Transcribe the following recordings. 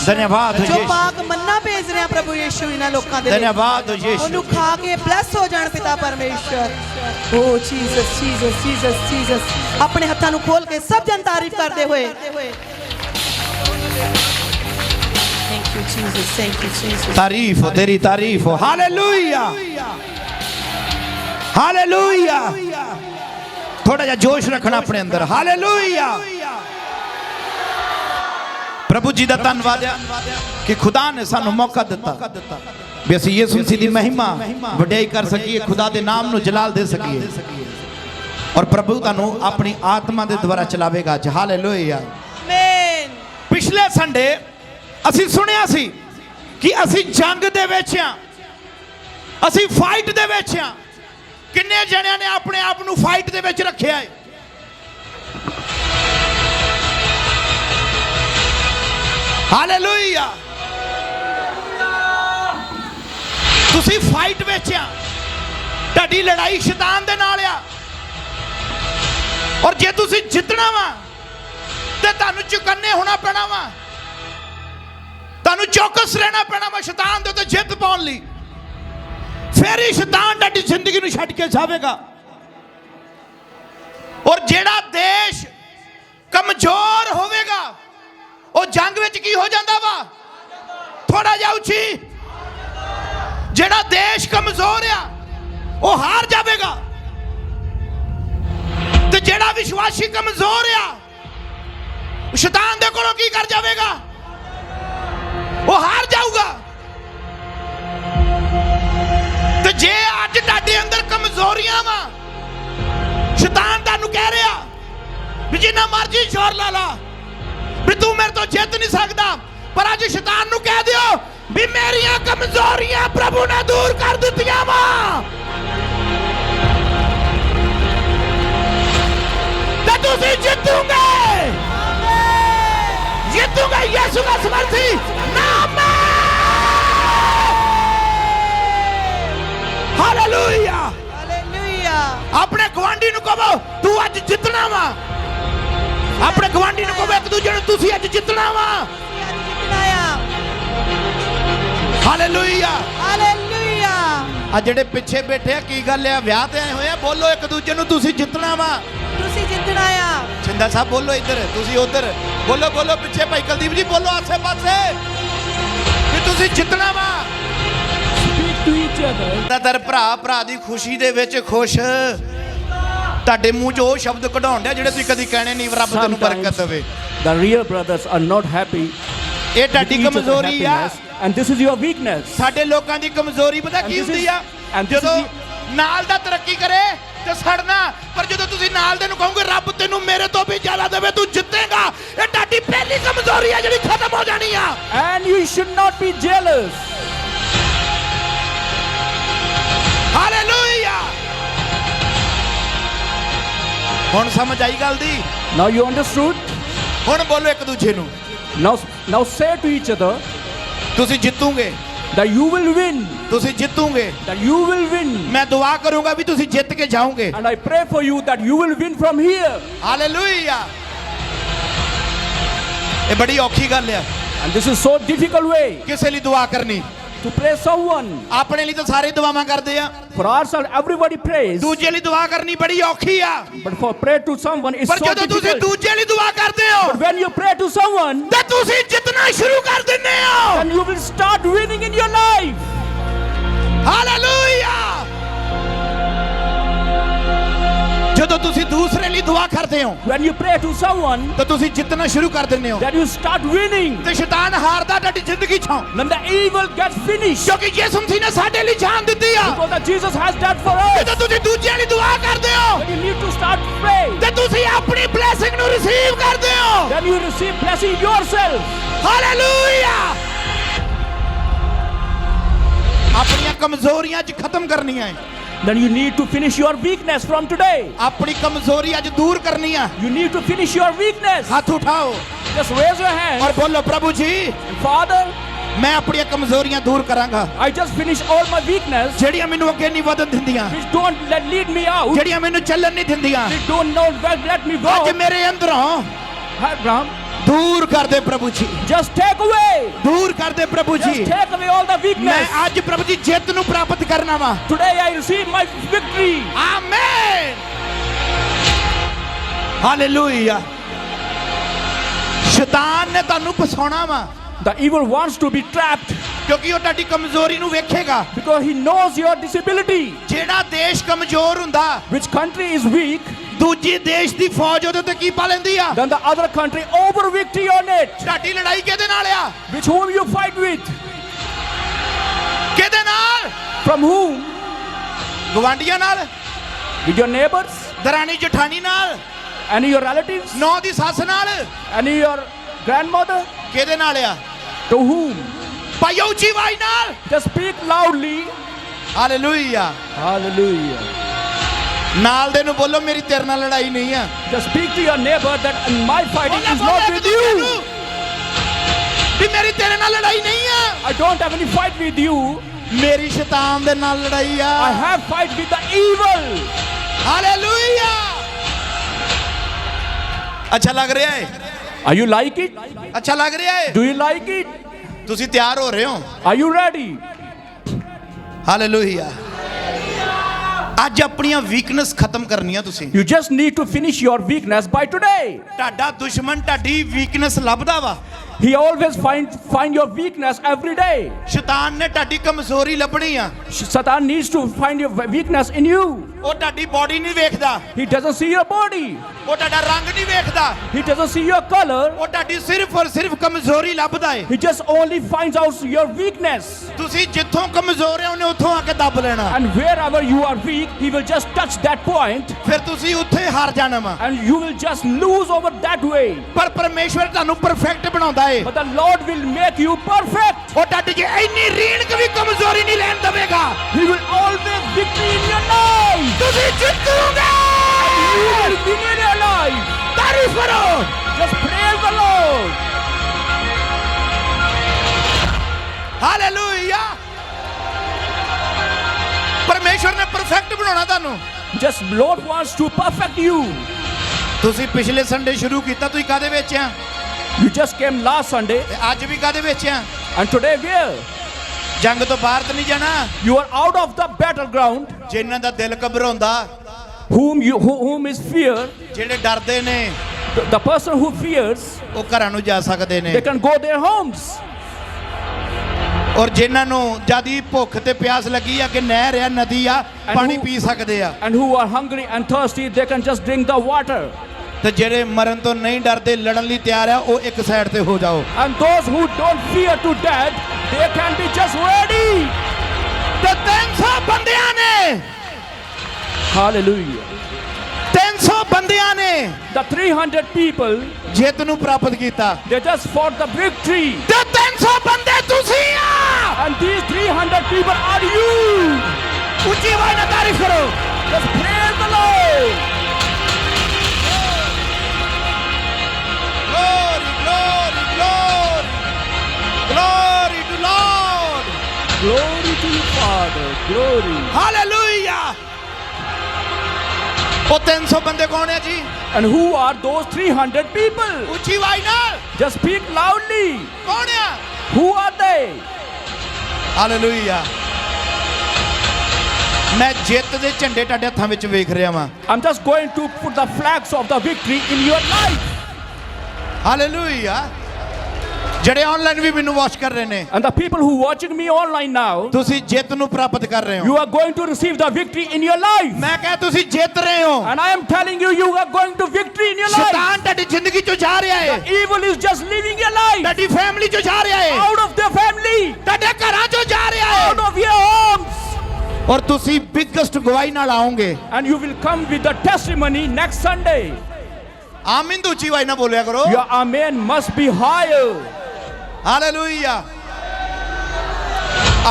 धन्यवाद जो पाक मन्ना भेज रहे हैं प्रभु यीशु इन्हां लोकां दे धन्यवाद यीशु ओनू खा के ब्लेस हो जाण पिता परमेश्वर ओ जीसस जीसस जीसस जीसस अपने हत्थां नू खोल के सब जन तारीफ करदे हुए थैंक यू जीसस तारीफ हो तेरी तारीफ हो हालेलुया हालेलुया थोड़ा जा जोश रखना अपने अंदर हालेलुया प्रभु जी का धन्यवाद कि खुदा ने सानू मौका दिता भी असीं यीशु मसीह दी महिमा वडियाई कर सकीए खुदा दे नाम नू जलाल दे सकीए और प्रभु तुहानू अपनी आत्मा दे द्वारा चलावेगा अज हालेलुया आमीन पिछले संडे असीं सुनिया सी कि असीं जंग दे विच आ असीं फाइट दे विच आ किन्ने जणियां ने अपने आप नू फाइट दे विच रखिया है हालेलुया तुसी फाइट विच आ तुहाडी लड़ाई शैतान दे नाल आ और जे तुसी जितना वा ते तुहानू चौकन्ने होना पैना वा तुहानू चौकस रहना पैना वा शैतान दे उत्ते जित पाउण लई फिर ही शैतान तुहाडी जिंदगी नू छड्ड के जावेगा और जेड़ा देश कमजोर होवेगा वो जंग विच की हो जाता वा थोड़ा जा उची जेड़ा देश कमजोर आ वो हार जाएगा ते जेड़ा विश्वासी कमजोर आ शैतान दे कोलों की कर जाएगा वो हार जाऊगा ते जे अज तुहाडे अंदर कमजोरियां वा शैतान तुहानू कह रहा भी जिन्ना मर्जी जोर ला ला भी तू मेरे तो जित नहीं सकता पर अज शैतान नू कह दियो भी मेरियां कमजोरियां प्रभु ने दूर कर दित्तियां वा ते तुसी जितोगे जितोगे यीशु का समर्थी नाम में हालेलुया हालेलुया अपने गवांडी नू कहो तू अज जितना वा अपने गवांडी नू कहो एक दूजे नू तुसी अज जितना वा हालेलुया हालेलुया आ जेड़े पिछे बैठे आ की गल है ब्याह ते आए होए आ बोलो एक दूजे नू तुसी जितना वा तुसी जितना आ छिंदा साहब बोलो इधर तुसी उधर बोलो बोलो पिछे भाई कुलदीप जी बोलो आसे पासे कि तुसी जितना वा दर भरा भरा दी खुशी दे विच खुश ਤੁਹਾਡੇ ਮੂੰਹ ਚੋਂ ਉਹ ਸ਼ਬਦ ਕਢਾਉਣ ਡਿਆ ਜਿਹੜੇ ਤੁਸੀਂ ਕਦੀ ਕਹਿਣੇ ਨਹੀਂ ਰੱਬ ਤੈਨੂੰ ਬਰਕਤ ਦੇਵੇ The real brothers are not happy. ਇਹ ਤੁਹਾਡੀ ਕਮਜ਼ੋਰੀ ਆ And this is your weakness. ਸਾਡੇ ਲੋਕਾਂ ਦੀ ਕਮਜ਼ੋਰੀ ਪਤਾ ਕੀ ਹੁੰਦੀ ਆ ਜਦੋਂ ਨਾਲ ਦਾ ਤਰੱਕੀ ਕਰੇ ਤੇ ਸੜਨਾ ਪਰ ਜਦੋਂ ਤੁਸੀਂ ਨਾਲ ਦੇ ਨੂੰ ਕਹੋਗੇ ਰੱਬ ਤੈਨੂੰ ਮੇਰੇ ਤੋਂ ਵੀ ਜ਼ਿਆਦਾ ਦੇਵੇ ਤੂੰ ਜਿੱਤੇਗਾ ਇਹ ਤੁਹਾਡੀ ਪਹਿਲੀ ਕਮਜ਼ੋਰੀ ਆ ਜਿਹੜੀ ਖਤਮ ਹੋ ਜਾਣੀ ਆ And you should not be jealous. Hallelujah ਹੁਣ ਸਮਝ ਆਈ ਗੱਲ ਦੀ Now you understood? ਹੁਣ ਬੋਲੋ ਇੱਕ ਦੂਜੇ ਨੂੰ Now say to each other ਤੁਸੀਂ ਜਿੱਤੋਗੇ that you will win. ਤੁਸੀਂ ਜਿੱਤੋਗੇ That you will win. ਮੈਂ ਦੁਆ ਕਰੂੰਗਾ ਵੀ ਤੁਸੀਂ ਜਿੱਤ ਕੇ ਜਾਓਗੇ And I pray for you that you will win from here. Hallelujah ਇਹ ਬੜੀ ਔਖੀ ਗੱਲ ਆ And this is so difficult way ਕਿਸੇ ਲਈ ਦੁਆ ਕਰਨੀ to pray someone. ਆਪਣੇ ਲਈ ਤਾਂ ਸਾਰੇ ਦੁਆਵਾਂ ਕਰਦੇ ਆ For ourselves everybody prays. ਦੂਜੇ ਲਈ ਦੁਆ ਕਰਨੀ ਬੜੀ ਔਖੀ ਆ But for pray to someone is ਪਰ so ਜਦੋਂ ਤੁਸੀਂ difficult. ਦੂਜੇ ਲਈ ਦੁਆ ਕਰਦੇ ਹੋ But when you pray to someone, ਤੇ ਤੁਸੀਂ ਜਿੱਤਣਾ ਸ਼ੁਰੂ ਕਰ ਦਿੰਦੇ ਹੋ then you will start winning in your life. Hallelujah ਜਦੋਂ ਤੁਸੀਂ ਦੂਸਰੇ ਲਈ ਦੁਆ ਕਰਦੇ ਹੋ When you pray to someone, ਤਾਂ ਤੁਸੀਂ ਜਿੱਤਣਾ ਸ਼ੁਰੂ ਕਰ ਦਿੰਦੇ ਹੋ then you start winning. ਤੇ ਸ਼ੈਤਾਨ ਹਾਰਦਾ ਤੁਹਾਡੀ ਜ਼ਿੰਦਗੀ ਚੋਂ Then the evil gets finished. ਕਿਉਂਕਿ ਯਿਸੂ ਮਸੀਹ ਨੇ ਸਾਡੇ ਲਈ ਜਾਨ ਦਿੱਤੀ ਆ Because that Jesus has died for us. ਜਦੋਂ ਤੁਸੀਂ ਦੂਜਿਆਂ ਲਈ ਦੁਆ ਕਰਦੇ ਹੋ Then you need to start praying. ਤੇ ਤੁਸੀਂ ਆਪਣੀ ਬਲੇਸਿੰਗ ਨੂੰ ਰਿਸੀਵ ਕਰਦੇ ਹੋ Then you receive blessing yourself. Hallelujah ਆਪਣੀਆਂ ਕਮਜ਼ੋਰੀਆਂ ਅੱਜ ਖਤਮ ਕਰਨੀਆਂ ਹੈ Then you need to finish your weakness from today. ਆਪਣੀ ਕਮਜ਼ੋਰੀ ਅੱਜ ਦੂਰ ਕਰਨੀ ਆ You need to finish your weakness. ਹੱਥ ਉਠਾਓ Just raise your hand. ਔਰ ਬੋਲੋ ਪ੍ਰਭੂ ਜੀ Father, ਮੈਂ ਆਪਣੀਆਂ ਕਮਜ਼ੋਰੀਆਂ ਦੂਰ ਕਰਾਂਗਾ I just finish all my weakness ਜਿਹੜੀਆਂ ਮੈਨੂੰ ਅੱਗੇ ਨਹੀਂ ਵਧਣ ਦਿੰਦੀਆਂ which don't lead me out. ਜਿਹੜੀਆਂ ਮੈਨੂੰ ਚੱਲਣ ਨਹੀਂ ਦਿੰਦੀਆਂ Which don't let me ਅੱਜ go. ਮੇਰੇ ਅੰਦਰੋਂ Abraham, ਦੂਰ ਕਰ ਦੇ ਪ੍ਰਭੂ ਜੀ, Just take away. ਦੂਰ ਕਰ ਦੇ ਪ੍ਰਭੂ Just ਜੀ। take away all the ਮੈਂ weakness. ਅੱਜ ਪ੍ਰਭੂ ਜੀ ਜਿੱਤ ਨੂੰ ਪ੍ਰਾਪਤ ਕਰਨਾ ਵਾ। Today I receive my victory. Amen, hallelujah. ਸ਼ੈਤਾਨ ਨੇ ਤੁਹਾਨੂੰ ਫਸਾਉਣਾ ਵਾ, The evil wants to be trapped ਕਿਉਂਕਿ ਉਹ ਤੁਹਾਡੀ ਕਮਜ਼ੋਰੀ ਨੂੰ ਵੇਖੇਗਾ। because he knows your disability. ਜਿਹੜਾ ਦੇਸ਼ ਕਮਜ਼ੋਰ ਹੁੰਦਾ, Which country is weak, ਦੂਜੀ ਦੇਸ਼ ਦੀ ਫੌਜ ਉਹਦੇ ਉੱਤੇ ਕੀ ਪਾ ਲੈਂਦੀ ਆ? then the other country over victory on it. ਤੁਹਾਡੀ ਲੜਾਈ ਕਿਹਦੇ ਨਾਲ ਆ? Which whom you fight with? ਕਿਹਦੇ ਨਾਲ? From whom? ਗਵਾਂਡੀਆਂ ਨਾਲ, With your neighbors? ਦਰਾਣੀ ਜਠਾਣੀ ਨਾਲ, Any your relatives? ਨੌ ਦੀ ਸੱਸ ਨਾਲ, Any your grandmother? ਕਿਹਦੇ ਨਾਲ ਆ? To whom? ਭਾਈਓ ਉੱਚੀ ਆਵਾਜ਼ ਨਾਲ, Just speak loudly. Hallelujah. Hallelujah. ਨਾਲ ਦੇ ਨੂੰ ਬੋਲੋ ਮੇਰੀ ਤੇਰੇ ਨਾਲ ਲੜਾਈ ਨਹੀਂ ਆ। Just speak to your neighbor that my fighting is not with you. ਵੀ ਮੇਰੀ ਤੇਰੇ ਨਾਲ ਲੜਾਈ ਨਹੀਂ ਆ, I don't have any fight with you. ਮੇਰੀ ਸ਼ੈਤਾਨ ਦੇ ਨਾਲ ਲੜਾਈ ਆ। I have fight with the evil. Hallelujah. ਅੱਛਾ ਲੱਗ ਰਿਹਾ ਹੈ? Are you like it? ਅੱਛਾ ਲੱਗ ਰਿਹਾ ਹੈ? Do you like it? ਤੁਸੀਂ ਤਿਆਰ ਹੋ ਰਹੇ ਹੋ? Are you ready? ਹਾਲੇਲੂਇਆ। ਅੱਜ ਆਪਣੀਆਂ ਵੀਕਨੈਸ ਖਤਮ ਕਰਨੀਆਂ ਤੁਸੀਂ। You just need to finish your weakness by today. ਤੁਹਾਡਾ ਦੁਸ਼ਮਣ ਤੁਹਾਡੀ ਵੀਕਨੈਸ ਲੱਭਦਾ ਵਾ। He always find your weakness every day. ਸ਼ੈਤਾਨ ਨੇ ਤੁਹਾਡੀ ਕਮਜ਼ੋਰੀ ਲੱਭਣੀ ਆ। Satan needs to find your weakness in you. ਉਹ ਤੁਹਾਡੀ ਬਾਡੀ ਨਹੀਂ ਵੇਖਦਾ, He doesn't see your body. ਉਹ ਤੁਹਾਡਾ ਰੰਗ ਨਹੀਂ ਵੇਖਦਾ, He doesn't see your color. ਉਹ ਤੁਹਾਡੀ ਸਿਰਫ ਔਰ ਸਿਰਫ ਕਮਜ਼ੋਰੀ ਲੱਭਦਾ ਏ। He just only finds out your weakness. ਤੁਸੀਂ ਜਿੱਥੋਂ ਕਮਜ਼ੋਰ ਹੈ ਉਹਨੇ ਉੱਥੋਂ ਆ ਕੇ ਦੱਬ ਲੈਣਾ, And wherever you are weak, he will just touch that point. ਫਿਰ ਤੁਸੀਂ ਉੱਥੇ ਹਾਰ ਜਾਣਾ ਵਾ। And you will just lose over that way. ਪਰ ਪਰਮੇਸ਼ਵਰ ਤੁਹਾਨੂੰ ਪਰਫੈਕਟ ਬਣਾਉਂਦਾ ਏ। But the Lord will make you perfect. ਉਹ ਤੁਹਾਡੀ ਜੇ ਇੰਨੀ ਰੀਣਕ ਵੀ ਕਮਜ਼ੋਰੀ ਨਹੀਂ ਲੈਣ ਦੇਵੇਗਾ। He will always victory in your life. ਤੁਸੀਂ ਜਿੱਤੋਗੇ। You will win in your life. ਤਾਰੀਫ ਕਰੋ। Just praise the Lord. Hallelujah. ਪਰਮੇਸ਼ਵਰ ਨੇ ਪਰਫੈਕਟ ਬਣਾਉਣਾ ਤੁਹਾਨੂੰ। Just Lord wants to perfect you. ਤੁਸੀਂ ਪਿਛਲੇ ਸੰਡੇ ਸ਼ੁਰੂ ਕੀਤਾ, ਤੁਸੀਂ ਕਾਦੇ ਵਿੱਚ ਆ? You just came last Sunday ਤੇ ਅੱਜ ਵੀ ਕਾਦੇ ਵਿੱਚ ਆ? and today where? ਜੰਗ ਤੋਂ ਬਾਹਰ ਤਾਂ ਨਹੀਂ ਜਾਣਾ। You are out of the battleground. ਜਿਨ੍ਹਾਂ ਦਾ ਦਿਲ ਘਬਰਾਉਂਦਾ, Whom is fear? ਜਿਹੜੇ ਡਰਦੇ ਨੇ, The person who fears, ਉਹ ਘਰਾਂ ਨੂੰ ਜਾ ਸਕਦੇ ਨੇ। they can go their homes. ਔਰ ਜਿਨ੍ਹਾਂ ਨੂੰ ਜਿਆਦੀ ਭੁੱਖ ਤੇ ਪਿਆਸ ਲੱਗੀ ਆ ਕਿ ਨਹਿਰ ਆ, ਨਦੀ ਆ, ਪਾਣੀ ਪੀ ਸਕਦੇ ਆ। And who are hungry and thirsty, they can just drink the water. ਤੇ ਜਿਹੜੇ ਮਰਨ ਤੋਂ ਨਹੀਂ ਡਰਦੇ, ਲੜਨ ਲਈ ਤਿਆਰ ਆ, ਉਹ ਇੱਕ ਸਾਈਡ ਤੇ ਹੋ ਜਾਓ। And those who don't fear to death, they can be just ready. ਤੇ 300 ਬੰਦਿਆਂ ਨੇ, Hallelujah. 300 ਬੰਦਿਆਂ ਨੇ The 300 people, ਜਿੱਤ ਨੂੰ ਪ੍ਰਾਪਤ ਕੀਤਾ। they just fought the victory. ਤੇ 300 ਬੰਦੇ ਤੁਸੀਂ ਆ। And these 300 people are you. ਉੱਚੀ ਆਵਾਜ਼ ਨਾਲ ਤਾਰੀਫ ਕਰੋ। Just praise the Lord. Glory, glory, glory. Glory to Lord. Glory to you, Father. Glory. Hallelujah. ਉਹ 300 ਬੰਦੇ ਕੌਣ ਹੈ ਜੀ? And who are those 300 people? ਉੱਚੀ ਆਵਾਜ਼ ਨਾਲ Just speak loudly. ਕੌਣ ਆ? Who are they? ਹਾਲੇਲੂਇਆ। ਮੈਂ ਜਿੱਤ ਦੇ ਝੰਡੇ ਤੁਹਾਡੇ ਹੱਥਾਂ ਵਿੱਚ ਵੇਖ ਰਿਹਾ ਵਾਂ। I'm just going to put the flags of the victory in your life. Hallelujah. ਜਿਹੜੇ ਆਨਲਾਈਨ ਵੀ ਮੈਨੂੰ ਵਾਚ ਕਰ ਰਹੇ ਨੇ, And the people who watching me online now, ਤੁਸੀਂ ਜਿੱਤ ਨੂੰ ਪ੍ਰਾਪਤ ਕਰ ਰਹੇ ਹੋ। you are going to receive the victory in your life. ਮੈਂ ਕਹਾਂ ਤੁਸੀਂ ਜਿੱਤ ਰਹੇ ਹੋ। And I am telling you, you are going to victory in your life. ਸ਼ੈਤਾਨ ਤੁਹਾਡੀ ਜ਼ਿੰਦਗੀ ਚੋਂ ਜਾ ਰਿਹਾ ਹੈ, The evil is just leaving your life. ਤੁਹਾਡੀ ਫੈਮਿਲੀ ਚੋਂ ਜਾ ਰਿਹਾ ਹੈ, Out of their family. ਤੁਹਾਡੇ ਘਰਾਂ ਚੋਂ ਜਾ ਰਿਹਾ Out ਹੈ। of your homes. ਔਰ ਤੁਸੀਂ ਬਿਗੇਸਟ ਗਵਾਹੀ ਨਾਲ ਆਓਗੇ। And you will come with the testimony next Sunday. ਆਮੀਨ ਦੀ ਉੱਚੀ ਆਵਾਜ਼ ਨਾਲ ਬੋਲਿਆ ਕਰੋ। Your amen must be higher. Hallelujah.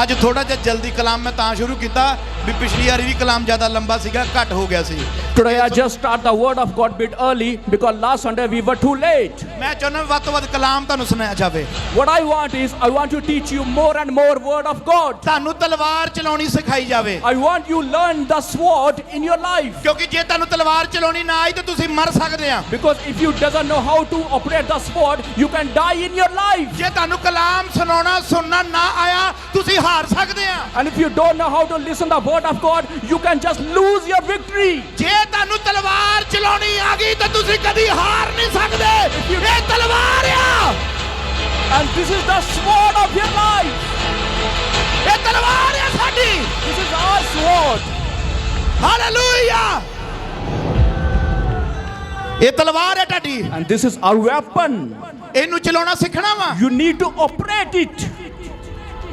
ਅੱਜ ਥੋੜਾ ਜਿਹਾ ਜਲਦੀ ਕਲਾਮ ਮੈਂ ਤਾਂ ਸ਼ੁਰੂ ਕੀਤਾ ਵੀ ਪਿਛਲੀ ਵਾਰੀ ਵੀ ਕਲਾਮ ਜ਼ਿਆਦਾ ਲੰਬਾ ਸੀਗਾ, ਘੱਟ ਹੋ ਗਿਆ ਸੀ। Today I just start the word of God bit early because last Sunday we were too late. ਮੈਂ ਚਾਹੁੰਦਾ ਵੱਧ ਤੋਂ ਵੱਧ ਕਲਾਮ ਤੁਹਾਨੂੰ ਸੁਣਾਇਆ ਜਾਵੇ। What I want is I want to teach you more and more word of God. ਤੁਹਾਨੂੰ ਤਲਵਾਰ ਚਲਾਉਣੀ ਸਿਖਾਈ ਜਾਵੇ। I want you learn the sword in your life. ਕਿਉਂਕਿ ਜੇ ਤੁਹਾਨੂੰ ਤਲਵਾਰ ਚਲਾਉਣੀ ਨਾ ਆਈ ਤਾਂ ਤੁਸੀਂ ਮਰ ਸਕਦੇ ਆ। Because if you doesn't know how to operate the sword, you can die in your life. ਜੇ ਤੁਹਾਨੂੰ ਕਲਾਮ ਸੁਣਾਉਣਾ ਸੁਣਨਾ ਨਾ ਆਇਆ ਤੁਸੀਂ ਹਾਰ ਸਕਦੇ ਆ। And if you don't know how to listen the word of God, you can just lose your victory. ਜੇ ਤੁਹਾਨੂੰ ਤਲਵਾਰ ਚਲਾਉਣੀ ਆ ਗਈ ਤਾਂ ਤੁਸੀਂ ਕਦੀ ਹਾਰ ਨਹੀਂ ਸਕਦੇ। ਇਹ ਤਲਵਾਰ ਆ। And this is the sword of your life. ਇਹ ਤਲਵਾਰ ਆ ਸਾਡੀ। This is our sword. Hallelujah. ਇਹ ਤਲਵਾਰ ਹੈ ਤੁਹਾਡੀ। And this is our weapon. ਇਹਨੂੰ ਚਲਾਉਣਾ ਸਿੱਖਣਾ ਵਾ। You need to operate it.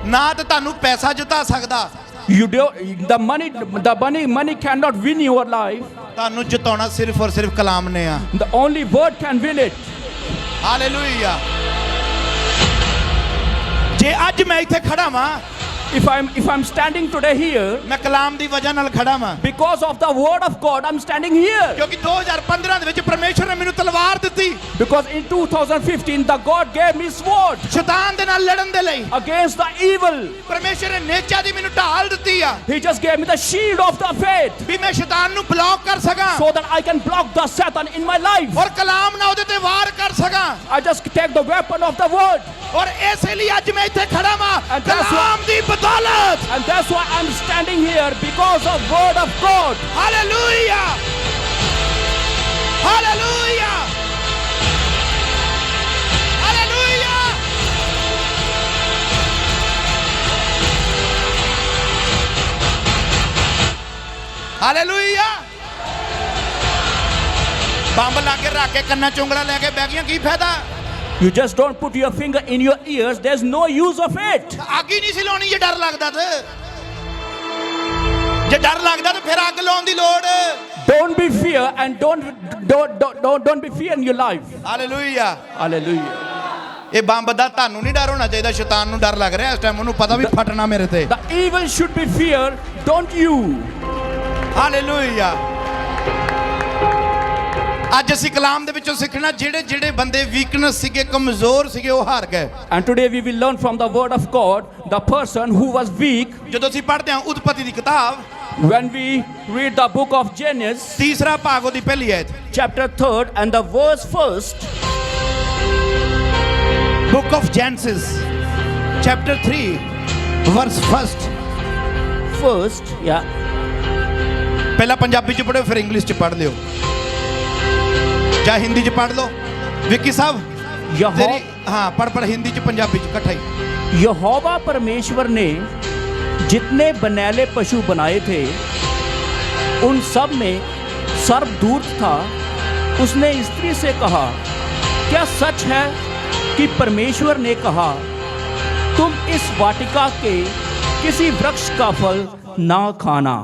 ਨਾ ਤਾਂ ਤੁਹਾਨੂੰ ਪੈਸਾ ਜਿਤਾ ਸਕਦਾ। You do money cannot win your life. ਤੁਹਾਨੂੰ ਜਿਤਾਉਣਾ ਸਿਰਫ ਔਰ ਸਿਰਫ ਕਲਾਮ ਨੇ ਆ। The only word can win it. Hallelujah. ਜੇ ਅੱਜ ਮੈਂ ਇੱਥੇ ਖੜਾ ਵਾਂ If I'm standing today here, ਮੈਂ ਕਲਾਮ ਦੀ ਵਜ੍ਹਾ ਨਾਲ ਖੜਾ ਵਾਂ। because of the word of God, I'm standing here. ਕਿਉਂਕਿ 2015 ਦੇ ਵਿੱਚ ਪਰਮੇਸ਼ਰ ਨੇ ਮੈਨੂੰ ਤਲਵਾਰ ਦਿੱਤੀ। Because in 2015, the God gave me sword ਸ਼ੈਤਾਨ ਦੇ ਨਾਲ ਲੜਨ ਦੇ ਲਈ। against the evil. ਪਰਮੇਸ਼ਰ ਨੇ ਨੇਚਾ ਦੀ ਮੈਨੂੰ ਢਾਲ ਦਿੱਤੀ ਆ। He just gave me the shield of the faith ਵੀ ਮੈਂ ਸ਼ੈਤਾਨ ਨੂੰ ਬਲੌਕ ਕਰ ਸਕਾਂ। so that I can block the Satan in my life. ਔਰ ਕਲਾਮ ਨਾਲ ਉਹਦੇ ਤੇ ਵਾਰ ਕਰ ਸਕਾਂ। I just take the weapon of the word. ਔਰ ਇਸੇ ਲਈ ਅੱਜ ਮੈਂ ਇੱਥੇ ਖੜਾ ਵਾਂ And that's ਕਲਾਮ ਦੀ ਬਦੌਲਤ। And that's why I'm standing here because of word of God. Hallelujah. Hallelujah. Hallelujah. Hallelujah. Bomb ਲਾ ਕੇ ਰੱਖ ਕੇ ਕੰਨਾਂ ਚੁੰਗਲਾ ਲੈ ਕੇ ਬਹਿ ਗਈਆਂ ਕੀ ਫਾਇਦਾ। You just don't put your finger in your ears. There's no use of it. ਅੱਗ ਹੀ ਨਹੀਂ ਸੀ ਲਾਉਣੀ ਜੇ ਡਰ ਲੱਗਦਾ ਤੇ ਜੇ ਡਰ ਲੱਗਦਾ ਤੇ ਫਿਰ ਅੱਗ ਲਾਉਣ ਦੀ ਲੋੜ। Don't be fear and don't be fear in your life. Hallelujah. Hallelujah. ਇਹ ਬੰਬ ਦਾ ਤੁਹਾਨੂੰ ਨਹੀਂ ਡਰ ਹੋਣਾ ਚਾਹੀਦਾ। ਸ਼ੈਤਾਨ ਨੂੰ ਡਰ ਲੱਗ ਰਿਹਾ ਇਸ ਟਾਈਮ। ਉਹਨੂੰ ਪਤਾ ਵੀ ਫਟਣਾ ਮੇਰੇ ਤੇ। The evil should be fear, don't you? Hallelujah. ਅੱਜ ਅਸੀਂ ਕਲਾਮ ਦੇ ਵਿੱਚੋਂ ਸਿੱਖਣਾ ਜਿਹੜੇ ਜਿਹੜੇ ਬੰਦੇ ਵੀਕਨੈਸ ਸੀਗੇ ਕਮਜ਼ੋਰ ਸੀਗੇ ਉਹ ਹਾਰ ਗਏ। And today we will learn from the word of God the person who was weak. ਜਦੋਂ ਅਸੀਂ ਪੜ੍ਹਦੇ ਹਾਂ ਉਤਪਤੀ ਦੀ ਕਿਤਾਬ When we read the book of Genesis, ਤੀਸਰਾ ਭਾਗ ਉਹਦੀ ਪਹਿਲੀ ਆਇਤ। chapter 3 and the verse 1st. Book of Genesis chapter 3 verse 1st। Yeah. ਪਹਿਲਾਂ ਪੰਜਾਬੀ ਚ ਪੜ੍ਹੋ ਫਿਰ ਇੰਗਲਿਸ਼ ਚ ਪੜ੍ਹ ਲਿਓ ਜਾਂ ਹਿੰਦੀ ਚ ਪੜ੍ਹ ਲਓ। ਵਿੱਕੀ ਸਾਹਿਬ ਤੇਰੀ हाँ पढ़ हिंदी च पंजाबी च इकट्ठा ही। यहोवा परमेश्वर ने जितने बनैले पशु बनाए थे उन सब में सर्पदूत था। उसने स्त्री से कहा, क्या सच है कि परमेश्वर ने कहा तुम इस वाटिका के किसी वृक्ष का फल ना खाना।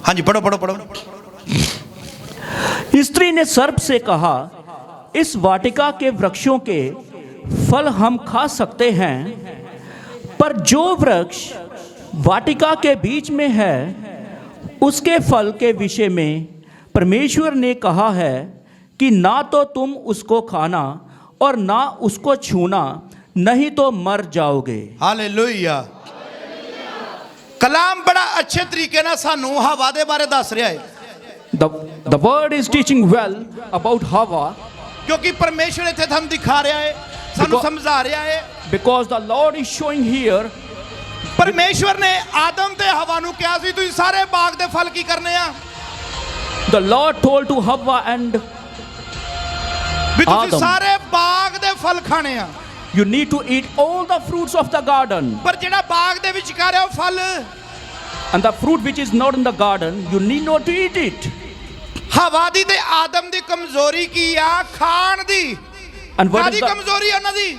हाँ जी पढ़ो पढ़ो पढ़ो। स्त्री ने सर्प से कहा, इस वाटिका के वृक्षों के फल हम खा सकते हैं, पर जो वृक्ष वाटिका के बीच में है उसके फल के विषय में परमेश्वर ने कहा है कि ना तो तुम उसको खाना और ना उसको छूना, नहीं तो मर जाओगे। हालेलुया। कलाम बड़ा अच्छे तरीके ना सानू हवा दे बारे दस रहा है। The word is teaching well about Hava. क्योंकि परमेश्वर इत्थे हम दिखा रहा है, सानू समझा रहा है। Because the Lord is showing here. परमेश्वर ने आदम ते हवा नू कहा सी तुसीं सारे बाग दे फल की करने आ। The Lord told to Hava and भी तुसीं Adam, सारे बाग दे फल खाने आ। you need to eat all the fruits of the garden. पर जेड़ा बाग दे विचकार है वो फल And the fruit which is not in the garden, you need not to eat it. हवा दी ते आदम दी कमजोरी की आ खान दी। And what is कमजोरी उन्हां दी?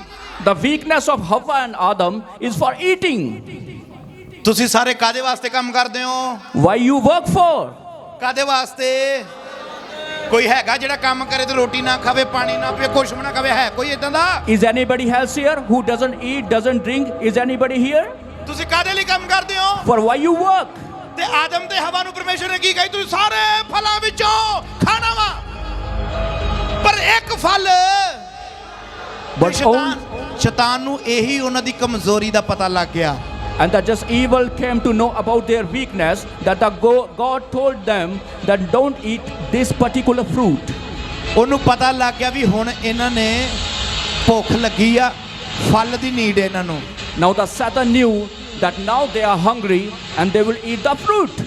the weakness of Hava and Adam is for eating. तुसीं सारे कादे वास्ते काम करदे हो? Why you work for? कादे वास्ते? कोई हैगा जेड़ा काम करे ते रोटी ना खावे, पानी ना पिए, कुछ भी ना खावे, है कोई इदां दा? Is anybody else here who doesn't eat, doesn't drink? Is anybody here? तुसीं कादे लई काम करदे हो? For why you work? ਤੇ ਆਦਮ ਤੇ ਹਵਾ ਨੂੰ ਪਰਮੇਸ਼ਰ ਨੇ ਕੀ ਕਹੀ ਤੁਸੀਂ ਸਾਰੇ ਫਲਾਂ ਵਿੱਚੋਂ ਖਾਣਾ ਵਾ ਪਰ ਇੱਕ ਫਲ But ਸ਼ੈਤਾਨ ਨੂੰ ਇਹੀ ਉਹਨਾਂ ਦੀ ਕਮਜ਼ੋਰੀ ਦਾ ਪਤਾ ਲੱਗ ਗਿਆ And that just evil came to know about their weakness, that God told them that don't eat this particular fruit. ਉਹਨੂੰ ਪਤਾ ਲੱਗ ਗਿਆ ਵੀ ਹੁਣ ਇਹਨਾਂ ਨੇ ਭੁੱਖ ਲੱਗੀ ਆ ਫਲ ਦੀ ਨੀਡ ਇਹਨਾਂ ਨੂੰ Now the Satan knew that now they are hungry and they will eat the fruit.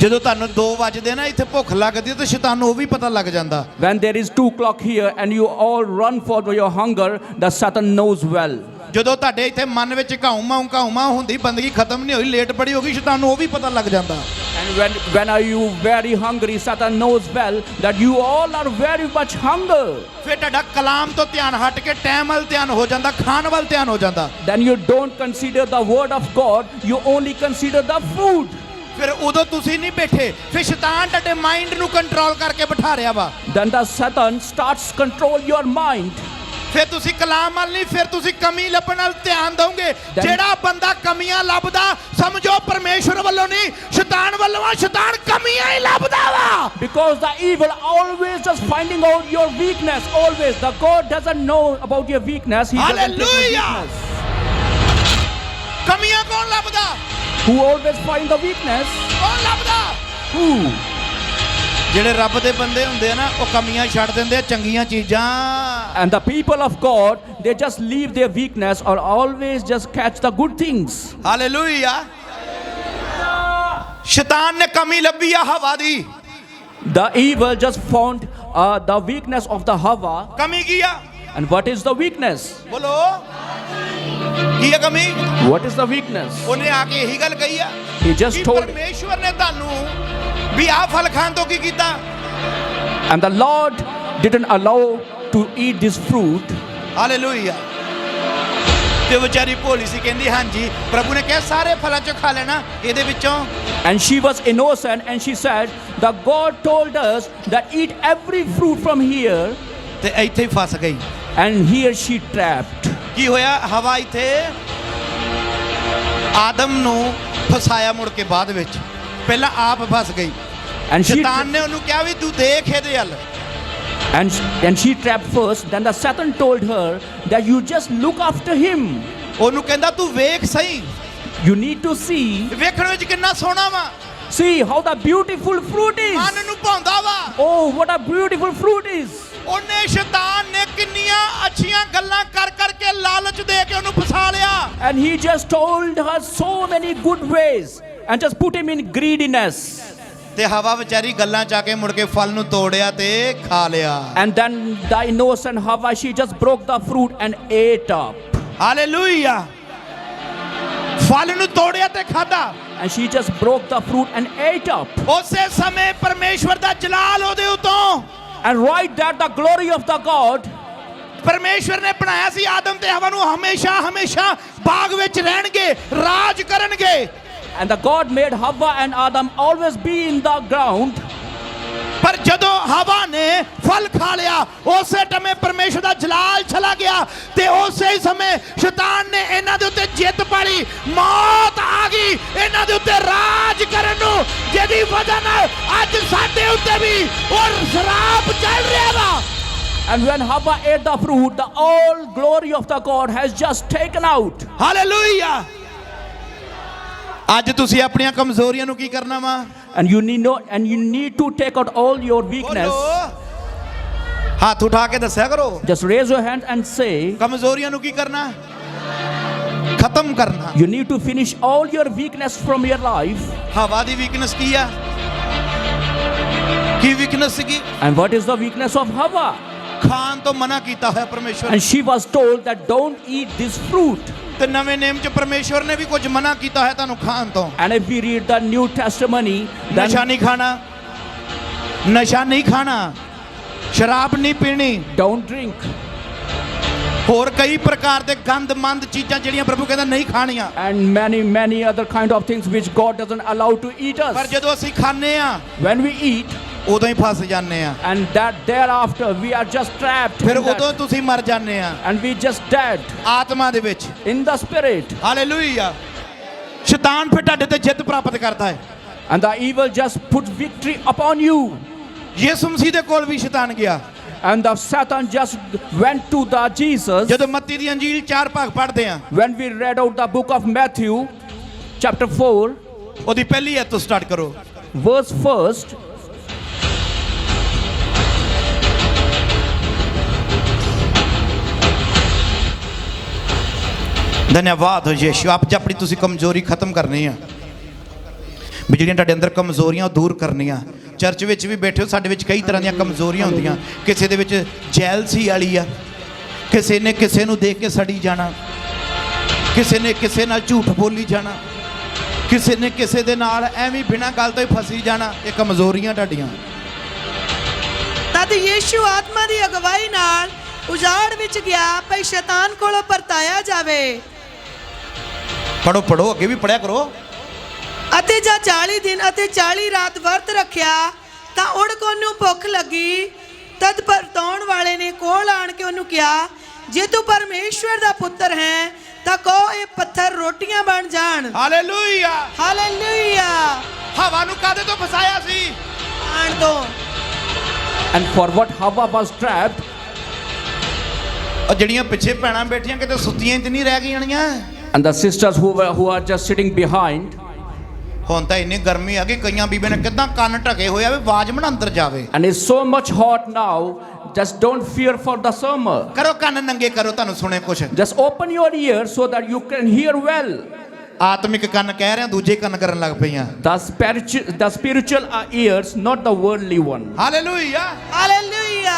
ਜਦੋਂ ਤੁਹਾਨੂੰ 2 ਵਜਦੇ ਨਾ ਇੱਥੇ ਭੁੱਖ ਲੱਗਦੀ ਤੇ ਸ਼ੈਤਾਨ ਨੂੰ ਉਹ ਵੀ ਪਤਾ ਲੱਗ ਜਾਂਦਾ When there is 2 o'clock here and you all run for your hunger, the Satan knows well. ਜਦੋਂ ਤੁਹਾਡੇ ਇੱਥੇ ਮਨ ਵਿੱਚ ਘਾਉ-ਮਾਉ ਹੁੰਦੀ ਬੰਦਗੀ ਖਤਮ ਨਹੀਂ ਹੋਈ ਲੇਟ ਬੜੀ ਹੋ ਗਈ ਸ਼ੈਤਾਨ ਨੂੰ ਉਹ ਵੀ ਪਤਾ ਲੱਗ ਜਾਂਦਾ And when are you very hungry, Satan knows well that you all are very much hunger. ਫਿਰ ਤੁਹਾਡਾ ਕਲਾਮ ਤੋਂ ਧਿਆਨ ਹਟ ਕੇ ਟਾਈਮ ਵੱਲ ਧਿਆਨ ਹੋ ਜਾਂਦਾ ਖਾਣ ਵੱਲ ਧਿਆਨ ਹੋ ਜਾਂਦਾ Then you don't consider the word of God, you only consider the food. ਫਿਰ ਉਦੋਂ ਤੁਸੀਂ ਨਹੀਂ ਬੈਠੇ ਫਿਰ ਸ਼ੈਤਾਨ ਤੁਹਾਡੇ ਮਾਈਂਡ ਨੂੰ ਕੰਟਰੋਲ ਕਰਕੇ ਬਿਠਾ ਰਿਹਾ ਵਾ Then the Satan starts control your mind. ਫਿਰ ਤੁਸੀਂ ਕਲਾਮ ਵੱਲ ਨਹੀਂ ਫਿਰ ਤੁਸੀਂ ਕਮੀ ਲੱਭਣ ਵੱਲ ਧਿਆਨ ਦਿਓਗੇ ਜਿਹੜਾ ਬੰਦਾ ਕਮੀਆਂ ਲੱਭਦਾ ਸਮਝੋ ਪਰਮੇਸ਼ਵਰ ਵੱਲੋਂ ਨਹੀਂ ਸ਼ੈਤਾਨ ਵੱਲੋਂ ਆ ਸ਼ੈਤਾਨ ਕਮੀਆਂ ਹੀ ਲੱਭਦਾ ਵਾ Because the evil always just finding out your weakness, always. The God doesn't know about your weakness. He doesn't take your Hallelujah. weakness. ਕਮੀਆਂ ਕੌਣ ਲੱਭਦਾ Who always find the weakness? ਕੌਣ ਲੱਭਦਾ Who? ਜਿਹੜੇ ਰੱਬ ਦੇ ਬੰਦੇ ਹੁੰਦੇ ਆ ਨਾ ਉਹ ਕਮੀਆਂ ਛੱਡ ਦਿੰਦੇ ਆ ਚੰਗੀਆਂ ਚੀਜ਼ਾਂ And the people of God, they just leave their weakness or always just catch the good things. Hallelujah ਸ਼ੈਤਾਨ ਨੇ ਕਮੀ ਲੱਭੀ ਆ ਹਵਾ ਦੀ The evil just found the weakness of the Hawa. ਕਮੀ ਕੀ ਆ And what is the weakness? ਬੋਲੋ ਕੀ ਆ ਕਮੀ What is the weakness? ਉਹਨੇ ਆ ਕੇ ਇਹੀ ਗੱਲ ਕਹੀ ਆ He just ਕਿ told, ਪਰਮੇਸ਼ਵਰ ਨੇ ਤੁਹਾਨੂੰ ਵੀ ਆਹ ਫਲ ਖਾਣ ਤੋਂ ਕੀ ਕੀਤਾ and the Lord didn't allow to eat this fruit. Hallelujah ਤੇ ਵਿਚਾਰੀ ਭੋਲੀ ਸੀ ਕਹਿੰਦੀ ਹਾਂਜੀ ਪ੍ਰਭੂ ਨੇ ਕਿਹਾ ਸਾਰੇ ਫਲਾਂ ਚੋਂ ਖਾ ਲੈਣਾ ਇਹਦੇ ਵਿੱਚੋਂ And she was innocent and she said that God told us that eat every fruit from here. ਤੇ ਇੱਥੇ ਹੀ ਫਸ ਗਈ And here she trapped. ਕੀ ਹੋਇਆ ਹਵਾ ਇੱਥੇ ਆਦਮ ਨੂੰ ਫਸਾਇਆ ਮੁੜ ਕੇ ਬਾਅਦ ਵਿੱਚ ਪਹਿਲਾਂ ਆਪ ਫਸ ਗਈ And she ਸ਼ੈਤਾਨ ਨੇ ਉਹਨੂੰ ਕਿਹਾ ਵੀ ਤੂੰ ਦੇਖ ਇਹਦੇ ਵੱਲ and she trapped first. Then the Satan told her that you just look after him. ਉਹਨੂੰ ਕਹਿੰਦਾ ਤੂੰ ਵੇਖ ਸਹੀ You need to see. ਵੇਖਣ ਵਿੱਚ ਕਿੰਨਾ ਸੋਹਣਾ ਵਾ See how the beautiful fruit is. ਮਨ ਨੂੰ ਭਾਉਂਦਾ ਵਾ Oh, what a beautiful fruit is. ਉਹਨੇ ਸ਼ੈਤਾਨ ਨੇ ਕਿੰਨੀਆਂ ਅੱਛੀਆਂ ਗੱਲਾਂ ਕਰ ਕਰਕੇ ਲਾਲਚ ਦੇ ਕੇ ਉਹਨੂੰ ਫਸਾ ਲਿਆ And he just told her so many good ways and just put him in greediness. ਤੇ ਹਵਾ ਵਿਚਾਰੀ ਗੱਲਾਂ ਚ ਆ ਕੇ ਮੁੜ ਕੇ ਫਲ ਨੂੰ ਤੋੜਿਆ ਤੇ ਖਾ ਲਿਆ And then the innocent Hawa, she just broke the fruit and ate up. Hallelujah ਫਲ ਨੂੰ ਤੋੜਿਆ ਤੇ ਖਾਦਾ And she just broke the fruit and ate up. ਉਸੇ ਸਮੇਂ ਪਰਮੇਸ਼ਵਰ ਦਾ ਜਲਾਲ ਉਹਦੇ ਉਤੋਂ And right there, the glory of the God. ਪਰਮੇਸ਼ਵਰ ਨੇ ਬਣਾਇਆ ਸੀ ਆਦਮ ਤੇ ਹਵਾ ਨੂੰ ਹਮੇਸ਼ਾ ਹਮੇਸ਼ਾ ਬਾਗ ਵਿੱਚ ਰਹਿਣਗੇ ਰਾਜ ਕਰਨਗੇ And the God made Hawa and Adam always be in the ground. ਪਰ ਜਦੋਂ ਹਵਾ ਨੇ ਫਲ ਖਾ ਲਿਆ ਉਸੇ ਟਮੇ ਪਰਮੇਸ਼ਵਰ ਦਾ ਜਲਾਲ ਚਲਾ ਗਿਆ ਤੇ ਉਸੇ ਹੀ ਸਮੇਂ ਸ਼ੈਤਾਨ ਨੇ ਇਹਨਾਂ ਦੇ ਉੱਤੇ ਜਿੱਤ ਪਾਲੀ ਮੌਤ ਆ ਗਈ ਇਹਨਾਂ ਦੇ ਉੱਤੇ ਰਾਜ ਕਰਨ ਨੂੰ ਜਿਹਦੀ ਵਜ੍ਹਾ ਨਾਲ ਅੱਜ ਸਾਡੇ ਉੱਤੇ ਵੀ ਉਹ ਸ਼ਰਾਪ ਚੱਲ ਰਿਹਾ ਵਾ And when Hawa ate the fruit, the all glory of the God has just taken out. Hallelujah ਅੱਜ ਤੁਸੀਂ ਆਪਣੀਆਂ ਕਮਜ਼ੋਰੀਆਂ ਨੂੰ ਕੀ ਕਰਨਾ ਵਾ And you need to take out all your weakness. ਹੱਥ ਉਠਾ ਕੇ ਦੱਸਿਆ ਕਰੋ Just raise your hand and say, ਕਮਜ਼ੋਰੀਆਂ ਨੂੰ ਕੀ ਕਰਨਾ ਖਤਮ ਕਰਨਾ you need to finish all your weakness from your life. ਹਵਾ ਦੀ ਵੀਕਨੈਸ ਕੀ ਆ ਕੀ ਵੀਕਨੈਸ ਸੀਗੀ And what is the weakness of Hawa? ਖਾਣ ਤੋਂ ਮਨਾ ਕੀਤਾ ਹੋਇਆ ਪਰਮੇਸ਼ਵਰ And she was told that don't eat this fruit. ਤੇ ਨਵੇਂ ਨੇਮ ਚ ਪਰਮੇਸ਼ਵਰ ਨੇ ਵੀ ਕੁਝ ਮਨਾ ਕੀਤਾ ਹੋਇਆ ਤੁਹਾਨੂੰ ਖਾਣ ਤੋਂ And if we read the New Testimony, ਨਸ਼ਾ then ਨਹੀਂ ਖਾਣਾ ਨਸ਼ਾ ਨਹੀਂ ਖਾਣਾ ਸ਼ਰਾਬ ਨਹੀਂ ਪੀਣੀ don't drink. ਹੋਰ ਕਈ ਪ੍ਰਕਾਰ ਦੇ ਗੰਦਮੰਦ ਚੀਜ਼ਾਂ ਜਿਹੜੀਆਂ ਪ੍ਰਭੂ ਕਹਿੰਦਾ ਨਹੀਂ ਖਾਣੀਆਂ And many other kind of things which God doesn't allow to eat ਪਰ us. ਜਦੋਂ ਅਸੀਂ ਖਾਂਦੇ ਆ When we eat, ਉਦੋਂ ਹੀ ਫਸ ਜਾਂਦੇ ਆ and that thereafter we are just trapped ਫਿਰ in ਉਦੋਂ that, ਤੁਸੀਂ ਮਰ ਜਾਂਦੇ ਆ and we just dead ਆਤਮਾ ਦੇ ਵਿੱਚ in the spirit. ਹਾਲੇਲੂਇਆ ਸ਼ੈਤਾਨ ਫਿਰ ਤੁਹਾਡੇ ਤੇ ਜਿੱਤ ਪ੍ਰਾਪਤ ਕਰਦਾ ਹੈ And the evil just put victory upon you. ਯਿਸੂ ਮਸੀਹ ਦੇ ਕੋਲ ਵੀ ਸ਼ੈਤਾਨ ਗਿਆ। And the Satan just went to the Jesus. ਜਦੋਂ ਮੱਤੀ ਦੀ ਅੰਜੀਲ 4 ਭਾਗ ਪੜ੍ਹਦੇ ਆ, When we read out the book of Matthew, chapter 4, ਉਹਦੀ ਪਹਿਲੀ ਐਤ ਤੋਂ ਸਟਾਰਟ ਕਰੋ। verse 1. ਧੰਨਵਾਦ ਹੋ ਯਿਸੂ। ਆਪ ਜੀ ਆਪਣੀ ਤੁਸੀਂ ਕਮਜ਼ੋਰੀ ਖਤਮ ਕਰਨੀ ਆ, ਵੀ ਜਿਹੜੀਆਂ ਤੁਹਾਡੇ ਅੰਦਰ ਕਮਜ਼ੋਰੀਆਂ ਉਹ ਦੂਰ ਕਰਨੀਆਂ। ਚਰਚ ਵਿੱਚ ਵੀ ਬੈਠੇ ਹੋ, ਸਾਡੇ ਵਿੱਚ ਕਈ ਤਰ੍ਹਾਂ ਦੀਆਂ ਕਮਜ਼ੋਰੀਆਂ ਹੁੰਦੀਆਂ। ਕਿਸੇ ਦੇ ਵਿੱਚ ਜੈਲਸੀ ਵਾਲੀ ਆ, ਕਿਸੇ ਨੇ ਕਿਸੇ ਨੂੰ ਦੇਖ ਕੇ ਸੜੀ ਜਾਣਾ, ਕਿਸੇ ਨੇ ਕਿਸੇ ਨਾਲ ਝੂਠ ਬੋਲੀ ਜਾਣਾ, ਕਿਸੇ ਨੇ ਕਿਸੇ ਦੇ ਨਾਲ ਐਵੇਂ ਬਿਨਾਂ ਗੱਲ ਤੋਂ ਹੀ ਫਸੀ ਜਾਣਾ। ਇਹ ਕਮਜ਼ੋਰੀਆਂ ਤੁਹਾਡੀਆਂ। ਤਦ ਯੀਸ਼ੂ ਆਤਮਾ ਦੀ ਅਗਵਾਈ ਨਾਲ ਉਜਾੜ ਵਿੱਚ ਗਿਆ ਭਈ ਸ਼ੈਤਾਨ ਕੋਲੋਂ ਪਰਤਾਇਆ ਜਾਵੇ। ਪੜੋ ਪੜੋ, ਅੱਗੇ ਵੀ ਪੜਿਆ ਕਰੋ। ਅਤੇ ਜਦ 40 ਦਿਨ ਅਤੇ 40 ਰਾਤ ਵਰਤ ਰੱਖਿਆ ਤਾਂ ਉੜਕ ਉਹਨੂੰ ਭੁੱਖ ਲੱਗੀ। ਤਦ ਪਰਤਾਉਣ ਵਾਲੇ ਨੇ ਕੋਲ ਆਣ ਕੇ ਉਹਨੂੰ ਕਿਹਾ, ਜੇ ਤੂੰ ਪਰਮੇਸ਼ਵਰ ਦਾ ਪੁੱਤਰ ਹੈ ਤਾਂ ਕਹੋ ਇਹ ਪੱਥਰ ਰੋਟੀਆਂ ਬਣ ਜਾਣ। ਹਾਲੇਲੂਇਆ। ਹਾਲੇਲੂਇਆ। ਹਵਾ ਨੂੰ ਕਾਦੇ ਤੋਂ ਫਸਾਇਆ ਸੀ? ਆਣ ਤੋਂ। And for what Hawa was trapped, ਉਹ ਜਿਹੜੀਆਂ ਪਿੱਛੇ ਭੈਣਾਂ ਬੈਠੀਆਂ ਕਿਤੇ ਸੁੱਤੀਆਂ ਤੇ ਨਹੀਂ ਰਹਿ ਗਈਆਂ। and the sisters who are just sitting behind. ਹੁਣ ਤਾਂ ਇੰਨੀ ਗਰਮੀ ਆ ਗਈ, ਕਈਆਂ ਬੀਬੀਆਂ ਨੇ ਕਿਦਾਂ ਕੰਨ ਢਕੇ ਹੋਏ ਆ ਵੀ ਆਵਾਜ਼ ਮਨ ਅੰਦਰ ਜਾਵੇ। And it's so much hot now, just don't fear for the summer. ਕਰੋ ਕੰਨ ਨੰਗੇ ਕਰੋ, ਤੁਹਾਨੂੰ ਸੁਣੇ ਕੁਛ। Just open your ears so that you can hear well. ਆਤਮਿਕ ਕੰਨ ਕਹਿ ਰਿਹਾ, ਦੂਜੇ ਕੰਨ ਕਰਨ ਲੱਗ ਪਈਆਂ। The spiritual ears, not the worldly one. Hallelujah. Hallelujah.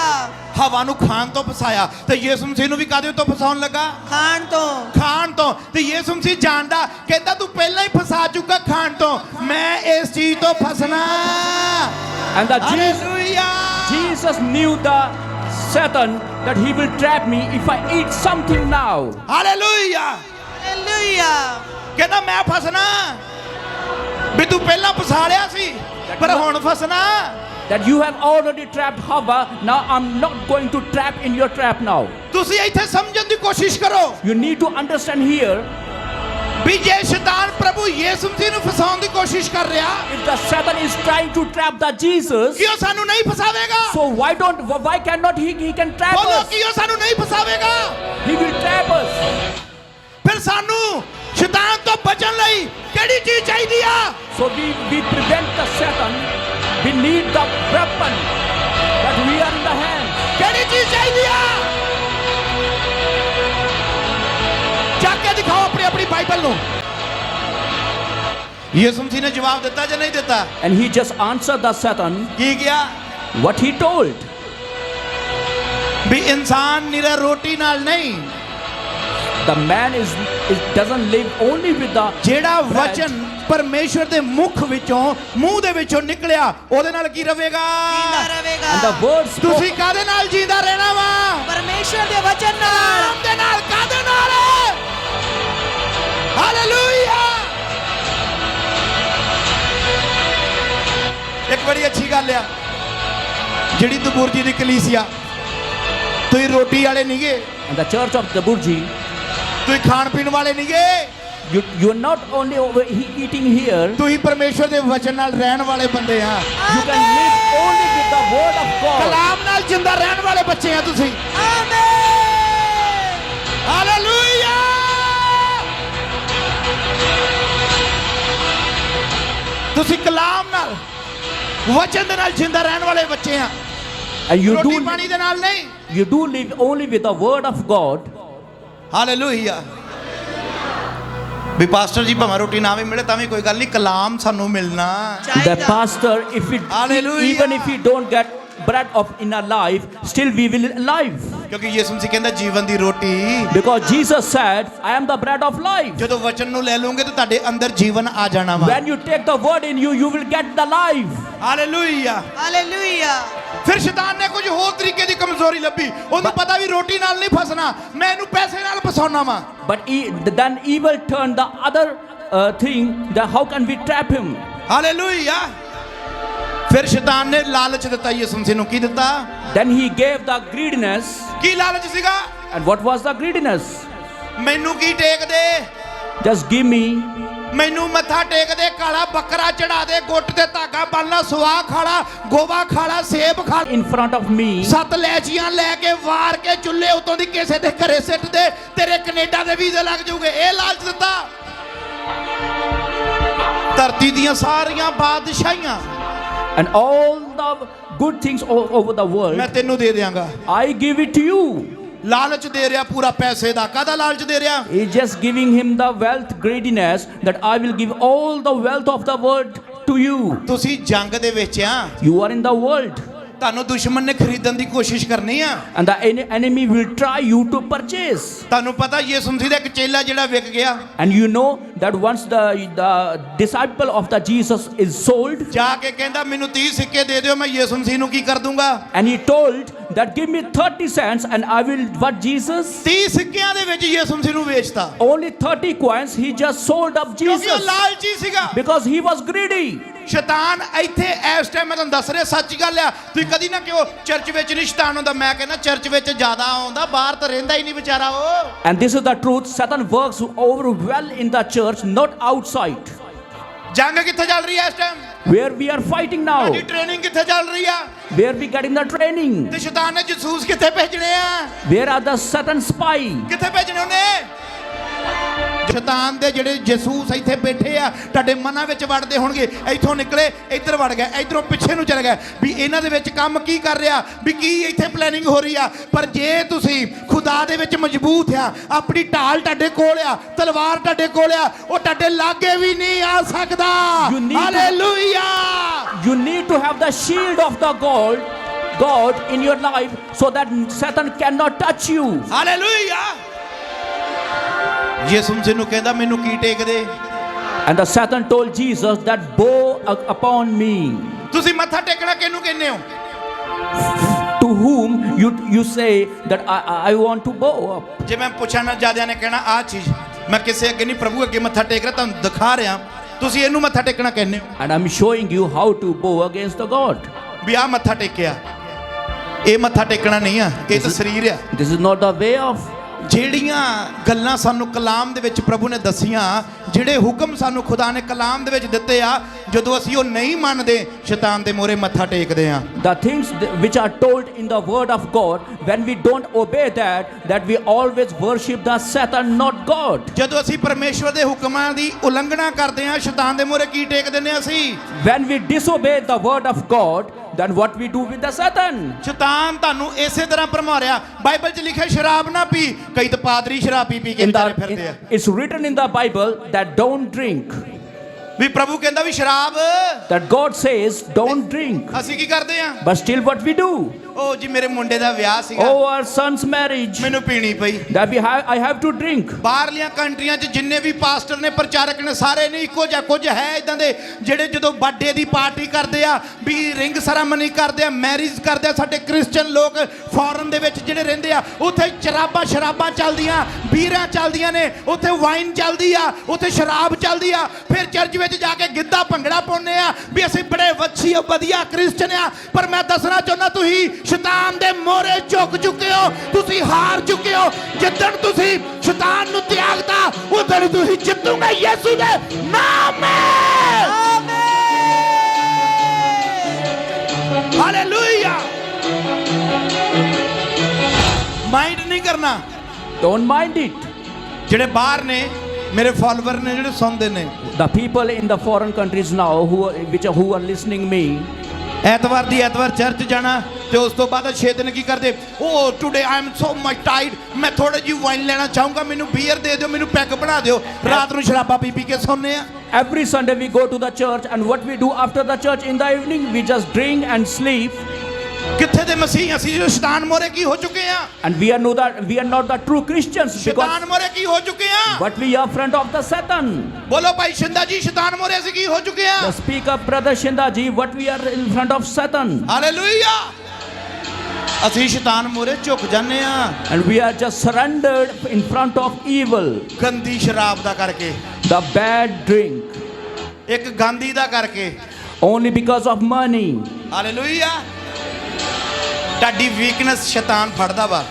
ਹਵਾ ਨੂੰ ਖਾਣ ਤੋਂ ਫਸਾਇਆ ਤੇ ਯਿਸੂ ਮਸੀਹ ਨੂੰ ਵੀ ਕਾਦੇ ਤੋਂ ਫਸਾਉਣ ਲੱਗਾ? ਖਾਣ ਤੋਂ। ਖਾਣ ਤੋਂ। ਤੇ ਯਿਸੂ ਮਸੀਹ ਜਾਣਦਾ, ਕਹਿੰਦਾ ਤੂੰ ਪਹਿਲਾਂ ਹੀ ਫਸਾ ਚੁੱਕਾ ਖਾਣ ਤੋਂ, ਮੈਂ ਇਸ ਚੀਜ਼ ਤੋਂ ਫਸਣਾ। And the hallelujah. Jesus knew the Satan that he will trap me if I eat something now. Hallelujah. Hallelujah. ਕਹਿੰਦਾ ਮੈਂ ਫਸਣਾ, ਵੀ ਤੂੰ ਪਹਿਲਾਂ ਫਸਾ ਲਿਆ ਸੀ ਪਰ ਹੁਣ ਫਸਣਾ। That you have already trapped Hawa, now I'm not going to trap in your trap now. ਤੁਸੀਂ ਇੱਥੇ ਸਮਝਣ ਦੀ ਕੋਸ਼ਿਸ਼ ਕਰੋ You need to understand here, ਵੀ ਜੇ ਸ਼ੈਤਾਨ ਪ੍ਰਭੂ ਯਿਸੂ ਮਸੀਹ ਨੂੰ ਫਸਾਉਣ ਦੀ ਕੋਸ਼ਿਸ਼ ਕਰ ਰਿਹਾ, if the Satan is trying to trap the Jesus, ਕਿ ਉਹ ਸਾਨੂੰ ਨਹੀਂ ਫਸਾਵੇਗਾ? so why cannot he can trap ਬੋਲੋ, us? ਕਿ ਉਹ ਸਾਨੂੰ ਨਹੀਂ ਫਸਾਵੇਗਾ? He will trap us. ਫਿਰ ਸਾਨੂੰ ਸ਼ੈਤਾਨ ਤੋਂ ਬਚਣ ਲਈ ਕਿਹੜੀ ਚੀਜ਼ ਚਾਹੀਦੀ ਆ? So we prevent the Satan. We need the weapon that we are in the hand. ਕਿਹੜੀ ਚੀਜ਼ ਚਾਹੀਦੀ ਆ? ਚੱਕ ਕੇ ਦਿਖਾਓ ਆਪਣੀ ਆਪਣੀ ਬਾਈਬਲ ਨੂੰ। ਯਿਸੂ ਮਸੀਹ ਨੇ ਜਵਾਬ ਦਿੱਤਾ ਜਾਂ ਨਹੀਂ ਦਿੱਤਾ? And he just answered the Satan ਕੀ ਕਿਹਾ? what he told. ਵੀ ਇਨਸਾਨ ਨਿਰਾ ਰੋਟੀ ਨਾਲ ਨਹੀਂ, The man doesn't live only with the ਜਿਹੜਾ bread. ਵਚਨ ਪਰਮੇਸ਼ਵਰ ਦੇ ਮੁਖ ਵਿੱਚੋਂ, ਮੂੰਹ ਦੇ ਵਿੱਚੋਂ ਨਿਕਲਿਆ, ਉਹਦੇ ਨਾਲ ਕੀ ਰਵੇਗਾ? ਜੀਂਦਾ ਰਹੇਗਾ। And the word spoken. ਤੁਸੀਂ ਕਾਦੇ ਨਾਲ ਜੀਂਦਾ ਰਹਿਣਾ ਵਾ? ਪਰਮੇਸ਼ਵਰ ਦੇ ਵਚਨ ਨਾਲ। ਨਾਮ ਦੇ ਨਾਲ। ਕਾਦੇ ਨਾਲ? ਹਾਲੇਲੂਇਆ। ਇੱਕ ਬੜੀ ਅੱਛੀ ਗੱਲ ਆ, ਜਿਹੜੀ ਦਬੁਰਜੀ ਦੀ ਕਲੀਸਿਆ, ਤੁਸੀਂ ਰੋਟੀ ਵਾਲੇ ਨਹੀਂਗੇ, And the church of the Burji, ਤੁਸੀਂ ਖਾਣ ਪੀਣ ਵਾਲੇ ਨਹੀਂਗੇ, you are not only eating here, ਤੁਸੀਂ ਪਰਮੇਸ਼ਵਰ ਦੇ ਵਚਨ ਨਾਲ ਰਹਿਣ ਵਾਲੇ ਬੰਦੇ ਆ। you can live only with the word of God. ਕਲਾਮ ਨਾਲ ਜਿੰਦਾ ਰਹਿਣ ਵਾਲੇ ਬੱਚੇ ਆ ਤੁਸੀਂ। ਆਮੇਨ। ਹਾਲੇਲੂਇਆ। ਤੁਸੀਂ ਕਲਾਮ ਨਾਲ, ਵਚਨ ਦੇ ਨਾਲ ਜਿੰਦਾ ਰਹਿਣ ਵਾਲੇ ਬੱਚੇ ਆ। And ਰੋਟੀ ਪਾਣੀ ਦੇ ਨਾਲ ਨਹੀਂ। you do live only with the word of God. Hallelujah. ਵੀ ਪਾਸਟਰ ਜੀ ਭਾਵੇਂ ਰੋਟੀ ਨਾ ਵੀ ਮਿਲੇ ਤਾਂ ਵੀ ਕੋਈ ਗੱਲ ਨਹੀਂ, ਕਲਾਮ ਸਾਨੂੰ ਮਿਲਣਾ। The pastor, Hallelujah. even if we don't get bread of in our life, still we will alive. ਕਿਉਂਕਿ ਯਿਸੂ ਮਸੀਹ ਕਹਿੰਦਾ ਜੀਵਨ ਦੀ ਰੋਟੀ, Because Jesus said, I am the bread of life. ਜਦੋਂ ਵਚਨ ਨੂੰ ਲੈ ਲਓਗੇ ਤਾਂ ਤੁਹਾਡੇ ਅੰਦਰ ਜੀਵਨ ਆ ਜਾਣਾ ਵਾ। When you take the word in you, you will get the life. Hallelujah. Hallelujah. ਫਿਰ ਸ਼ੈਤਾਨ ਨੇ ਕੁਝ ਹੋਰ ਤਰੀਕੇ ਦੀ ਕਮਜ਼ੋਰੀ ਲੱਭੀ। ਉਹਨੂੰ ਪਤਾ ਵੀ ਰੋਟੀ ਨਾਲ ਨਹੀਂ ਫਸਣਾ, ਮੈਂ ਇਹਨੂੰ ਪੈਸੇ ਨਾਲ ਫਸਾਉਣਾ ਵਾ। But then evil turned the other thing, that how can we trap him? Hallelujah. ਫਿਰ ਸ਼ੈਤਾਨ ਨੇ ਲਾਲਚ ਦਿੱਤਾ ਯਿਸੂ ਮਸੀਹ ਨੂੰ। ਕੀ ਦਿੱਤਾ? Then he gave the greediness. ਕੀ ਲਾਲਚ ਸੀਗਾ? And what was the greediness? ਮੈਨੂੰ ਕੀ ਟੇਕ ਦੇ, Just give me ਮੈਨੂੰ ਮੱਥਾ ਟੇਕ ਦੇ, ਕਾਲਾ ਬੱਕਰਾ ਚੜਾ ਦੇ, ਗੁੱਟ ਤੇ ਧਾਗਾ ਬੰਨ ਲਾ, ਸੁਆਹ ਖਾਲਾ, ਗੋਵਾ ਖਾਲਾ, ਸੇਬ ਖਾ in front of me, 7 ਲੈਚੀਆਂ ਲੈ ਕੇ ਵਾਰ ਕੇ ਚੁੱਲ੍ਹੇ ਉਤੋਂ ਦੀ ਕਿਸੇ ਦੇ ਘਰੇ ਸਿੱਟ ਦੇ, ਤੇਰੇ ਕੈਨੇਡਾ ਦੇ ਵੀਜ਼ੇ ਲੱਗ ਜਾਊਗੇ। ਇਹ ਲਾਲਚ ਦਿੱਤਾ। ਧਰਤੀ ਦੀਆਂ ਸਾਰੀਆਂ ਬਾਦਸ਼ਾਹੀਆਂ and all the good things all over the world, ਮੈਂ ਤੈਨੂੰ ਦੇ ਦਿਆਂਗਾ। I give it to you. ਲਾਲਚ ਦੇ ਰਿਹਾ ਪੂਰਾ ਪੈਸੇ ਦਾ। ਕਾਹਦਾ ਲਾਲਚ ਦੇ ਰਿਹਾ? He's just giving him the wealth greediness that I will give all the wealth of the world to you. ਤੁਸੀਂ ਜੰਗ ਦੇ ਵਿੱਚ ਆ, You are in the world, ਤੁਹਾਨੂੰ ਦੁਸ਼ਮਣ ਨੇ ਖਰੀਦਣ ਦੀ ਕੋਸ਼ਿਸ਼ ਕਰਨੀ ਆ। and the enemy will try you to purchase. ਤੁਹਾਨੂੰ ਪਤਾ ਯਿਸੂ ਮਸੀਹ ਦਾ ਇੱਕ ਚੇਲਾ ਜਿਹੜਾ ਵਿਕ ਗਿਆ, And you know that once the disciple of the Jesus is sold, ਜਾ ਕੇ ਕਹਿੰਦਾ ਮੈਨੂੰ 30 ਸਿੱਕੇ ਦੇ ਦਿਓ, ਮੈਂ ਯਿਸੂ ਮਸੀਹ ਨੂੰ ਕੀ ਕਰ ਦੂੰਗਾ। and he told that give me 30 cents and I will, what Jesus? 30 ਸਿੱਕਿਆਂ ਦੇ ਵਿੱਚ ਯਿਸੂ ਮਸੀਹ ਨੂੰ ਵੇਚਤਾ, Only 30 coins he just sold up ਕਿਉਂਕਿ ਉਹ Jesus ਲਾਲਚੀ ਸੀਗਾ। because he was greedy. ਸ਼ੈਤਾਨ ਇੱਥੇ ਇਸ ਟਾਈਮ ਮੈਂ ਤੁਹਾਨੂੰ ਦੱਸ ਰਿਹਾ, ਸੱਚ ਗੱਲ ਆ। ਤੁਸੀਂ ਕਦੀ ਨਾ ਕਿਉਂ ਚਰਚ ਵਿੱਚ ਨਹੀਂ ਸ਼ੈਤਾਨ ਹੁੰਦਾ। ਮੈਂ ਕਹਿੰਦਾ ਚਰਚ ਵਿੱਚ ਜ਼ਿਆਦਾ ਆਉਂਦਾ, ਬਾਹਰ ਤਾਂ ਰਹਿੰਦਾ ਹੀ ਨਹੀਂ ਵਿਚਾਰਾ ਉਹ। And this is the truth. Satan works over well in the church, not outside. ਜੰਗ ਕਿੱਥੇ ਚੱਲ ਰਹੀ ਹੈ ਇਸ time? Where we are fighting now, ਸਾਡੀ ਟ੍ਰੇਨਿੰਗ ਕਿੱਥੇ ਚੱਲ ਰਹੀ ਆ? where we getting the training, ਤੇ ਸ਼ੈਤਾਨ ਨੇ ਜਸੂਸ ਕਿੱਥੇ ਭੇਜਣੇ ਆ? where are the Satan spy? ਕਿੱਥੇ ਭੇਜਣੇ ਉਹਨੇ? ਸ਼ੈਤਾਨ ਦੇ ਜਿਹੜੇ ਜਸੂਸ ਇੱਥੇ ਬੈਠੇ ਆ, ਤੁਹਾਡੇ ਮਨਾਂ ਵਿੱਚ ਵੜਦੇ ਹੋਣਗੇ। ਇੱਥੋਂ ਨਿਕਲੇ ਇੱਧਰ ਵੜ ਗਏ, ਇੱਧਰੋਂ ਪਿੱਛੇ ਨੂੰ ਚਲੇ ਗਏ, ਵੀ ਇਹਨਾਂ ਦੇ ਵਿੱਚ ਕੰਮ ਕੀ ਕਰ ਰਿਹਾ, ਵੀ ਕੀ ਇੱਥੇ ਪਲੈਨਿੰਗ ਹੋ ਰਹੀ ਆ। ਪਰ ਜੇ ਤੁਸੀਂ ਖੁਦਾ ਦੇ ਵਿੱਚ ਮਜ਼ਬੂਤ ਆ, ਆਪਣੀ ਢਾਲ ਤੁਹਾਡੇ ਕੋਲ ਆ, ਤਲਵਾਰ ਤੁਹਾਡੇ ਕੋਲ ਆ, ਉਹ ਤੁਹਾਡੇ ਲਾਗੇ ਵੀ ਨਹੀਂ ਆ ਸਕਦਾ। You need to- hallelujah. You need to have the shield of the God in your life so that Satan cannot touch you. Hallelujah. ਯਿਸੂ ਮਸੀਹ ਨੂੰ ਕਹਿੰਦਾ ਮੈਨੂੰ ਕੀ ਟੇਕ ਦੇ। And the Satan told Jesus that bow upon me. ਤੁਸੀਂ ਮੱਥਾ ਟੇਕਣਾ ਕਿਹਨੂੰ ਕਹਿੰਦੇ ਹੋ? To whom you say that I want to bow up. ਜੇ ਮੈਂ ਪੁੱਛਾਂ ਨਾ, ਜਿਆਦਿਆਂ ਨੇ ਕਹਿਣਾ ਆਹ ਚੀਜ਼ ਮੈਂ ਕਿਸੇ ਅੱਗੇ ਨਹੀਂ, ਪ੍ਰਭੂ ਅੱਗੇ ਮੱਥਾ ਟੇਕ ਰਿਹਾ, ਤੁਹਾਨੂੰ ਦਿਖਾ ਰਿਹਾ। ਤੁਸੀਂ ਇਹਨੂੰ ਮੱਥਾ ਟੇਕਣਾ ਕਹਿੰਦੇ ਹੋ। And I'm showing you how to bow against the God. ਵੀ ਆਹ ਮੱਥਾ ਟੇਕਿਆ, ਇਹ ਮੱਥਾ ਟੇਕਣਾ ਨਹੀਂ ਆ, ਇਹ ਤਾਂ ਸਰੀਰ ਆ। This is not the way of. ਜਿਹੜੀਆਂ ਗੱਲਾਂ ਸਾਨੂੰ ਕਲਾਮ ਦੇ ਵਿੱਚ ਪ੍ਰਭੂ ਨੇ ਦੱਸੀਆਂ, ਜਿਹੜੇ ਹੁਕਮ ਸਾਨੂੰ ਖੁਦਾ ਨੇ ਕਲਾਮ ਦੇ ਵਿੱਚ ਦਿੱਤੇ ਆ, ਜਦੋਂ ਅਸੀਂ ਉਹ ਨਹੀਂ ਮੰਨਦੇ, ਸ਼ੈਤਾਨ ਦੇ ਮੂਹਰੇ ਮੱਥਾ ਟੇਕਦੇ ਆ। The things which are told in the word of God, when we don't obey that we always worship the Satan, not God. ਜਦੋਂ ਅਸੀਂ ਪਰਮੇਸ਼ਵਰ ਦੇ ਹੁਕਮਾਂ ਦੀ ਉਲੰਘਣਾ ਕਰਦੇ ਆ, ਸ਼ੈਤਾਨ ਦੇ ਮੂਹਰੇ ਕੀ ਟੇਕ ਦਿੰਦੇ ਆ ਅਸੀਂ? When we disobey the word of God, then what we do with the Satan? ਸ਼ੈਤਾਨ ਤੁਹਾਨੂੰ ਇਸੇ ਤਰ੍ਹਾਂ ਭਰਮਾਰਿਆ। ਬਾਈਬਲ 'ਚ ਲਿਖਿਆ ਸ਼ਰਾਬ ਨਾ ਪੀ, ਕਈ ਤਾਂ ਪਾਦਰੀ ਸ਼ਰਾਬ ਪੀ ਕੇ ਵਿਚਾਰੇ ਫਿਰਦੇ ਆ। It's written in the Bible that don't drink. ਵੀ ਪ੍ਰਭੂ ਕਹਿੰਦਾ ਵੀ ਸ਼ਰਾਬ, That God says don't drink. ਅਸੀਂ ਕੀ ਕਰਦੇ ਆ? But still what we do? ਉਹ ਜੀ ਮੇਰੇ ਮੁੰਡੇ ਦਾ ਵਿਆਹ ਸੀਗਾ, Oh, our son's marriage. ਮੈਨੂੰ ਪੀਣੀ ਪਈ। That I have to drink. ਬਾਹਰਲੀਆਂ ਕੰਟਰੀਆਂ 'ਚ ਜਿੰਨੇ ਵੀ ਪਾਸਟਰ ਨੇ, ਪ੍ਰਚਾਰਕ ਨੇ, ਸਾਰੇ ਨਹੀਂ ਇੱਕੋ ਜਿਹਾ। ਕੁਝ ਹੈ ਇਦਾਂ ਦੇ ਜਿਹੜੇ ਜਦੋਂ ਬਰਥਡੇ ਦੀ ਪਾਰਟੀ ਕਰਦੇ ਆ, ਵੀ ਰਿੰਗ ਸੈਰਾਮਨੀ ਕਰਦੇ ਆ, ਮੈਰਿਜ ਕਰਦੇ ਆ। ਸਾਡੇ ਕ੍ਰਿਸਚੀਅਨ ਲੋਕ ਫੋਰਨ ਦੇ ਵਿੱਚ ਜਿਹੜੇ ਰਹਿੰਦੇ ਆ, ਉੱਥੇ ਸ਼ਰਾਬਾਂ ਚੱਲਦੀਆਂ, ਬੀਰਾਂ ਚੱਲਦੀਆਂ ਨੇ, ਉੱਥੇ ਵਾਈਨ ਚੱਲਦੀ ਆ, ਉੱਥੇ ਸ਼ਰਾਬ ਚੱਲਦੀ ਆ। ਫਿਰ ਚਰਚ ਵਿੱਚ ਜਾ ਕੇ ਗਿੱਧਾ ਭੰਗੜਾ ਪਾਉਂਦੇ ਆ ਵੀ ਅਸੀਂ ਬੜੇ ਵਧੀਆ ਕ੍ਰਿਸਚਨ ਆ। ਪਰ ਮੈਂ ਦੱਸਣਾ ਚਾਹੁੰਦਾ, ਤੁਸੀਂ ਸ਼ੈਤਾਨ ਦੇ ਮੋਹਰੇ ਝੁਕ ਚੁੱਕੇ ਹੋ, ਤੁਸੀਂ ਹਾਰ ਚੁੱਕੇ ਹੋ। ਜਿੱਦਣ ਤੁਸੀਂ ਸ਼ੈਤਾਨ ਨੂੰ ਤਿਆਗਤਾ, ਉਦੋਂ ਤੁਸੀਂ ਜਿੱਤੋਗੇ ਯਿਸੂ ਦੇ ਨਾਮ ਵਿੱਚ। ਹਾਲੇਲੂਇਆ। ਮਾਈਂਡ ਨਹੀਂ ਕਰਨਾ। Don't mind it. ਜਿਹੜੇ ਬਾਹਰ ਨੇ, ਮੇਰੇ ਫਾਲੋਅਰ ਨੇ, ਜਿਹੜੇ ਸੁਣਦੇ ਨੇ, The people in the foreign countries now who are listening me, ਐਤਵਾਰ ਦੀ ਐਤਵਾਰ ਚਰਚ ਜਾਣਾ ਤੇ ਉਸ ਤੋਂ ਬਾਅਦ 6 ਦਿਨ ਕੀ ਕਰਦੇ? Oh today I am so much tired, ਮੈਂ ਥੋੜੀ ਜਿਹੀ ਵਾਈਨ ਲੈਣਾ ਚਾਹੂੰਗਾ, ਮੈਨੂੰ ਬੀਅਰ ਦੇ ਦਿਓ, ਮੈਨੂੰ ਪੈਗ ਬਣਾ ਦਿਓ। ਰਾਤ ਨੂੰ ਸ਼ਰਾਬਾਂ ਪੀ ਕੇ ਸੌਂਦੇ ਆ। every Sunday we go to the church, and what we do after the church in the evening, we just drink and sleep. ਕਿੱਥੇ ਦੇ ਮਸੀਹ ਅਸੀਂ ਜੋ ਸ਼ੈਤਾਨ ਮੋਰੇ ਕੀ ਹੋ ਚੁੱਕੇ ਆ? And we are not the true Christians because ਸ਼ੈਤਾਨ ਮੋਰੇ ਕੀ ਹੋ ਚੁੱਕੇ ਆ? but we are friend of the Satan. ਬੋਲੋ ਭਾਈ ਸ਼ਿੰਦਾ ਜੀ, ਸ਼ੈਤਾਨ ਮੋਰੇ ਅਸੀਂ ਕੀ ਹੋ ਚੁੱਕੇ ਆ? The speak up, brother Shinda ji, what we are in front of Satan. Hallelujah. ਅਸੀਂ ਸ਼ੈਤਾਨ ਮੋਰੇ ਝੁਕ ਜਾਂਦੇ ਆ, And we are just surrendered in front of evil. ਗੰਦੀ ਸ਼ਰਾਬ ਦਾ ਕਰਕੇ, The bad drink. ਇੱਕ ਗਾਂਧੀ ਦਾ ਕਰਕੇ। Only because of money. Hallelujah. ਤੁਹਾਡੀ ਵੀਕਨੈਸ ਸ਼ੈਤਾਨ ਫੜਦਾ ਵਾ।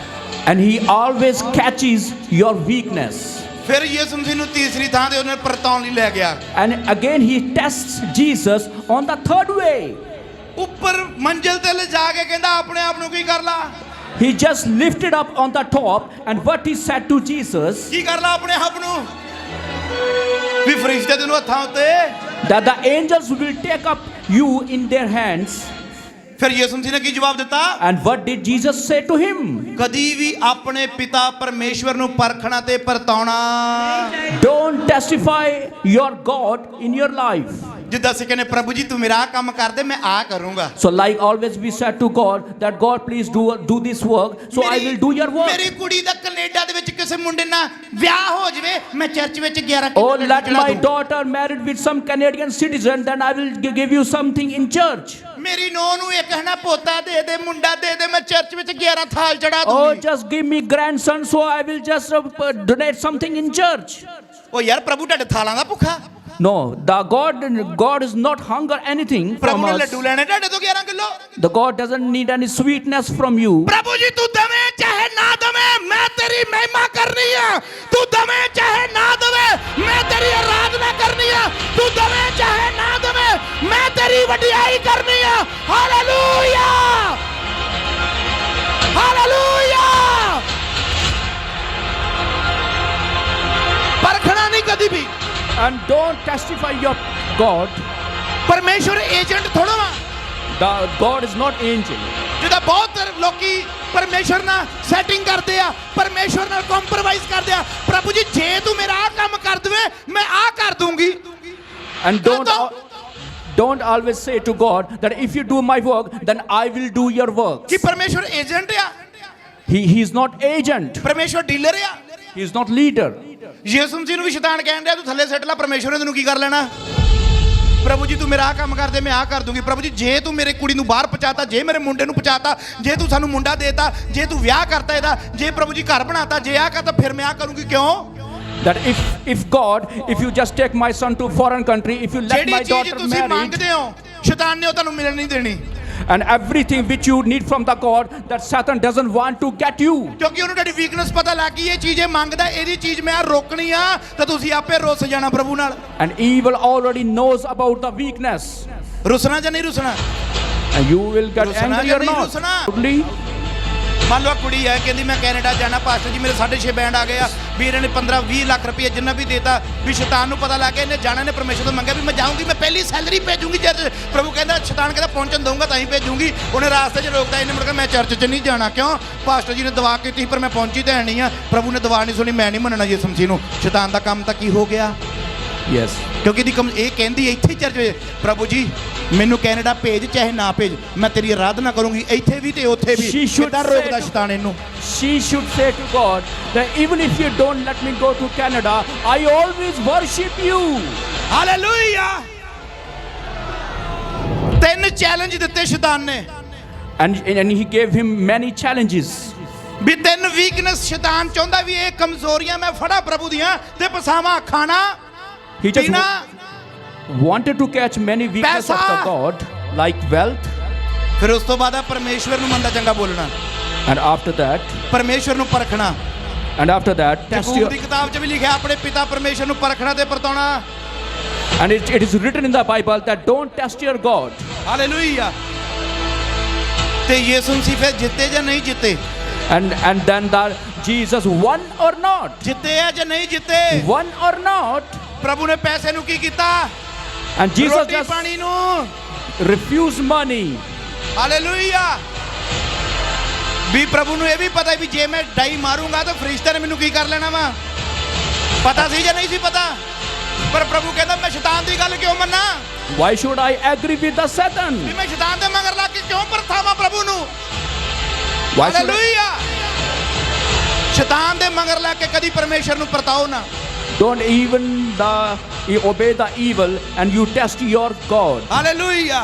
And he always catches your weakness. ਫਿਰ ਯਿਸੂ ਮਸੀਹ ਨੂੰ ਤੀਸਰੀ ਥਾਂ ਤੇ ਉਹਨੇ ਪਰਤਾਉਣ ਲਈ ਲੈ ਗਿਆ। And again he tests Jesus on the third way. ਉੱਪਰ ਮੰਜ਼ਿਲ ਤੇ ਲਿਜਾ ਕੇ ਕਹਿੰਦਾ ਆਪਣੇ ਆਪ ਨੂੰ ਕੀ ਕਰ ਲਾ, He just lifted up on the top, and what he said to Jesus, ਕੀ ਕਰ ਲਾ ਆਪਣੇ ਆਪ ਨੂੰ, ਵੀ ਫਰਿਸ਼ਤੇ ਤੈਨੂੰ ਹੱਥਾਂ ਉੱਤੇ। that the angels will take up you in their hands. ਫਿਰ ਯਿਸੂ ਮਸੀਹ ਨੇ ਕੀ ਜਵਾਬ ਦਿੱਤਾ? And what did Jesus say to him? ਕਦੀ ਵੀ ਆਪਣੇ ਪਿਤਾ ਪਰਮੇਸ਼ਵਰ ਨੂੰ ਪਰਖਣਾ ਤੇ ਪਰਤਾਉਣਾ। Don't testify your God in your life. ਜਿੱਦਾਂ ਅਸੀਂ ਕਹਿੰਦੇ ਪ੍ਰਭੂ ਜੀ ਤੂੰ ਮੇਰਾ ਆਹ ਕੰਮ ਕਰ ਦੇ, ਮੈਂ ਆ ਕਰੂੰਗਾ। So like always we said to God that God please do this work, so I will do your work. ਮੇਰੀ ਕੁੜੀ ਦਾ ਕੈਨੇਡਾ ਦੇ ਵਿੱਚ ਕਿਸੇ ਮੁੰਡੇ ਨਾਲ ਵਿਆਹ ਹੋ ਜਾਵੇ, ਮੈਂ ਚਰਚ ਵਿੱਚ 11 Oh, let my daughter married with some Canadian citizen, then I will give you something in church. ਮੇਰੀ ਨੂੰਹ ਨੂੰ ਇੱਕ ਹੈ ਨਾ ਪੋਤਾ ਦੇ ਦੇ, ਮੁੰਡਾ ਦੇ ਦੇ, ਮੈਂ ਚਰਚ ਵਿੱਚ 11 ਥਾਲ ਚੜਾ Oh, ਦੂੰਗੀ। just give me grandson, so I will just donate something in church. ਉਹ ਯਾਰ ਪ੍ਰਭੂ ਤੁਹਾਡੇ ਥਾਲਾਂ ਦਾ ਭੁੱਖਾ। No, the God is not hunger anything from ਪ੍ਰਭੂ ਨੇ us. ਲੱਡੂ ਲੈਣੇ ਤੁਹਾਡੇ ਤੋਂ 11 kilo. The God doesn't need any sweetness from you. ਪ੍ਰਭੂ ਜੀ ਤੂੰ ਦਵੇਂ ਚਾਹੇ ਨਾ ਦਵੇਂ, ਮੈਂ ਤੇਰੀ ਮਹਿਮਾ ਕਰਨੀ ਆ। ਤੂੰ ਦਵੇਂ ਚਾਹੇ ਨਾ ਦਵੇਂ, ਮੈਂ ਤੇਰੀ ਆਰਾਧਨਾ ਕਰਨੀ ਆ। ਤੂੰ ਦਵੇਂ ਚਾਹੇ ਨਾ ਦਵੇਂ, ਮੈਂ ਤੇਰੀ ਵਡਿਆਈ ਕਰਨੀ ਆ। Hallelujah, hallelujah. ਪਰਖਣਾ ਨਹੀਂ ਕਦੀ ਵੀ। And don't testify your God. ਪਰਮੇਸ਼ਵਰ ਏਜੰਟ ਥੋੜਾ ਵਾ। The God is not angel. ਜਿਹਦਾ ਬਹੁਤ ਲੋਕੀ ਪਰਮੇਸ਼ਵਰ ਨਾਲ ਸੈਟਿੰਗ ਕਰਦੇ ਆ, ਪਰਮੇਸ਼ਵਰ ਨਾਲ ਕੰਪਰੋਮਾਈਜ਼ ਕਰਦੇ ਆ। ਪ੍ਰਭੂ ਜੀ ਜੇ ਤੂੰ ਮੇਰਾ ਆਹ ਕੰਮ ਕਰ ਦੇਵੇਂ, ਮੈਂ ਆਹ ਕਰ ਦੂੰਗੀ। And don't always say to God that if you do my work, then I will do your work. ਕੀ ਪਰਮੇਸ਼ਵਰ ਏਜੰਟ ਆ? He is not agent. ਪਰਮੇਸ਼ਵਰ ਡੀਲਰ ਆ? He is not leader. ਯਿਸੂ ਮਸੀਹ ਨੂੰ ਵੀ ਸ਼ੈਤਾਨ ਕਹਿਣ ਡਿਆ ਤੂੰ ਥੱਲੇ ਸਿੱਟ ਲੈ, ਪਰਮੇਸ਼ਵਰ ਨੇ ਤੈਨੂੰ ਕੀ ਕਰ ਲੈਣਾ? ਪ੍ਰਭੂ ਜੀ ਤੂੰ ਮੇਰਾ ਆਹ ਕੰਮ ਕਰ ਦੇ, ਮੈਂ ਆਹ ਕਰ ਦੂੰਗੀ। ਪ੍ਰਭੂ ਜੀ ਜੇ ਤੂੰ ਮੇਰੇ ਕੁੜੀ ਨੂੰ ਬਾਹਰ ਪਹੁੰਚਾਤਾ, ਜੇ ਮੇਰੇ ਮੁੰਡੇ ਨੂੰ ਪਹੁੰਚਾਤਾ, ਜੇ ਤੂੰ ਸਾਨੂੰ ਮੁੰਡਾ ਦੇਤਾ, ਜੇ ਤੂੰ ਵਿਆਹ ਕਰਤਾ ਇਹਦਾ, ਜੇ ਪ੍ਰਭੂ ਜੀ ਘਰ ਬਣਾਤਾ, ਜੇ ਆਹ ਕਰਤਾ, ਫਿਰ ਮੈਂ ਆਹ ਕਰੂੰਗੀ। ਕਿਉਂ? That if God, if you just take my son to foreign country, if you let my ਜਿਹੜੀ ਚੀਜ਼ daughter ਤੁਸੀਂ marry, ਮੰਗਦੇ ਹੋ ਸ਼ੈਤਾਨ ਨੇ ਉਹ ਤੁਹਾਨੂੰ ਮਿਲਣ ਨਹੀਂ ਦੇਣੀ। and everything which you need from the God, that Satan doesn't want to get you. ਕਿਉਂਕਿ ਉਹਨੂੰ ਤੁਹਾਡੀ ਵੀਕਨੈਸ ਪਤਾ ਲੱਗ ਗਈ, ਇਹ ਚੀਜ਼ ਇਹ ਮੰਗਦਾ, ਇਹਦੀ ਚੀਜ਼ ਮੈਂ ਰੋਕਣੀ ਆ, ਤਾਂ ਤੁਸੀਂ ਆਪੇ ਰੁੱਸ ਜਾਣਾ ਪ੍ਰਭੂ ਨਾਲ। And evil already knows about the weakness. ਰੁੱਸਣਾ ਜਾਂ ਨਹੀਂ ਰੁੱਸਣਾ? And you will get ਰੁੱਸਣਾ angry ਜਾਂ or ਨਹੀਂ not. ਰੁੱਸਣਾ? Totally. ਮੰਨ ਲਓ ਕੁੜੀ ਹੈ ਕਹਿੰਦੀ ਮੈਂ ਕੈਨੇਡਾ ਜਾਣਾ, ਪਾਸਟਰ ਜੀ ਮੇਰੇ 6.5 ਬੈਂਡ ਆ ਗਏ ਆ, ਵੀ ਇਹਨਾਂ ਨੇ 15-20 ਲੱਖ ਰੁਪਏ ਜਿੰਨਾ ਵੀ ਦੇਤਾ, ਵੀ ਸ਼ੈਤਾਨ ਨੂੰ ਪਤਾ ਲੱਗ ਗਿਆ ਇਹਨੇ ਜਾਣਾ, ਨੇ ਪਰਮੇਸ਼ਰ ਤੋਂ ਮੰਗਿਆ ਵੀ ਮੈਂ ਜਾਊਂਗੀ, ਮੈਂ ਪਹਿਲੀ ਸੈਲਰੀ ਭੇਜੂੰਗੀ ਚਰਚ। ਪ੍ਰਭੂ ਕਹਿੰਦਾ, ਸ਼ੈਤਾਨ ਕਹਿੰਦਾ ਪਹੁੰਚਣ ਦਊਂਗਾ ਤਾਂ ਹੀ ਭੇਜੂੰਗੀ। ਉਹਨੇ ਰਾਸਤੇ 'ਚ ਰੋਕਦਾ, ਇਹਨੇ ਮੁੜ ਕੇ ਮੈਂ ਚਰਚ 'ਚ ਨਹੀਂ ਜਾਣਾ। ਕਿਉਂ? ਪਾਸਟਰ ਜੀ ਨੇ ਦੁਆ ਕੀਤੀ ਪਰ ਮੈਂ ਪਹੁੰਚੀ ਤਾਂ ਨਹੀਂ ਆ। ਪ੍ਰਭੂ ਨੇ ਦੁਆ ਨਹੀਂ ਸੁਣੀ, ਮੈਂ ਨਹੀਂ ਮੰਨਣਾ ਯਿਸੂ ਮਸੀਹ ਨੂੰ। ਸ਼ੈਤਾਨ ਦਾ ਕੰਮ ਤਾਂ ਕੀ ਹੋ ਗਿਆ? Yes. ਕਿਉਂਕਿ ਇਹਦੀ ਇਹ ਕਹਿੰਦੀ ਇੱਥੇ ਹੀ ਚਰਚ ਵਿੱਚ, ਪ੍ਰਭੂ ਜੀ ਮੈਨੂੰ ਕੈਨੇਡਾ ਭੇਜ ਚਾਹੇ ਨਾ ਭੇਜ, ਮੈਂ ਤੇਰੀ ਆਰਾਧਨਾ ਕਰੂੰਗੀ ਇੱਥੇ ਵੀ ਤੇ ਉੱਥੇ ਵੀ। ਕਿੱਦਾਂ ਰੋਕਦਾ ਸ਼ੈਤਾਨ ਇਹਨੂੰ? She should say to God that even if you don't let me go to Canada, I always worship you. Hallelujah. 3 challenge ਦਿੱਤੇ ਸ਼ੈਤਾਨ ਨੇ। And he gave him many challenges. ਵੀ 3 ਵੀਕਨੈਸ ਸ਼ੈਤਾਨ ਚਾਹੁੰਦਾ ਵੀ ਇਹ ਕਮਜ਼ੋਰੀਆਂ ਮੈਂ ਫੜਾ ਪ੍ਰਭੂ ਦੀਆਂ ਤੇ ਪਸਾਵਾਂ। ਖਾਣਾ, He just ਪੀਣਾ, wanted to catch many weaknesses of the God, like wealth. ਫਿਰ ਉਸ ਤੋਂ ਬਾਅਦ ਪਰਮੇਸ਼ਵਰ ਨੂੰ ਮੰਦਾ ਚੰਗਾ ਬੋਲਣਾ, And after that, ਪਰਮੇਸ਼ਵਰ ਨੂੰ ਪਰਖਣਾ। and after that, test Yakub your. ਦੀ ਕਿਤਾਬ 'ਚ ਵੀ ਲਿਖਿਆ ਆਪਣੇ ਪਿਤਾ ਪਰਮੇਸ਼ਵਰ ਨੂੰ ਪਰਖਣਾ ਤੇ ਪਰਤਾਉਣਾ। And it is written in the Bible that don't test your God. Hallelujah. ਤੇ ਯਿਸੂ ਮਸੀਹ ਫਿਰ ਜਿੱਤੇ ਜਾਂ ਨਹੀਂ ਜਿੱਤੇ? And then that Jesus won or not? ਜਿੱਤੇ ਆ ਜਾਂ ਨਹੀਂ ਜਿੱਤੇ? Won or not? ਪ੍ਰਭੂ ਨੇ ਪੈਸੇ ਨੂੰ ਕੀ ਕੀਤਾ? And Jesus ਰੋਟੀ just ਪਾਣੀ ਨੂੰ। refused money. ਹਾਲੇਲੂਇਆ। ਵੀ ਪ੍ਰਭੂ ਨੂੰ ਇਹ ਵੀ ਪਤਾ ਵੀ ਜੇ ਮੈਂ ਡਾਈ ਮਾਰੂੰਗਾ ਤਾਂ ਫਰਿਸ਼ਤੇ ਨੇ ਮੈਨੂੰ ਕੀ ਕਰ ਲੈਣਾ ਵਾ। ਪਤਾ ਸੀ ਜਾਂ ਨਹੀਂ ਸੀ ਪਤਾ? ਪਰ ਪ੍ਰਭੂ ਕਹਿੰਦਾ ਮੈਂ ਸ਼ੈਤਾਨ ਦੀ ਗੱਲ ਕਿਉਂ ਮੰਨਾਂ? Why should I agree with the Satan? ਵੀ ਮੈਂ ਸ਼ੈਤਾਨ ਦੇ ਮਗਰ ਲੱਗ ਕੇ ਕਿਉਂ ਪਰਤਾਵਾਂ ਪ੍ਰਭੂ ਨੂੰ? Why should I? ਹਾਲੇਲੂਇਆ। ਸ਼ੈਤਾਨ ਦੇ ਮਗਰ ਲੱਗ ਕੇ ਕਦੀ ਪਰਮੇਸ਼ਰ ਨੂੰ ਪਰਤਾਓ ਨਾ। Don't even obey the evil and you test your God. Hallelujah.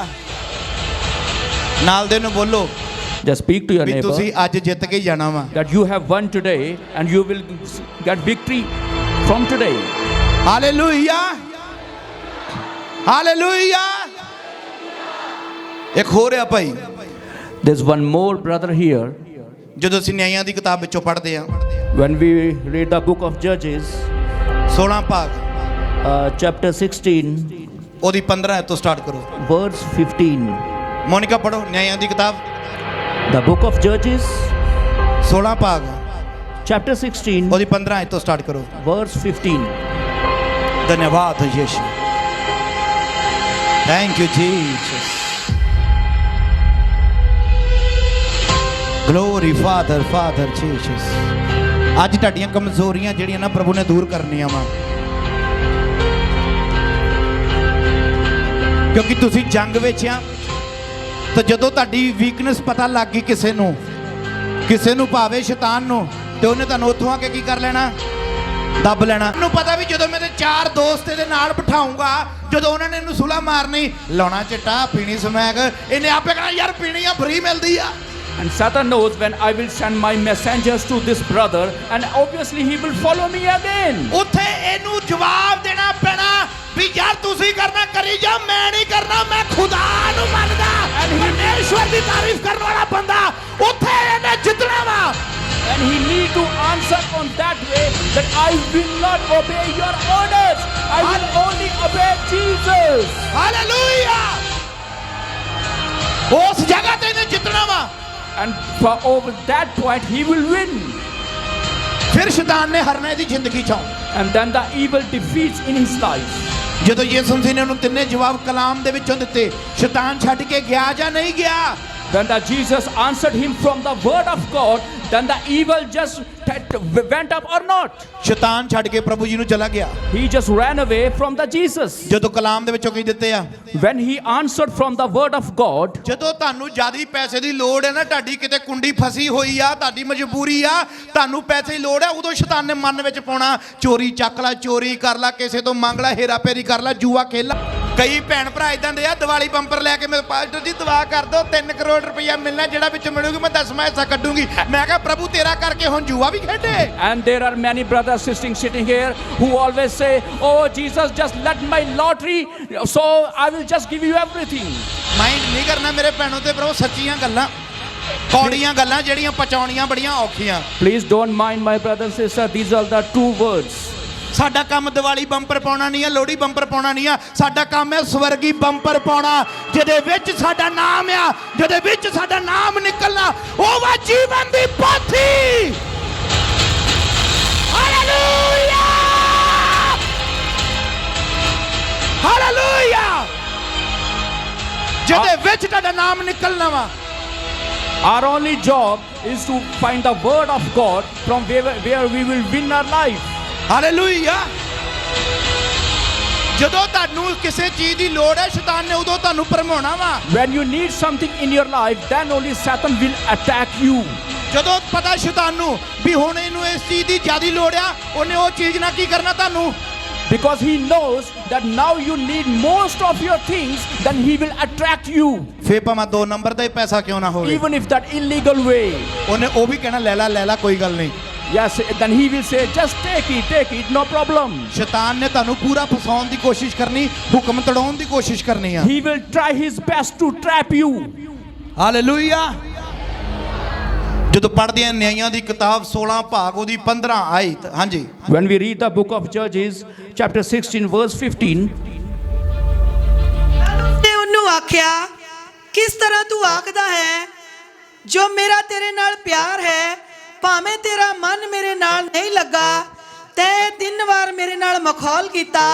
ਨਾਲ ਦੇ ਨੂੰ ਬੋਲੋ Just speak to your we neighbor ਤੁਸੀਂ ਅੱਜ ਜਿੱਤ ਕੇ ਹੀ ਜਾਣਾ ਵਾ। that you have won today and you will get victory from today. Hallelujah. Hallelujah. ਇੱਕ ਹੋਰ ਆ ਭਾਈ, There's one more brother here. ਜਦੋਂ ਅਸੀਂ ਨਿਆਂਇਆਂ ਦੀ ਕਿਤਾਬ ਵਿੱਚੋਂ ਪੜ੍ਹਦੇ ਆ, When we read the book of Judges, 16 ਭਾਗ chapter 16, ਉਹਦੀ 15 ਤੋਂ ਸਟਾਰਟ ਕਰੋ। verse 15. ਮੋਨਿਕਾ ਪੜੋ ਨਿਆਂਇਆਂ ਦੀ ਕਿਤਾਬ The book of Judges, 16 ਭਾਗ chapter 16, ਉਹਦੀ 15 ਤੋਂ ਸਟਾਰਟ ਕਰੋ। verse 15. ਧੰਨਵਾਦ ਯਿਸੂ, thank you Jesus, glory father Jesus. ਅੱਜ ਤੁਹਾਡੀਆਂ ਕਮਜ਼ੋਰੀਆਂ ਜਿਹੜੀਆਂ ਨਾ ਪ੍ਰਭੂ ਨੇ ਦੂਰ ਕਰਨੀਆਂ ਵਾ, ਕਿਉਂਕਿ ਤੁਸੀਂ ਜੰਗ ਵਿੱਚ ਆ। ਤਾਂ ਜਦੋਂ ਤੁਹਾਡੀ ਵੀਕਨੈਸ ਪਤਾ ਲੱਗ ਗਈ ਕਿਸੇ ਨੂੰ ਭਾਵੇਂ ਸ਼ੈਤਾਨ ਨੂੰ, ਤੇ ਉਹਨੇ ਤੁਹਾਨੂੰ ਉੱਥੋਂ ਆ ਕੇ ਕੀ ਕਰ ਲੈਣਾ, ਦੱਬ ਲੈਣਾ। ਮੈਨੂੰ ਪਤਾ ਵੀ ਜਦੋਂ ਮੇਰੇ 4 ਦੋਸਤ ਇਹਦੇ ਨਾਲ ਬਿਠਾਉਂਗਾ, ਜਦੋਂ ਉਹਨਾਂ ਨੇ ਇਹਨੂੰ ਸੁਲਾ ਮਾਰਨੀ, ਲਾਉਣਾ ਚਿੱਟਾ, ਪੀਣੀ ਸਮੈਕ, ਇਹਨੇ ਆਪੇ ਕਹਿਣਾ ਯਾਰ ਪੀਣੀ ਆ, ਫਰੀ ਮਿਲਦੀ ਆ। And Satan knows when I will send my messengers to this brother, and obviously he will follow me again. ਉੱਥੇ ਇਹਨੂੰ ਜਵਾਬ ਦੇਣਾ ਪੈਣਾ ਵੀ ਯਾਰ ਤੁਸੀਂ ਕਰਨਾ ਕਰੀ ਜਾ, ਮੈਂ ਨਹੀਂ ਕਰਨਾ, ਮੈਂ ਖੁਦਾ ਨੂੰ ਮੰਨਦਾ, ਪਰਮੇਸ਼ਵਰ ਦੀ ਤਾਰੀਫ ਕਰਨ ਵਾਲਾ ਬੰਦਾ। ਉੱਥੇ ਇਹਨੇ ਜਿੱਤਣਾ ਵਾ। And he need to answer on that way that I will not obey your orders. I will only obey Jesus. Hallelujah. ਉਸ ਜਗ੍ਹਾ ਤੇ ਇਹਨੇ ਜਿੱਤਣਾ ਵਾ। And for over that point he will win. ਫਿਰ ਸ਼ੈਤਾਨ ਨੇ ਹਰਨਾ ਇਹਦੀ ਜ਼ਿੰਦਗੀ ਚੋਂ। And then the evil defeats in his life. ਜਦੋਂ ਯਿਸੂ ਮਸੀਹ ਨੇ ਉਹਨੂੰ ਤਿੰਨੇ ਜਵਾਬ ਕਲਾਮ ਦੇ ਵਿੱਚੋਂ ਦਿੱਤੇ, ਸ਼ੈਤਾਨ ਛੱਡ ਕੇ ਗਿਆ ਜਾਂ ਨਹੀਂ ਗਿਆ? When the Jesus answered him from the word of God, then the evil just went up or not. ਸ਼ੈਤਾਨ ਛੱਡ ਕੇ ਪ੍ਰਭੂ ਜੀ ਨੂੰ ਚਲਾ ਗਿਆ। He just ran away from the Jesus. ਜਦੋਂ ਕਲਾਮ ਦੇ ਵਿੱਚੋਂ ਕੀ ਦਿੱਤੇ ਆ? When he answered from the word of God, ਜਦੋਂ ਤੁਹਾਨੂੰ ਜ਼ਿਆਦਾ ਪੈਸੇ ਦੀ ਲੋੜ ਹੈ ਨਾ, ਤੁਹਾਡੀ ਕਿਤੇ ਕੁੰਡੀ ਫਸੀ ਹੋਈ ਆ, ਤੁਹਾਡੀ ਮਜਬੂਰੀ ਆ, ਤੁਹਾਨੂੰ ਪੈਸੇ ਦੀ ਲੋੜ ਹੈ, ਉਦੋਂ ਸ਼ੈਤਾਨ ਨੇ ਮਨ ਵਿੱਚ ਪਾਉਣਾ, ਚੋਰੀ ਚੱਕ ਲੈ, ਚੋਰੀ ਕਰ ਲੈ, ਕਿਸੇ ਤੋਂ ਮੰਗ ਲੈ, ਹੇਰਾ ਫੇਰੀ ਕਰ ਲੈ, ਜੂਆ ਖੇਲ ਲੈ। ਕਈ ਭੈਣ ਭਰਾ ਇਦਾਂ ਦੇ ਆ, ਦੀਵਾਲੀ ਬੰਪਰ ਲੈ ਕੇ ਮੇਰੇ ਪਾਸਟਰ ਜੀ ਦੁਆ ਕਰ ਦਿਓ, 3 ਕਰੋੜ ਰੁਪਇਆ ਮਿਲਣਾ, ਜਿਹੜਾ ਵਿੱਚ ਮਿਲੂਗੀ ਮੈਂ 10ਵਾਂ ਹਿੱਸਾ ਕੱਢੂਗੀ। ਮੈਂ ਕਿਹਾ ਪ੍ਰਭੂ ਤੇਰਾ ਕਰਕੇ ਹੁਣ ਜੂਆ ਵੀ ਖੇਡੇ। and there are many brothers sitting here who always say, oh Jesus, just let my lottery, so I will just give you everything. Mind ਨਹੀਂ ਕਰਨਾ ਮੇਰੇ ਭੈਣੋ ਤੇ ਪ੍ਰਭੂ, ਸੱਚੀਆਂ ਗੱਲਾਂ, ਕੌੜੀਆਂ ਗੱਲਾਂ ਜਿਹੜੀਆਂ ਪਚਾਉਣੀਆਂ ਬੜੀਆਂ ਔਖੀਆਂ। Please don't mind my brother and sister, these are the true words. ਸਾਡਾ ਕੰਮ ਦੀਵਾਲੀ ਬੰਪਰ ਪਾਉਣਾ ਨਹੀਂ ਆ, ਲੋਹੜੀ ਬੰਪਰ ਪਾਉਣਾ ਨਹੀਂ ਆ, ਸਾਡਾ ਕੰਮ ਹੈ ਸਵਰਗੀ ਬੰਪਰ ਪਾਉਣਾ, ਜਿਹਦੇ ਵਿੱਚ ਸਾਡਾ ਨਾਮ ਆ, ਜਿਹਦੇ ਵਿੱਚ ਸਾਡਾ ਨਾਮ ਨਿਕਲਣਾ, ਉਹ ਵਾ ਜੀਵਨ ਦੀ ਪੋਥੀ। ਹਾਲੇਲੂਇਆ, ਹਾਲੇਲੂਇਆ, ਜਿਹਦੇ ਵਿੱਚ ਤੁਹਾਡਾ ਨਾਮ ਨਿਕਲਣਾ ਵਾ। Our only job is to find the word of God from where we will win our life. Hallelujah. ਜਦੋਂ ਤੁਹਾਨੂੰ ਕਿਸੇ ਚੀਜ਼ ਦੀ ਲੋੜ ਹੈ, ਸ਼ੈਤਾਨ ਨੇ ਉਦੋਂ ਤੁਹਾਨੂੰ ਭਰਮਾਉਣਾ ਵਾ। When you need something in your life, then only Satan will attack you. ਜਦੋਂ ਪਤਾ ਸ਼ੈਤਾਨ ਨੂੰ ਵੀ ਹੁਣ ਇਹਨੂੰ ਇਸ ਚੀਜ਼ ਦੀ ਜ਼ਿਆਦਾ ਲੋੜ ਆ, ਉਹਨੇ ਉਹ ਚੀਜ਼ ਨਾਲ ਕੀ ਕਰਨਾ ਤੁਹਾਨੂੰ? Because he knows that now you need most of your things, then he will attract you. ਫੇਰ ਭਾਵੇਂ 2 ਨੰਬਰ ਦਾ ਹੀ ਪੈਸਾ ਕਿਉਂ ਨਾ ਹੋਵੇ, Even if that illegal way. ਉਹਨੇ ਉਹ ਵੀ ਕਹਿਣਾ ਲੈ ਲੈ ਕੋਈ ਗੱਲ ਨਹੀਂ। Yes, then he will say, just take it, no problem. ਸ਼ੈਤਾਨ ਨੇ ਤੁਹਾਨੂੰ ਪੂਰਾ ਫਸਾਉਣ ਦੀ ਕੋਸ਼ਿਸ਼ ਕਰਨੀ, ਹੁਕਮ ਤੜਾਉਣ ਦੀ ਕੋਸ਼ਿਸ਼ ਕਰਨੀ ਆ। He will try his best to trap you. Hallelujah. ਜਦੋਂ ਪੜ੍ਹਦੇ ਆ ਨਿਆਂਇਆਂ ਦੀ ਕਿਤਾਬ 16 ਭਾਗ ਉਹਦੀ 15 ਆਇਤ। ਹਾਂਜੀ, When we read the book of Judges, chapter 16, verse 15, ਨੇ ਉਹਨੂੰ ਆਖਿਆ, ਕਿਸ ਤਰ੍ਹਾਂ ਤੂੰ ਆਖਦਾ ਹੈ, ਜੋ ਮੇਰਾ ਤੇਰੇ ਨਾਲ ਪਿਆਰ ਹੈ, ਭਾਵੇਂ ਤੇਰਾ ਮਨ ਮੇਰੇ ਨਾਲ ਨਹੀਂ ਲੱਗਾ, ਤੈਂ 3 ਵਾਰ ਮੇਰੇ ਨਾਲ ਮਖੌਲ ਕੀਤਾ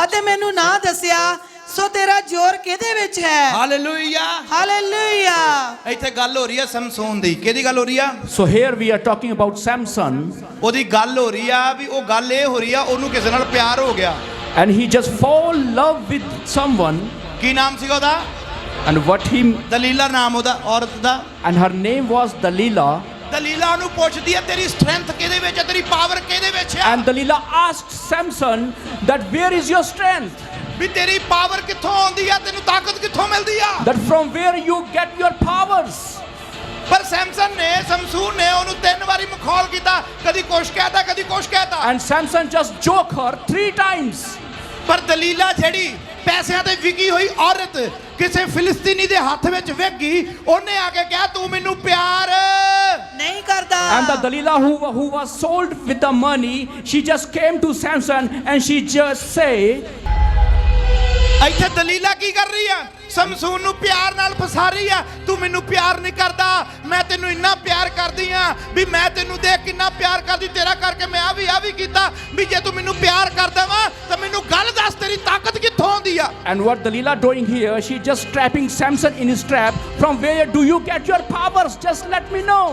ਅਤੇ ਮੈਨੂੰ ਨਾ ਦੱਸਿਆ, ਸੋ ਤੇਰਾ ਜ਼ੋਰ ਕਿਹਦੇ ਵਿੱਚ ਹੈ? ਹਾਲੇਲੂਇਆ। ਹਾਲੇਲੂਇਆ। ਇੱਥੇ ਗੱਲ ਹੋ ਰਹੀ ਹੈ ਸਮਸੋਨ ਦੀ। ਕਿਹਦੀ ਗੱਲ ਹੋ ਰਹੀ ਆ? so here we are talking about Samson, ਉਹਦੀ ਗੱਲ ਹੋ ਰਹੀ ਆ ਵੀ ਉਹ ਗੱਲ ਇਹ ਹੋ ਰਹੀ ਆ, ਉਹਨੂੰ ਕਿਸੇ ਨਾਲ ਪਿਆਰ ਹੋ ਗਿਆ। and he just fall in love with someone. ਕੀ ਨਾਮ ਸੀਗਾ ਉਹਦਾ? And what he, ਦਲੀਲਾ ਨਾਮ ਉਹਦਾ ਔਰਤ ਦਾ। and her name was Delilah. ਦਲੀਲਾ ਉਹਨੂੰ ਪੁੱਛਦੀ ਹੈ ਤੇਰੀ ਸਟਰੈਂਥ ਕਿਹਦੇ ਵਿੱਚ ਹੈ, ਤੇਰੀ ਪਾਵਰ ਕਿਹਦੇ ਵਿੱਚ ਹੈ? And Delilah asked Samson that where is your strength? ਵੀ ਤੇਰੀ ਪਾਵਰ ਕਿੱਥੋਂ ਆਉਂਦੀ ਆ, ਤੈਨੂੰ ਤਾਕਤ ਕਿੱਥੋਂ ਮਿਲਦੀ ਆ? That from where you get your powers? ਪਰ ਸੈਮਸਨ ਨੇ, ਸਮਸੂਨ ਨੇ ਉਹਨੂੰ 3 ਵਾਰੀ ਮਖੌਲ ਕੀਤਾ, ਕਦੀ ਕੁਛ ਕਹਿਤਾ, ਕਦੀ ਕੁਛ ਕਹਿਤਾ। And Samson just joked her 3 times. ਪਰ ਦਲੀਲਾ ਜਿਹੜੀ ਪੈਸਿਆਂ ਤੇ ਵਿਕੀ ਹੋਈ ਔਰਤ ਕਿਸੇ ਫਿਲਿਸਤੀਨੀ ਦੇ ਹੱਥ ਵਿੱਚ ਵਿਕ ਗਈ, ਉਹਨੇ ਆ ਕੇ ਕਿਹਾ ਤੂੰ ਮੈਨੂੰ ਪਿਆਰ ਨਹੀਂ ਕਰਦਾ। And the Delilah who was sold with the money, she just came to Samson and she just said, ਇੱਥੇ ਦਲੀਲਾ ਕੀ ਕਰ ਰਹੀ ਆ? ਸਮਸੂਨ ਨੂੰ ਪਿਆਰ ਨਾਲ ਫਸਾ ਰਹੀ ਆ। ਤੂੰ ਮੈਨੂੰ ਪਿਆਰ ਨਹੀਂ ਕਰਦਾ, ਮੈਂ ਤੈਨੂੰ ਇੰਨਾ ਪਿਆਰ ਕਰਦੀ ਆ ਵੀ ਮੈਂ ਤੈਨੂੰ ਦੇਖ ਕਿੰਨਾ ਪਿਆਰ ਕਰਦੀ, ਤੇਰਾ ਕਰਕੇ ਮੈਂ ਆ ਵੀ ਕੀਤਾ ਵੀ ਜੇ ਤੂੰ ਮੈਨੂੰ ਪਿਆਰ ਕਰਦਾ ਵਾ ਤਾਂ ਮੈਨੂੰ ਗੱਲ ਦੱਸ ਤੇਰੀ ਤਾਕਤ ਕਿੱਥੋਂ ਆਉਂਦੀ ਆ? and what Delilah doing here, she just trapping Samson in his trap. From where do you get your powers? Just let me know.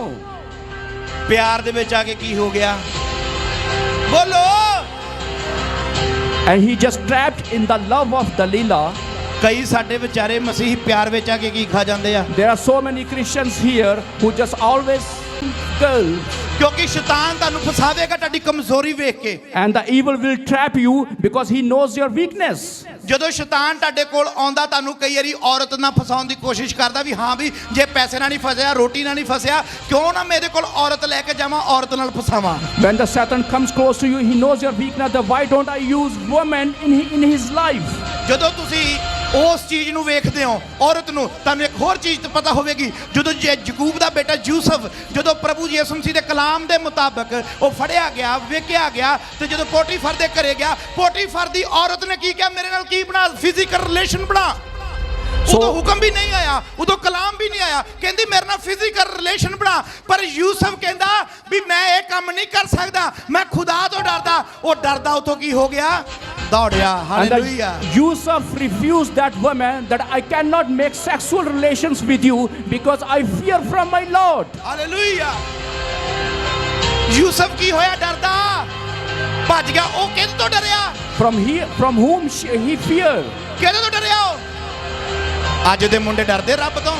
ਪਿਆਰ ਦੇ ਵਿੱਚ ਆ ਕੇ ਕੀ ਹੋ ਗਿਆ? ਬੋਲੋ। And he just trapped in the love of Delilah. ਕਈ ਸਾਡੇ ਵਿਚਾਰੇ ਮਸੀਹ ਪਿਆਰ ਵਿੱਚ ਆ ਕੇ ਕੀ ਖਾ ਜਾਂਦੇ ਆ? There are so many Christians here who just always girls. ਕਿਉਂਕਿ ਸ਼ੈਤਾਨ ਤੁਹਾਨੂੰ ਫਸਾਵੇਗਾ ਤੁਹਾਡੀ ਕਮਜ਼ੋਰੀ ਵੇਖ ਕੇ। And the evil will trap you because he knows your weakness. ਜਦੋਂ ਸ਼ੈਤਾਨ ਤੁਹਾਡੇ ਕੋਲ ਆਉਂਦਾ ਤੁਹਾਨੂੰ ਕਈ ਵਾਰੀ ਔਰਤ ਨਾਲ ਫਸਾਉਣ ਦੀ ਕੋਸ਼ਿਸ਼ ਕਰਦਾ ਵੀ ਹਾਂ ਵੀ ਜੇ ਪੈਸੇ ਨਾਲ ਨਹੀਂ ਫਸਿਆ, ਰੋਟੀ ਨਾਲ ਨਹੀਂ ਫਸਿਆ, ਕਿਉਂ ਨਾ ਮੇਰੇ ਕੋਲ ਔਰਤ ਲੈ ਕੇ ਜਾਵਾਂ, ਔਰਤ ਨਾਲ ਫਸਾਵਾਂ। When the Satan comes close to you, he knows your weakness. Then why don't I use women in his life? ਜਦੋਂ ਤੁਸੀਂ ਉਸ ਚੀਜ਼ ਨੂੰ ਵੇਖਦੇ ਹੋ, ਔਰਤ ਨੂੰ, ਤੁਹਾਨੂੰ ਇੱਕ ਹੋਰ ਚੀਜ਼ ਤਾਂ ਪਤਾ ਹੋਵੇਗੀ। ਜਦੋਂ ਯਾਕੂਬ ਦਾ ਬੇਟਾ ਯੂਸਫ ਜਦੋਂ ਪ੍ਰਭੂ ਯਿਸੂ ਮਸੀਹ ਦੇ ਕਲਾਮ ਦੇ ਮੁਤਾਬਕ ਉਹ ਫੜਿਆ ਗਿਆ, ਵੇਖਿਆ ਗਿਆ, ਤੇ ਜਦੋਂ ਪੋਟੀਫਰ ਦੇ ਘਰੇ ਗਿਆ, ਪੋਟੀਫਰ ਦੀ ਔਰਤ ਨੇ ਕੀ ਕਿਹਾ? ਮੇਰੇ ਨਾਲ ਕੀ ਬਣਾ, ਫਿਜ਼ੀਕਲ ਰਿਲੇਸ਼ਨ ਬਣਾ। ਉਦੋਂ ਹੁਕਮ ਵੀ ਨਹੀਂ ਆਇਆ, ਉਦੋਂ ਕਲਾਮ ਵੀ ਨਹੀਂ ਆਇਆ, ਕਹਿੰਦੀ ਮੇਰੇ ਨਾਲ ਫਿਜ਼ੀਕਲ ਰਿਲੇਸ਼ਨ ਬਣਾ। ਪਰ ਯੂਸਫ ਕਹਿੰਦਾ ਵੀ ਮੈਂ ਇਹ ਕੰਮ ਨਹੀਂ ਕਰ ਸਕਦਾ, ਮੈਂ ਖੁਦਾ ਤੋਂ ਡਰਦਾ। ਉਹ ਡਰਦਾ ਉਥੋਂ ਕੀ ਹੋ ਗਿਆ? ਦੌੜਿਆ। Hallelujah. Yusuf refused that woman that I cannot make sexual relations with you because I fear from my Lord. Hallelujah. Yusuf ਕੀ ਹੋਇਆ? ਡਰਦਾ ਭੱਜ ਗਿਆ। ਉਹ ਕਿਹਦੇ ਤੋਂ ਡਰਿਆ? From whom he feared. ਕਿਹਦੇ ਤੋਂ ਡਰਿਆ? ਅੱਜ ਦੇ ਮੁੰਡੇ ਡਰਦੇ ਰੱਬ ਤੋਂ।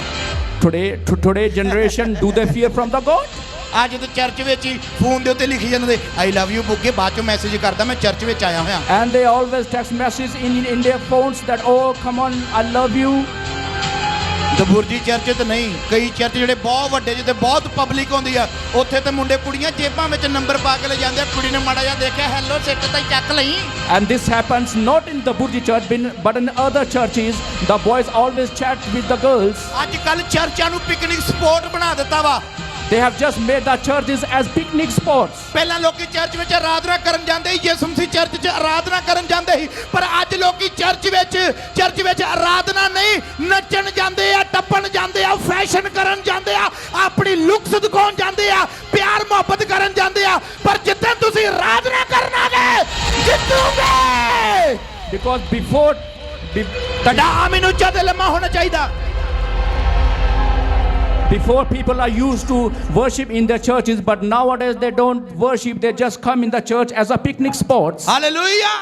Today generation, do they fear from the God? ਅੱਜ ਤੇ ਚਰਚ ਵਿੱਚ ਹੀ ਫੋਨ ਦੇ ਉੱਤੇ ਲਿਖੀ ਜਾਂਦੇ ਆਈ ਲਵ ਯੂ ਬੁੱਗੇ, ਬਾਅਦ ਚੋਂ ਮੈਸੇਜ ਕਰਦਾ ਮੈਂ ਚਰਚ ਵਿੱਚ ਆਇਆ ਹੋਇਆ। And they always text messages in their phones that oh come on I love you. Daburji church ਤੇ ਨਹੀਂ, ਕਈ ਚਰਚ ਜਿਹੜੇ ਬਹੁਤ ਵੱਡੇ ਜਿੱਥੇ ਬਹੁਤ ਪਬਲਿਕ ਹੁੰਦੀ ਆ, ਉੱਥੇ ਤੇ ਮੁੰਡੇ ਕੁੜੀਆਂ ਜੇਬਾਂ ਵਿੱਚ ਨੰਬਰ ਪਾ ਕੇ ਲੈ ਜਾਂਦੇ ਆ। ਕੁੜੀ ਨੇ ਮਾੜਾ ਜਿਹਾ ਦੇਖਿਆ, ਹੈਲੋ ਸਿੱਟ ਤਾਂ ਚੱਕ ਲਈ। And this happens not in the Burji church but in other churches. The boys always chat with the girls. ਅੱਜ ਕੱਲ ਚਰਚਾਂ ਨੂੰ ਪਿਕਨਿਕ ਸਪੌਟ ਬਣਾ ਦਿੱਤਾ ਵਾ। They have just made the churches as picnic spots. ਪਹਿਲਾਂ ਲੋਕੀ ਚਰਚ ਵਿੱਚ ਆਰਾਧਨਾ ਕਰਨ ਜਾਂਦੇ ਸੀ, ਯਿਸੂ ਮਸੀਹ ਚਰਚ 'ਚ ਆਰਾਧਨਾ ਕਰਨ ਜਾਂਦੇ ਸੀ, ਪਰ ਅੱਜ ਲੋਕੀ ਚਰਚ ਵਿੱਚ ਆਰਾਧਨਾ ਨਹੀਂ, ਨੱਚਣ ਜਾਂਦੇ ਆ, ਟੱਪਣ ਜਾਂਦੇ ਆ, ਫੈਸ਼ਨ ਕਰਨ ਜਾਂਦੇ ਆ, ਆਪਣੀ ਲੁੱਕਸ ਦਿਖਾਉਣ ਜਾਂਦੇ ਆ, ਪਿਆਰ ਮੁਹੱਬਤ ਕਰਨ ਜਾਂਦੇ ਆ। ਪਰ ਜਿੱਦਾਂ ਤੁਸੀਂ ਆਰਾਧਨਾ ਕਰਨ ਆਗੇ ਜਿੱਤੋਗੇ। Because before ਤੁਹਾਡਾ ਆਮੀਨ ਉੱਚਾ ਤੇ ਲੰਮਾ ਹੋਣਾ ਚਾਹੀਦਾ। Before people are used to worship in their churches, but nowadays they don't worship, they just come in the church as a picnic spots. Hallelujah.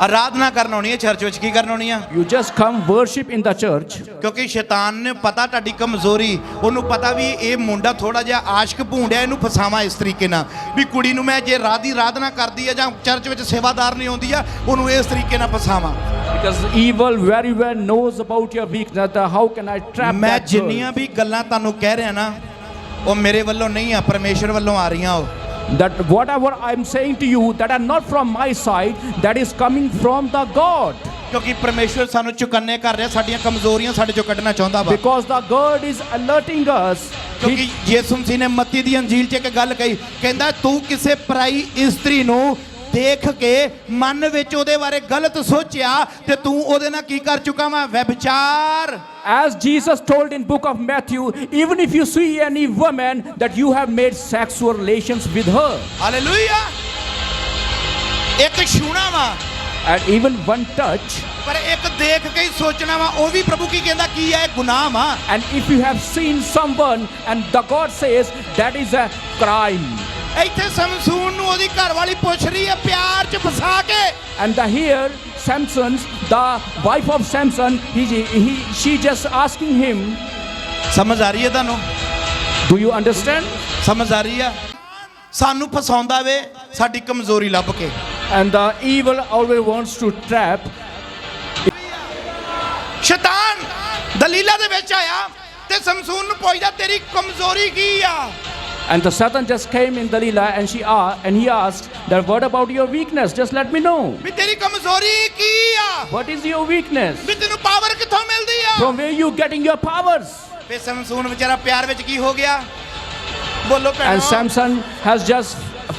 ਆਰਾਧਨਾ ਕਰਨ ਆਉਣੀ ਹੈ ਚਰਚ ਵਿੱਚ। ਕੀ ਕਰਨ ਆਉਣੀ ਆ? You just come worship in the church. ਕਿਉਂਕਿ ਸ਼ੈਤਾਨ ਨੇ ਪਤਾ ਤੁਹਾਡੀ ਕਮਜ਼ੋਰੀ, ਉਹਨੂੰ ਪਤਾ ਵੀ ਇਹ ਮੁੰਡਾ ਥੋੜਾ ਜਿਹਾ ਆਸ਼ਕ ਭੂੰਡਿਆ, ਇਹਨੂੰ ਫਸਾਵਾਂ ਇਸ ਤਰੀਕੇ ਨਾਲ ਵੀ ਕੁੜੀ ਨੂੰ ਮੈਂ ਜੇ ਆਰਾਧਨਾ ਕਰਦੀ ਆ ਜਾਂ ਚਰਚ ਵਿੱਚ ਸੇਵਾਦਾਰ ਨਹੀਂ ਆਉਂਦੀ ਆ, ਉਹਨੂੰ ਇਸ ਤਰੀਕੇ ਨਾਲ ਫਸਾਵਾਂ। Because evil very well knows about your weakness. How can I trap ਮੈਂ that ਜਿੰਨੀਆਂ ਵੀ ਗੱਲਾਂ ਤੁਹਾਨੂੰ ਕਹਿ ਰਿਹਾ ਨਾ, ਉਹ ਮੇਰੇ ਵੱਲੋਂ ਨਹੀਂ ਆ, ਪਰਮੇਸ਼ਰ ਵੱਲੋਂ ਆ ਰਹੀਆਂ। ਉਹ that whatever I'm saying to you that are not from my side, that is coming from the God. ਕਿਉਂਕਿ ਪਰਮੇਸ਼ਰ ਸਾਨੂੰ ਚੁਕੰਨੇ ਕਰ ਰਿਹਾ, ਸਾਡੀਆਂ ਕਮਜ਼ੋਰੀਆਂ ਸਾਡੇ ਚੋਂ ਕੱਢਣਾ ਚਾਹੁੰਦਾ ਵਾ। Because the God is alerting us. ਕਿਉਂਕਿ ਯਿਸੂ ਮਸੀਹ ਨੇ ਮੱਤੀ ਦੀ ਅੰਜੀਲ 'ਚ ਇੱਕ ਗੱਲ ਕਹੀ, ਕਹਿੰਦਾ ਤੂੰ ਕਿਸੇ ਪਰਾਈ ਇਸਤਰੀ ਨੂੰ ਦੇਖ ਕੇ ਮਨ ਵਿੱਚ ਉਹਦੇ ਬਾਰੇ ਗਲਤ ਸੋਚਿਆ ਤੇ ਤੂੰ ਉਹਦੇ ਨਾਲ ਕੀ ਕਰ ਚੁੱਕਾ ਵਾ? ਵਿਭਚਾਰ। As Jesus told in book of Matthew, even if you see any woman that you have made sexual relations with her. Hallelujah. ਇੱਕ ਛੂਣਾ ਵਾ And even one touch. ਪਰ ਇੱਕ ਦੇਖ ਕੇ ਹੀ ਸੋਚਣਾ ਵਾ, ਉਹ ਵੀ ਪ੍ਰਭੂ ਕੀ ਕਹਿੰਦਾ ਕੀ ਹੈ? ਗੁਨਾਹ ਵਾ। And if you have seen someone and the God says that is a crime. ਇੱਥੇ ਸਮਸੂਨ ਨੂੰ ਉਹਦੀ ਘਰਵਾਲੀ ਪੁੱਛ ਰਹੀ ਹੈ ਪਿਆਰ 'ਚ ਫਸਾ ਕੇ। And here Samson's, the wife of Samson, she just asking him. ਸਮਝ ਆ ਰਹੀ ਹੈ ਤੁਹਾਨੂੰ? Do you understand? ਸਮਝ ਆ ਰਹੀ ਆ? ਸਾਨੂੰ ਫਸਾਉਂਦਾ ਵੇ ਸਾਡੀ ਕਮਜ਼ੋਰੀ ਲੱਭ ਕੇ। And the evil always wants to trap. ਸ਼ੈਤਾਨ ਦਲੀਲਾ ਦੇ ਵਿੱਚ ਆਇਆ ਤੇ ਸਮਸੂਨ ਨੂੰ ਪੁੱਛਦਾ ਤੇਰੀ ਕਮਜ਼ੋਰੀ ਕੀ ਆ? And the Satan just came in Delilah and he asked that what about your weakness? Just let me know. ਵੀ ਤੇਰੀ ਕਮਜ਼ੋਰੀ ਕੀ ਆ? What is your weakness? ਵੀ ਤੈਨੂੰ ਪਾਵਰ ਕਿੱਥੋਂ ਮਿਲਦੀ ਆ? From where you getting your powers? ਵੀ ਸਮਸੂਨ ਵਿਚਾਰਾ ਪਿਆਰ ਵਿੱਚ ਕੀ ਹੋ ਗਿਆ? ਬੋਲੋ And ਭੈਣੋ Samson has just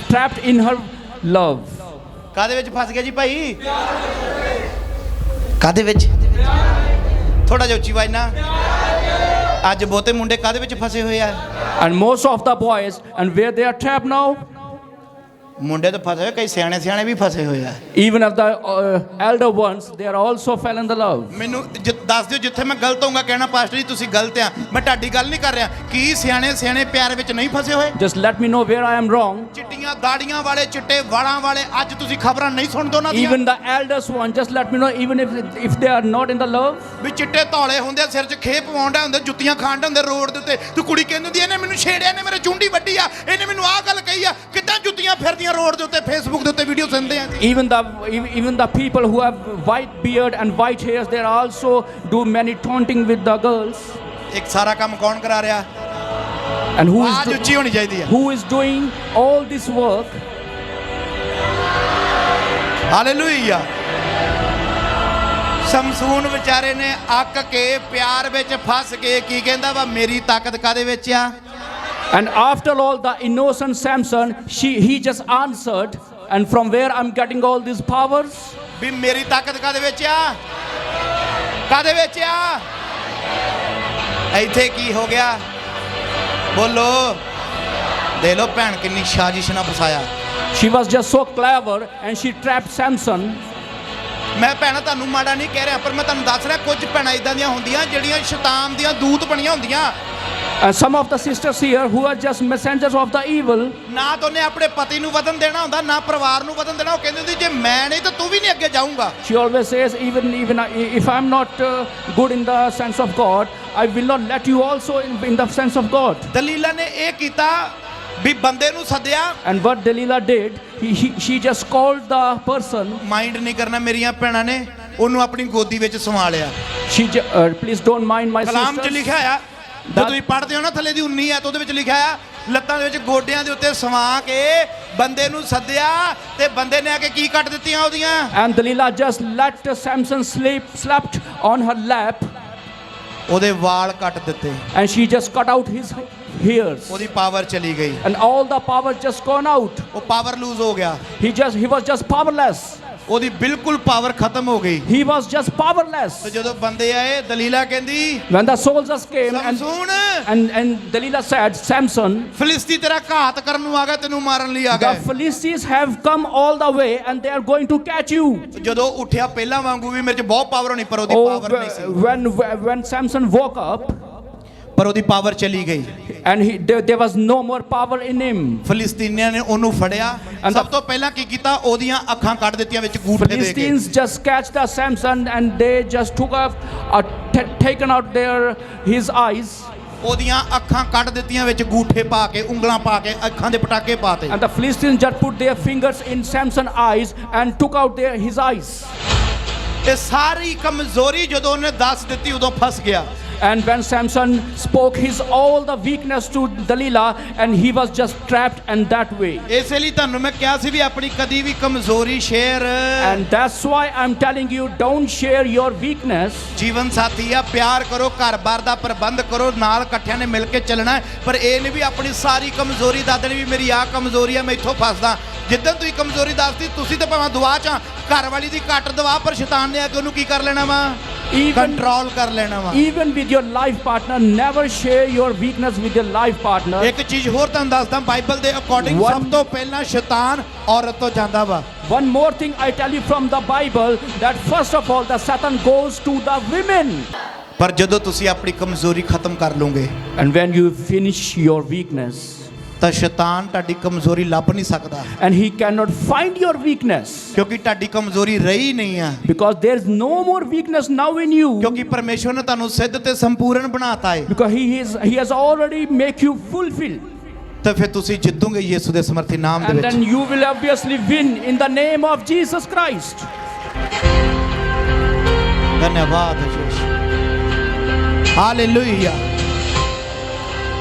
trapped in her love. ਕਾਦੇ ਵਿੱਚ ਫਸ ਗਿਆ ਜੀ ਭਾਈ? ਕਾਦੇ ਵਿੱਚ? ਥੋੜਾ ਜਿਹਾ ਉੱਚੀ ਆਵਾਜ਼ ਨਾ। ਅੱਜ ਬਹੁਤੇ ਮੁੰਡੇ ਕਾਦੇ ਵਿੱਚ ਫਸੇ ਹੋਏ ਆ? And most of the boys, and where they are trapped now, ਮੁੰਡੇ ਤਾਂ ਫਸੇ ਹੋਏ, ਕਈ ਸਿਆਣੇ ਵੀ ਫਸੇ ਹੋਏ ਆ। even of the elder ones, they are also fell in the love. ਮੈਨੂੰ ਦੱਸ ਦਿਓ ਜਿੱਥੇ ਮੈਂ ਗਲਤ ਹੋਊਂਗਾ, ਕਹਿਣਾ ਪਾਸਟਰ ਜੀ ਤੁਸੀਂ ਗਲਤ ਆ। ਮੈਂ ਤੁਹਾਡੀ ਗੱਲ ਨਹੀਂ ਕਰ ਰਿਹਾ। ਕੀ ਸਿਆਣੇ ਪਿਆਰ ਵਿੱਚ ਨਹੀਂ ਫਸੇ ਹੋਏ? Just let me know where I am wrong. ਚਿੱਟੀਆਂ ਦਾੜੀਆਂ ਵਾਲੇ, ਚਿੱਟੇ ਵਾਲਾਂ ਵਾਲੇ, ਅੱਜ ਤੁਸੀਂ ਖਬਰਾਂ ਨਹੀਂ ਸੁਣਦੇ ਉਹਨਾਂ ਦੀਆਂ? Even the eldest one, just let me know, even if they are not in the love. ਵੀ ਚਿੱਟੇ ਧੌਲੇ ਹੁੰਦੇ ਆ, ਸਿਰ 'ਚ ਖੇਪ ਪਾਉਂਦਾ ਹੁੰਦੇ, ਜੁੱਤੀਆਂ ਖਾਂਦੇ ਹੁੰਦੇ ਰੋਡ ਦੇ ਉੱਤੇ। ਤੂੰ ਕੁੜੀ ਕਹਿੰਦੀ ਹੁੰਦੀ ਇਹਨੇ ਮੈਨੂੰ ਛੇੜਿਆ, ਇਹਨੇ ਮੇਰੇ ਚੁੰਡੀ ਵੱਢੀ ਆ, ਇਹਨੇ ਮੈਨੂੰ ਆਹ ਗੱਲ ਕਹੀ ਆ। ਕਿੱਦਾਂ ਜੁੱਤੀਆਂ ਫਿਰਦੀਆਂ ਰੋਡ ਦੇ ਉੱਤੇ, ਫੇਸਬੁੱਕ ਦੇ ਉੱਤੇ ਵੀਡੀਓ ਸੁਣਦੇ ਆ। Even the people who have white beard and white hairs, they also do many taunting with the girls. ਇੱਕ ਸਾਰਾ ਕੰਮ ਕੌਣ ਕਰਾ ਰਿਹਾ? And ਆਵਾਜ਼ ਉੱਚੀ ਹੋਣੀ ਚਾਹੀਦੀ ਹੈ। who is doing all this work? Hallelujah. Samson ਵਿਚਾਰੇ ਨੇ ਅੱਕ ਕੇ ਪਿਆਰ ਵਿੱਚ ਫਸ ਕੇ ਕੀ ਕਹਿੰਦਾ ਵਾ? ਮੇਰੀ ਤਾਕਤ ਕਾਦੇ ਵਿੱਚ ਆ? And after all, the innocent Samson, he just answered, and from where I'm getting all these powers? ਵੀ ਮੇਰੀ ਤਾਕਤ ਕਾਦੇ ਵਿੱਚ ਆ? ਕਾਦੇ ਵਿੱਚ ਆ? ਇੱਥੇ ਕੀ ਹੋ ਗਿਆ? ਬੋਲੋ। ਦੇ ਲੋ ਭੈਣ ਕਿੰਨੀ ਸਾਜ਼ਿਸ਼ ਨਾਲ ਫਸਾਇਆ। She was just so clever and she trapped Samson. ਮੈਂ ਭੈਣਾ ਤੁਹਾਨੂੰ ਮਾੜਾ ਨਹੀਂ ਕਹਿ ਰਿਹਾ, ਪਰ ਮੈਂ ਤੁਹਾਨੂੰ ਦੱਸ ਰਿਹਾ ਕੁਝ ਭੈਣਾਂ ਇਦਾਂ ਦੀਆਂ ਹੁੰਦੀਆਂ ਜਿਹੜੀਆਂ ਸ਼ੈਤਾਨ ਦੀਆਂ ਦੂਤ ਬਣੀਆਂ ਹੁੰਦੀਆਂ। And some of the sisters here who are just messengers of the evil. ਨਾ ਤਾਂ ਉਹਨੇ ਆਪਣੇ ਪਤੀ ਨੂੰ ਵਧਣ ਦੇਣਾ ਹੁੰਦਾ, ਨਾ ਪਰਿਵਾਰ ਨੂੰ ਵਧਣ ਦੇਣਾ। ਉਹ ਕਹਿੰਦੀ ਹੁੰਦੀ ਜੇ ਮੈਂ ਨਹੀਂ ਤਾਂ ਤੂੰ ਵੀ ਨਹੀਂ ਅੱਗੇ ਜਾਊਂਗਾ। She always says, even if I'm not good in the sense of God, I will not let you also in the sense of God. ਦਲੀਲਾ ਨੇ ਇਹ ਕੀਤਾ ਵੀ ਬੰਦੇ ਨੂੰ ਸੱਦਿਆ। And what Delilah did, she just called the person. Mind ਨਹੀਂ ਕਰਨਾ ਮੇਰੀਆਂ ਭੈਣਾਂ ਨੇ, ਉਹਨੂੰ ਆਪਣੀ ਗੋਦੀ ਵਿੱਚ ਸਮਾ ਲਿਆ। Please don't mind my ਕਲਾਮ 'ਚ sisters. ਲਿਖਿਆ ਆ, ਜਦੋਂ ਤੁਸੀਂ ਪੜ੍ਹਦੇ ਹੋ ਨਾ ਥੱਲੇ ਦੀ 19 ਆ ਤਾਂ ਉਹਦੇ ਵਿੱਚ ਲਿਖਿਆ ਆ, ਲੱਤਾਂ ਦੇ ਵਿੱਚ ਗੋਡਿਆਂ ਦੇ ਉੱਤੇ ਸਮਾ ਕੇ ਬੰਦੇ ਨੂੰ ਸੱਦਿਆ ਤੇ ਬੰਦੇ ਨੇ ਆ ਕੇ ਕੀ ਕੱਟ ਦਿੱਤੀਆਂ ਉਹਦੀਆਂ? And Delilah just let Samson slept on her lap. ਉਹਦੇ ਵਾਲ ਕੱਟ ਦਿੱਤੇ। And she just cut out his hairs. ਉਹਦੀ ਪਾਵਰ ਚਲੀ ਗਈ। And all the power just gone out. ਉਹ ਪਾਵਰ ਲੂਜ਼ ਹੋ ਗਿਆ। He was just powerless. ਉਹਦੀ ਬਿਲਕੁਲ ਪਾਵਰ ਖਤਮ ਹੋ ਗਈ। He was just powerless. ਤੇ ਜਦੋਂ ਬੰਦੇ ਆਏ, ਦਲੀਲਾ ਕਹਿੰਦੀ When the soldiers came Samson, and Delilah said, Samson, ਫਿਲਿਸਤੀ ਤੇਰਾ ਘਾਤ ਕਰਨ ਨੂੰ ਆ ਗਏ, ਤੈਨੂੰ ਮਾਰਨ ਲਈ ਆ the ਗਏ। Philistines have come all the way and they are going to catch you. ਜਦੋਂ ਉੱਠਿਆ ਪਹਿਲਾਂ ਵਾਂਗੂ ਵੀ ਮੇਰੇ 'ਚ ਬਹੁਤ ਪਾਵਰ ਹੋਣੀ, ਪਰ ਉਹਦੀ Oh, ਪਾਵਰ ਨਹੀਂ ਸੀ। when Samson woke up, ਪਰ ਉਹਦੀ ਪਾਵਰ ਚਲੀ ਗਈ। and there was no more power in him. ਫਿਲਿਸਤੀਨੀਆਂ ਨੇ ਉਹਨੂੰ ਫੜਿਆ। ਸਭ ਤੋਂ ਪਹਿਲਾਂ ਕੀ ਕੀਤਾ? ਉਹਦੀਆਂ ਅੱਖਾਂ ਕੱਢ ਦਿੱਤੀਆਂ ਵਿੱਚ ਗੂਠੇ ਦੇ ਕੇ। Philistines just catch the Samson and they just taken out his eyes. ਉਹਦੀਆਂ ਅੱਖਾਂ ਕੱਢ ਦਿੱਤੀਆਂ ਵਿੱਚ ਗੂਠੇ ਪਾ ਕੇ, ਉਂਗਲਾਂ ਪਾ ਕੇ, ਅੱਖਾਂ ਦੇ ਪਟਾਕੇ ਪਾਤੇ। And the Philistines just put their fingers in Samson's eyes and took out his eyes. ਇਹ ਸਾਰੀ ਕਮਜ਼ੋਰੀ ਜਦੋਂ ਉਹਨੇ ਦੱਸ ਦਿੱਤੀ ਉਦੋਂ ਫਸ ਗਿਆ। And when Samson spoke his all the weakness to Delilah, and he was just trapped in that way. ਇਸੇ ਲਈ ਤੁਹਾਨੂੰ ਮੈਂ ਕਿਹਾ ਸੀ ਵੀ ਆਪਣੀ ਕਦੀ ਵੀ ਕਮਜ਼ੋਰੀ share. And that's why I'm telling you, don't share your weakness. ਜੀਵਨ ਸਾਥੀ ਆ, ਪਿਆਰ ਕਰੋ, ਘਰ-ਬਾਰ ਦਾ ਪ੍ਰਬੰਧ ਕਰੋ, ਨਾਲ ਇਕੱਠਿਆਂ ਨੇ ਮਿਲ ਕੇ ਚੱਲਣਾ। ਪਰ ਇਹ ਨਹੀਂ ਵੀ ਆਪਣੀ ਸਾਰੀ ਕਮਜ਼ੋਰੀ ਦੱਸ ਦੇਣੀ ਵੀ ਮੇਰੀ ਆਹ ਕਮਜ਼ੋਰੀ ਆ, ਮੈਂ ਇੱਥੋਂ ਫਸਦਾ। ਜਿੱਦਾਂ ਤੁਸੀਂ ਕਮਜ਼ੋਰੀ ਦੱਸਦੀ, ਤੁਸੀਂ ਤਾਂ ਭਾਵੇਂ ਦੁਆ 'ਚ ਘਰ ਵਾਲੀ ਦੀ ਘੱਟ ਦਵਾ, ਪਰ ਸ਼ੈਤਾਨ ਨੇ ਆ ਕੇ ਉਹਨੂੰ ਕੀ ਕਰ ਲੈਣਾ ਵਾ? ਕੰਟਰੋਲ ਕਰ ਲੈਣਾ ਵਾ। Even with your life partner, never share your weakness with your life partner. ਇੱਕ ਚੀਜ਼ ਹੋਰ ਤੁਹਾਨੂੰ ਦੱਸਦਾ, ਬਾਈਬਲ ਦੇ ਅਕੋਰਡਿੰਗ ਸਭ ਤੋਂ ਪਹਿਲਾਂ ਸ਼ੈਤਾਨ ਔਰਤ ਤੋਂ ਜਾਂਦਾ ਵਾ। One more thing I tell you from the Bible, that first of all the Satan goes to the women. ਪਰ ਜਦੋਂ ਤੁਸੀਂ ਆਪਣੀ ਕਮਜ਼ੋਰੀ ਖਤਮ ਕਰ ਲਓਗੇ, And when you finish your weakness, ਤਾਂ ਸ਼ੈਤਾਨ ਤੁਹਾਡੀ ਕਮਜ਼ੋਰੀ ਲੱਭ ਨਹੀਂ ਸਕਦਾ। and he cannot find your weakness. ਕਿਉਂਕਿ ਤੁਹਾਡੀ ਕਮਜ਼ੋਰੀ ਰਹੀ ਨਹੀਂ ਆ। Because there is no more weakness now in you. ਕਿਉਂਕਿ ਪਰਮੇਸ਼ਵਰ ਨੇ ਤੁਹਾਨੂੰ ਸਿੱਧ ਤੇ ਸੰਪੂਰਨ ਬਣਾਤਾ ਹੈ। Because he has already make you fulfill. ਤਾਂ ਫਿਰ ਤੁਸੀਂ ਜਿੱਤੋਗੇ ਯਿਸੂ ਦੇ ਸਮਰਥੀ ਨਾਮ ਦੇ And ਵਿੱਚ। then you will obviously win in the name of Jesus Christ. ਧੰਨਵਾਦ ਯਿਸੂ। ਹਾਲੇਲੂਇਆ।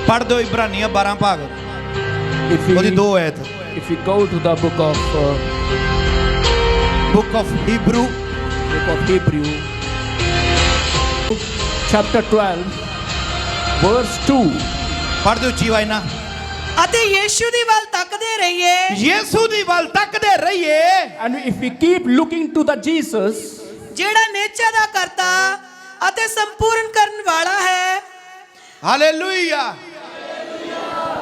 ਪੜ੍ਹ ਦਿਓ ਇਬਰਾਨੀਆਂ 12 ਭਾਗ, ਉਹਦੀ 2 ਆਇਤ। If we go to the book of Hebrew, chapter 12, verse 2. ਪੜ੍ਹ ਦਿਓ ਉੱਚੀ ਆਵਾਜ਼ ਨਾਲ। ਅਤੇ ਯੀਸ਼ੂ ਦੀ ਵੱਲ ਤੱਕਦੇ ਰਹੀਏ ਯੀਸ਼ੂ ਦੀ ਵੱਲ ਤੱਕਦੇ ਰਹੀਏ And if we keep looking to the Jesus, ਜਿਹੜਾ ਨਿਹਚਾ ਦਾ ਕਰਤਾ ਅਤੇ ਸੰਪੂਰਨ ਕਰਨ ਵਾਲਾ ਹੈ। ਹਾਲੇਲੂਇਆ।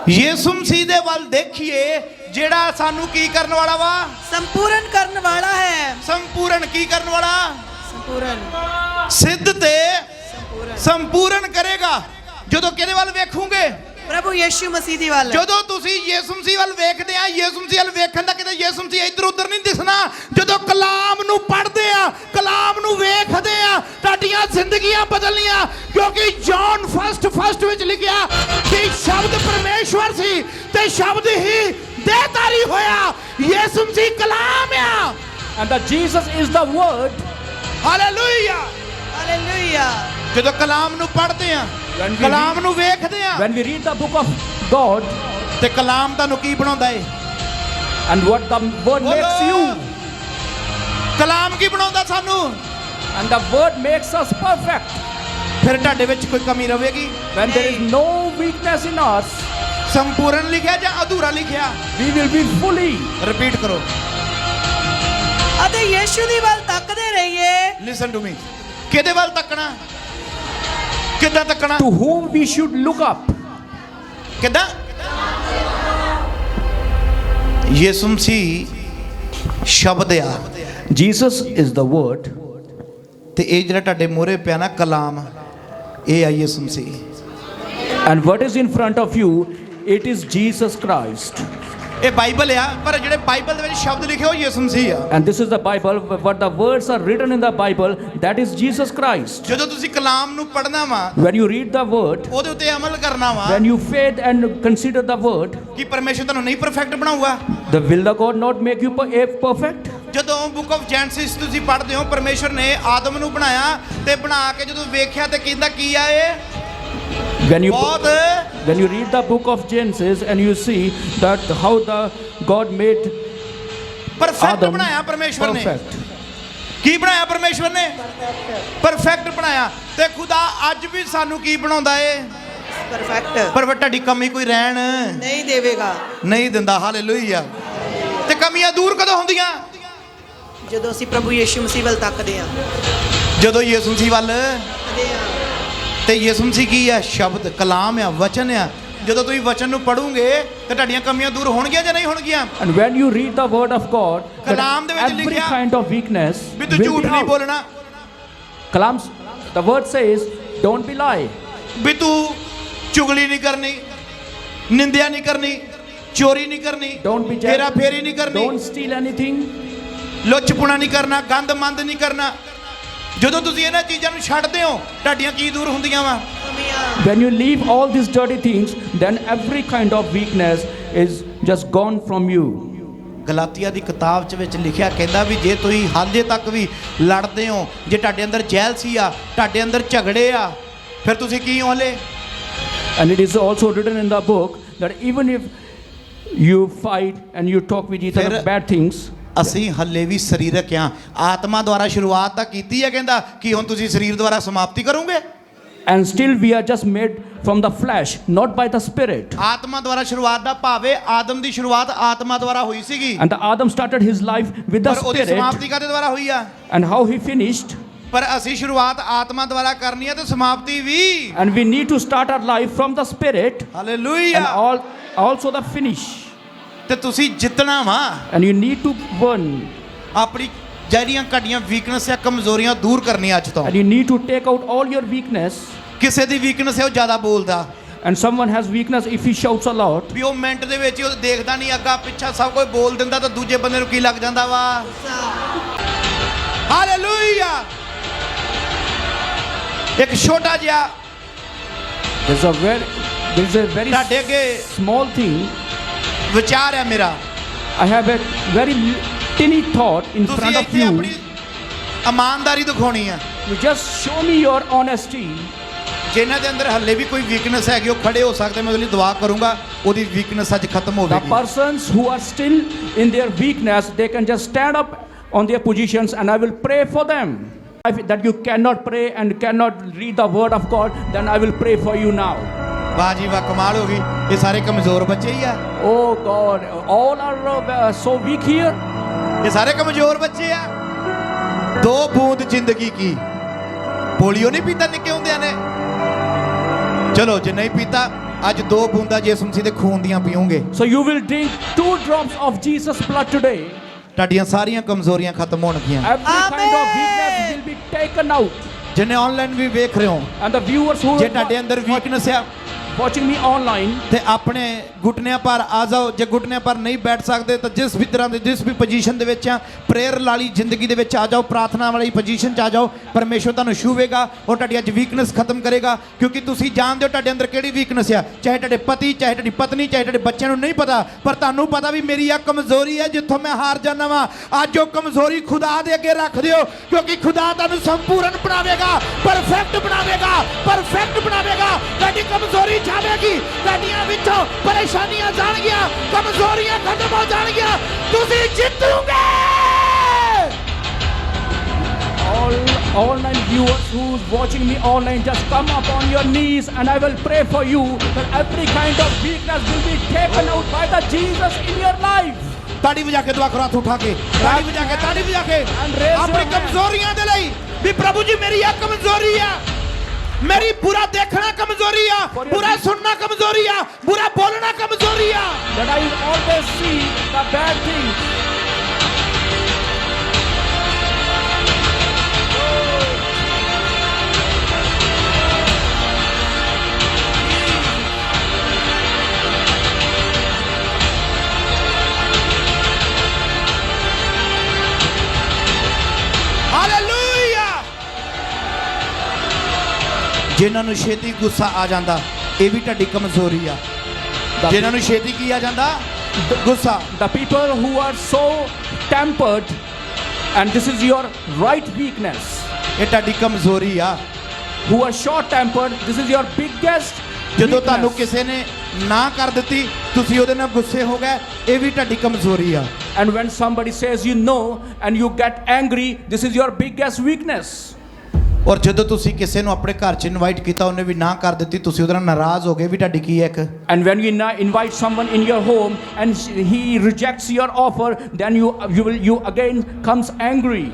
ਯੀਸ਼ੂ ਮਸੀਹ ਦੇ ਵੱਲ ਦੇਖੀਏ ਜਿਹੜਾ ਸਾਨੂੰ ਕੀ ਕਰਨ ਵਾਲਾ ਵਾ? ਸੰਪੂਰਨ ਕਰਨ ਵਾਲਾ ਹੈ। ਸੰਪੂਰਨ ਕੀ ਕਰਨ ਵਾਲਾ? ਸੰਪੂਰਨ ਸਿੱਧ ਤੇ ਸੰਪੂਰਨ ਕਰੇਗਾ। ਜਦੋਂ ਕਿਹਦੇ ਵੱਲ ਵੇਖੋਗੇ? ਪ੍ਰਭੂ ਯੀਸ਼ੂ ਮਸੀਹ ਦੀ ਵੱਲ। ਜਦੋਂ ਤੁਸੀਂ ਯੀਸ਼ੂ ਮਸੀਹ ਵੱਲ ਵੇਖਦੇ ਆ, ਯੀਸ਼ੂ ਮਸੀਹ ਵੱਲ ਵੇਖਣ ਦਾ ਕਿਤੇ ਯੀਸ਼ੂ ਮਸੀਹ ਇੱਧਰ ਉੱਧਰ ਨਹੀਂ ਦਿਸਣਾ। ਜਦੋਂ ਕਲਾਮ ਨੂੰ ਪੜ੍ਹਦੇ ਆ, ਕਲਾਮ ਨੂੰ ਵੇਖਦੇ ਆ, ਤੁਹਾਡੀਆਂ ਜ਼ਿੰਦਗੀਆਂ ਬਦਲਣੀਆਂ। ਕਿਉਂਕਿ ਜੌਨ ਫਸਟ ਵਿੱਚ ਲਿਖਿਆ ਕਿ ਸ਼ਬਦ ਪਰਮੇਸ਼ਵਰ ਸੀ ਤੇ ਸ਼ਬਦ ਹੀ ਦੇਹਧਾਰੀ ਹੋਇਆ। ਯੀਸ਼ੂ ਮਸੀਹ ਕਲਾਮ ਆ। and that Jesus is the word. Hallelujah. Hallelujah. ਜਦੋਂ ਕਲਾਮ ਨੂੰ ਪੜ੍ਹਦੇ ਆ, When we ਕਲਾਮ ਨੂੰ ਵੇਖਦੇ ਆ, When we read the book of God, ਤੇ ਕਲਾਮ ਤੁਹਾਨੂੰ ਕੀ ਬਣਾਉਂਦਾ ਏ? and what the word makes you, ਕਲਾਮ ਕੀ ਬਣਾਉਂਦਾ ਸਾਨੂੰ? and the word makes us perfect. ਫਿਰ ਤੁਹਾਡੇ ਵਿੱਚ ਕੋਈ ਕਮੀ ਰਵੇਗੀ? When there is no weakness in us, ਸੰਪੂਰਨ ਲਿਖਿਆ ਜਾਂ ਅਧੂਰਾ ਲਿਖਿਆ? we will be fully. Repeat ਕਰੋ। ਅਤੇ ਯੀਸ਼ੂ ਦੀ ਵੱਲ ਤੱਕਦੇ ਰਹੀਏ ਲਿਸਨ ਟੂ ਮੀ। ਕਿਹਦੇ ਵੱਲ ਤੱਕਣਾ? ਕਿੱਦਾਂ ਤੱਕਣਾ? To whom we should look up. ਕਿੱਦਾਂ? ਯਿਸੂ ਮਸੀਹ ਸ਼ਬਦ ਆ Jesus is the word, ਤੇ ਇਹ ਜਿਹੜਾ ਤੁਹਾਡੇ ਮੂਹਰੇ ਪਿਆ ਨਾ ਕਲਾਮ, ਇਹ ਆ ਯਿਸੂ ਮਸੀਹ। and what is in front of you, it is Jesus Christ. ਇਹ ਬਾਈਬਲ ਆ, ਪਰ ਜਿਹੜੇ ਬਾਈਬਲ ਦੇ ਵਿੱਚ ਸ਼ਬਦ ਲਿਖੇ ਉਹ ਯਿਸੂ ਮਸੀਹ ਆ। And this is the Bible, but the words are written in the Bible, that is Jesus Christ. ਜਦੋਂ ਤੁਸੀਂ ਕਲਾਮ ਨੂੰ ਪੜ੍ਹਨਾ ਵਾ, When you read the word, ਉਹਦੇ ਉੱਤੇ ਅਮਲ ਕਰਨਾ ਵਾ, when you faith and consider the word, ਕਿ ਪਰਮੇਸ਼ਰ ਤੁਹਾਨੂੰ ਨਹੀਂ ਪਰਫੈਕਟ ਬਣਾਊਗਾ। will the God not make you perfect? ਜਦੋਂ ਬੁੱਕ ਆਫ ਜੈਨਸਿਸ ਤੁਸੀਂ ਪੜ੍ਹਦੇ ਹੋ, ਪਰਮੇਸ਼ਰ ਨੇ ਆਦਮ ਨੂੰ ਬਣਾਇਆ ਤੇ ਬਣਾ ਕੇ ਜਦੋਂ ਵੇਖਿਆ ਤੇ ਕਹਿੰਦਾ ਕੀ ਆ ਇਹ? When you ਬਹੁਤ read the book of Genesis and you see that how the God made perfect Adam ਬਣਾਇਆ ਪਰਮੇਸ਼ਵਰ ਨੇ। perfect. ਕੀ ਬਣਾਇਆ ਪਰਮੇਸ਼ਵਰ ਨੇ? ਪਰਫੈਕਟ ਬਣਾਇਆ। ਤੇ ਖੁਦਾ ਅੱਜ ਵੀ ਸਾਨੂੰ ਕੀ ਬਣਾਉਂਦਾ ਏ? ਪਰਫੈਕਟ ਪਰ ਤੁਹਾਡੀ ਕਮੀ ਕੋਈ ਰਹਿਣ ਨਹੀਂ ਦੇਵੇਗਾ। ਨਹੀਂ ਦਿੰਦਾ। ਹਾਲੇਲੂਇਆ। ਤੇ ਕਮੀਆਂ ਦੂਰ ਕਦੋਂ ਹੁੰਦੀਆਂ? ਜਦੋਂ ਅਸੀਂ ਪ੍ਰਭੂ ਯੀਸ਼ੂ ਮਸੀਹ ਵੱਲ ਤੱਕਦੇ ਹਾਂ। ਜਦੋਂ ਯਿਸੂ ਮਸੀਹ ਵੱਲ। ਤੱਕਦੇ ਹਾਂ। ਤੇ ਯਿਸੂ ਮਸੀਹ ਕੀ ਆ? ਸ਼ਬਦ, ਕਲਾਮ ਆ, ਵਚਨ ਆ। ਜਦੋਂ ਤੁਸੀਂ ਵਚਨ ਨੂੰ ਪੜੋਗੇ ਤੇ ਤੁਹਾਡੀਆਂ ਕਮੀਆਂ ਦੂਰ ਹੋਣਗੀਆਂ ਜਾਂ ਨਹੀਂ ਹੋਣਗੀਆਂ? And when you read the word of God, ਕਲਾਮ ਦੇ that ਵਿੱਚ every ਲਿਖਿਆ kind of weakness ਵੀ ਤੂੰ will ਝੂਠ be ਨਹੀਂ out. ਬੋਲਣਾ, Kalams, the word says, don't be lie. ਵੀ ਤੂੰ ਚੁਗਲੀ ਨਹੀਂ ਕਰਨੀ, ਨਿੰਦਿਆ ਨਹੀਂ ਕਰਨੀ, ਚੋਰੀ ਨਹੀਂ ਕਰਨੀ, Don't be ਹੇਰਾ jealous. ਫੇਰੀ ਨਹੀਂ ਕਰਨੀ, Don't steal anything. ਲੁੱਚਪੁਣਾ ਨਹੀਂ ਕਰਨਾ, ਗੰਦ ਮੰਦ ਨਹੀਂ ਕਰਨਾ। ਜਦੋਂ ਤੁਸੀਂ ਇਹਨਾਂ ਚੀਜ਼ਾਂ ਨੂੰ ਛੱਡਦੇ ਹੋ, ਤੁਹਾਡੀਆਂ ਕੀ ਦੂਰ ਹੁੰਦੀਆਂ ਵਾ? When you leave all these dirty things, then every kind of weakness is just gone from you. ਗਲਾਤੀਆ ਦੀ ਕਿਤਾਬ ਚ ਵਿੱਚ ਲਿਖਿਆ ਕਹਿੰਦਾ ਵੀ ਜੇ ਤੁਸੀਂ ਹਾਲੇ ਤੱਕ ਵੀ ਲੜਦੇ ਹੋ, ਜੇ ਤੁਹਾਡੇ ਅੰਦਰ ਜੈਲਸੀ ਆ, ਤੁਹਾਡੇ ਅੰਦਰ ਝਗੜੇ ਆ, ਫਿਰ ਤੁਸੀਂ ਕੀ ਹੋ ਹਲੇ? And it is also written in the book that even if you fight and you talk with each other ਫਿਰ- bad things, ਅਸੀਂ ਹੱਲੇ ਵੀ ਸਰੀਰਕ ਆ। ਆਤਮਾ ਦੁਆਰਾ ਸ਼ੁਰੂਆਤ ਤਾਂ ਕੀਤੀ ਹੈ, ਕਹਿੰਦਾ ਕਿ ਹੁਣ ਤੁਸੀਂ ਸਰੀਰ ਦੁਆਰਾ ਸਮਾਪਤੀ ਕਰੋਗੇ। and still we are just made from the flesh, not by the spirit. ਆਤਮਾ ਦੁਆਰਾ ਸ਼ੁਰੂਆਤ ਦਾ ਭਾਵੇਂ ਆਦਮ ਦੀ ਸ਼ੁਰੂਆਤ ਆਤਮਾ ਦੁਆਰਾ ਹੋਈ ਸੀਗੀ, And the Adam started his life with the ਪਰ ਉਹਦੀ spirit, ਸਮਾਪਤੀ ਕਾਹਦੇ ਦੁਆਰਾ ਹੋਈ ਆ? and how he finished. ਪਰ ਅਸੀਂ ਸ਼ੁਰੂਆਤ ਆਤਮਾ ਦੁਆਰਾ ਕਰਨੀ ਹੈ ਤੇ ਸਮਾਪਤੀ ਵੀ। And we need to start our life from the spirit, and hallelujah. also the finish. ਤੇ ਤੁਸੀਂ ਜਿੱਤਣਾ ਵਾ। And you need to win. ਆਪਣੀ ਜਿਹੜੀਆਂ ਘਟੀਆਂ ਵੀਕਨੈਸ ਆ, ਕਮਜ਼ੋਰੀਆਂ ਦੂਰ ਕਰਨੀਆਂ ਅੱਜ ਤੋਂ। And you need to take out all your weakness. ਕਿਸੇ ਦੀ ਵੀਕਨੈਸ ਹੈ ਉਹ ਜ਼ਿਆਦਾ ਬੋਲਦਾ, And someone has weakness if he shouts a lot. ਵੀ ਉਹ ਮਿੰਟ ਦੇ ਵਿੱਚ ਹੀ ਉਹ ਦੇਖਦਾ ਨਹੀਂ ਅੱਗਾ ਪਿੱਛਾ ਸਭ ਕੁਝ ਬੋਲ ਦਿੰਦਾ, ਤਾਂ ਦੂਜੇ ਬੰਦੇ ਨੂੰ ਕੀ ਲੱਗ ਜਾਂਦਾ ਵਾ? ਹਾਲੇਲੂਇਆ। ਇੱਕ ਛੋਟਾ ਜਿਹਾ There's a very ਤੁਹਾਡੇ ਅੱਗੇ small thing. ਵਿਚਾਰ ਹੈ ਮੇਰਾ। I have a very tiny thought in ਤੁਸੀਂ front of ਇੱਥੇ ਆਪਣੀ you. ਇਮਾਨਦਾਰੀ ਦਿਖਾਉਣੀ ਆ। You just show me your honesty. ਜਿਨ੍ਹਾਂ ਦੇ ਅੰਦਰ ਹੱਲੇ ਵੀ ਕੋਈ ਵੀਕਨੈਸ ਹੈਗੀ ਉਹ ਖੜੇ ਹੋ ਸਕਦੇ, ਮੈਂ ਉਹਦੇ ਲਈ ਦੁਆ ਕਰੂੰਗਾ ਉਹਦੀ ਵੀਕਨੈਸ ਅੱਜ ਖਤਮ The ਹੋਵੇਗੀ। persons who are still in their weakness, they can just stand up on their positions and I will pray for them. If that you cannot pray and cannot read the word of God, then I will pray for you now. ਵਾਹ ਜੀ ਵਾਹ, ਕਮਾਲ ਹੋ ਗਈ। ਇਹ ਸਾਰੇ ਕਮਜ਼ੋਰ ਬੱਚੇ ਹੀ ਆ, Oh God, all are so weak here. ਇਹ ਸਾਰੇ ਕਮਜ਼ੋਰ ਬੱਚੇ ਆ। 2 ਬੂੰਦ ਜ਼ਿੰਦਗੀ ਕੀ, ਪੋਲੀਓ ਨਹੀਂ ਪੀਤਾ ਨਿੱਕੇ ਹੁੰਦਿਆਂ ਨੇ? ਚਲੋ ਜੇ ਨਹੀਂ ਪੀਤਾ, ਅੱਜ 2 ਬੂੰਦਾਂ ਯਿਸੂ ਮਸੀਹ ਦੇ ਖੂਨ ਦੀਆਂ ਪੀਓਗੇ। So you will drink 2 drops of Jesus' blood today. ਤੁਹਾਡੀਆਂ ਸਾਰੀਆਂ ਕਮਜ਼ੋਰੀਆਂ ਖਤਮ ਹੋਣਗੀਆਂ। Every kind of weakness will be taken out. ਜਿਨੇ ਆਨਲਾਈਨ ਵੀ ਵੇਖ ਰਹੇ ਹੋ, And the viewers who ਜੇ are ਤੁਹਾਡੇ ਅੰਦਰ ਵੀਕਨੈਸ ਆ watching me online, ਤੇ ਆਪਣੇ ਘੁਟਨਿਆਂ ਪਰ ਆ ਜਾਓ। ਜੇ ਘੁਟਨਿਆਂ ਪਰ ਨਹੀਂ ਬੈਠ ਸਕਦੇ ਤਾਂ ਜਿਸ ਵੀ ਤਰ੍ਹਾਂ ਦੇ ਜਿਸ ਵੀ ਪੋਜੀਸ਼ਨ ਦੇ ਵਿੱਚ ਆ, ਪ੍ਰੇਅਰ ਵਾਲੀ ਜ਼ਿੰਦਗੀ ਦੇ ਵਿੱਚ ਆ ਜਾਓ, ਪ੍ਰਾਰਥਨਾ ਵਾਲੀ ਪੋਜੀਸ਼ਨ 'ਚ ਆ ਜਾਓ। ਪਰਮੇਸ਼ਵਰ ਤੁਹਾਨੂੰ ਛੂਵੇਗਾ ਔਰ ਤੁਹਾਡੀ ਅੱਜ ਵੀਕਨੈਸ ਖਤਮ ਕਰੇਗਾ, ਕਿਉਂਕਿ ਤੁਸੀਂ ਜਾਣਦੇ ਹੋ ਤੁਹਾਡੇ ਅੰਦਰ ਕਿਹੜੀ ਵੀਕਨੈਸ ਆ। ਚਾਹੇ ਤੁਹਾਡੇ ਪਤੀ, ਚਾਹੇ ਤੁਹਾਡੀ ਪਤਨੀ, ਚਾਹੇ ਤੁਹਾਡੇ ਬੱਚਿਆਂ ਨੂੰ ਨਹੀਂ ਪਤਾ, ਪਰ ਤੁਹਾਨੂੰ ਪਤਾ ਵੀ ਮੇਰੀ ਆ ਕਮਜ਼ੋਰੀ ਹੈ ਜਿੱਥੋਂ ਮੈਂ ਹਾਰ ਜਾਂਦਾ ਵਾਂ। ਅੱਜ ਉਹ ਕਮਜ਼ੋਰੀ ਖੁਦਾ ਦੇ ਅੱਗੇ ਰੱਖ ਦਿਓ, ਕਿਉਂਕਿ ਖੁਦਾ ਤੁਹਾਨੂੰ ਸੰਪੂਰਨ ਬਣਾਵੇਗਾ, ਪਰਫੈਕਟ ਬਣਾਵੇਗਾ, ਪਰਫੈਕਟ ਬਣਾਵੇਗਾ। ਤੁਹਾਡੀ ਕਮਜ਼ੋਰੀ ਜਾਵੇਗੀ, ਤੁਹਾਡੀਆਂ ਵਿੱਚੋਂ ਪਰੇਸ਼ਾਨੀਆਂ ਜਾਣਗੀਆਂ, ਕਮਜ਼ੋਰੀਆਂ ਖਤਮ ਹੋ ਜਾਣਗੀਆਂ, ਤੁਸੀਂ ਜਿੱਤੋਗੇ। all online viewers who's watching me online, just come up on your knees and I will pray for you that every kind of weakness will be taken out by the Jesus in your life. ਤਾੜੀ ਵਜਾ ਕੇ ਦੁਆ ਕਰੋ, ਹੱਥ ਉਠਾ ਕੇ, ਤਾੜੀ ਵਜਾ ਕੇ, ਤਾੜੀ ਵਜਾ ਕੇ ਆਪਣੀ ਕਮਜ਼ੋਰੀਆਂ ਦੇ ਲਈ ਵੀ ਪ੍ਰਭੂ ਜੀ ਮੇਰੀ ਆ ਕਮਜ਼ੋਰੀ ਆ, मेरी बुरा देखना कमजोरी आ, बुरा सुनना कमजोरी आ, बुरा बोलना कमजोरी आ। That I will always see the bad things. ਜਿਨ੍ਹਾਂ ਨੂੰ ਛੇਤੀ ਗੁੱਸਾ ਆ ਜਾਂਦਾ, ਇਹ ਵੀ ਤੁਹਾਡੀ ਕਮਜ਼ੋਰੀ ਆ। ਜਿਨ੍ਹਾਂ ਨੂੰ ਛੇਤੀ ਕੀ ਆ ਜਾਂਦਾ? ਗੁੱਸਾ। The people who are so tempered, and this is your right weakness. ਇਹ ਤੁਹਾਡੀ ਕਮਜ਼ੋਰੀ ਆ। Who are short tempered, this is your biggest ਜਦੋਂ ਤੁਹਾਨੂੰ weakness. ਕਿਸੇ ਨੇ ਨਾ ਕਰ ਦਿੱਤੀ, ਤੁਸੀਂ ਉਹਦੇ ਨਾਲ ਗੁੱਸੇ ਹੋ ਗਏ, ਇਹ ਵੀ ਤੁਹਾਡੀ ਕਮਜ਼ੋਰੀ ਆ। And when somebody says you no and you get angry, this is your biggest weakness. ਔਰ ਜਦੋਂ ਤੁਸੀਂ ਕਿਸੇ ਨੂੰ ਆਪਣੇ ਘਰ 'ਚ ਇਨਵਾਈਟ ਕੀਤਾ, ਉਹਨੇ ਵੀ ਨਾ ਕਰ ਦਿੱਤੀ, ਤੁਸੀਂ ਉਹਦੇ ਨਾਲ ਨਾਰਾਜ਼ ਹੋ ਗਏ, ਵੀ ਤੁਹਾਡੀ ਕੀ ਹੈ ਇੱਕ? And when you invite someone in your home and he rejects your offer, then you again comes angry.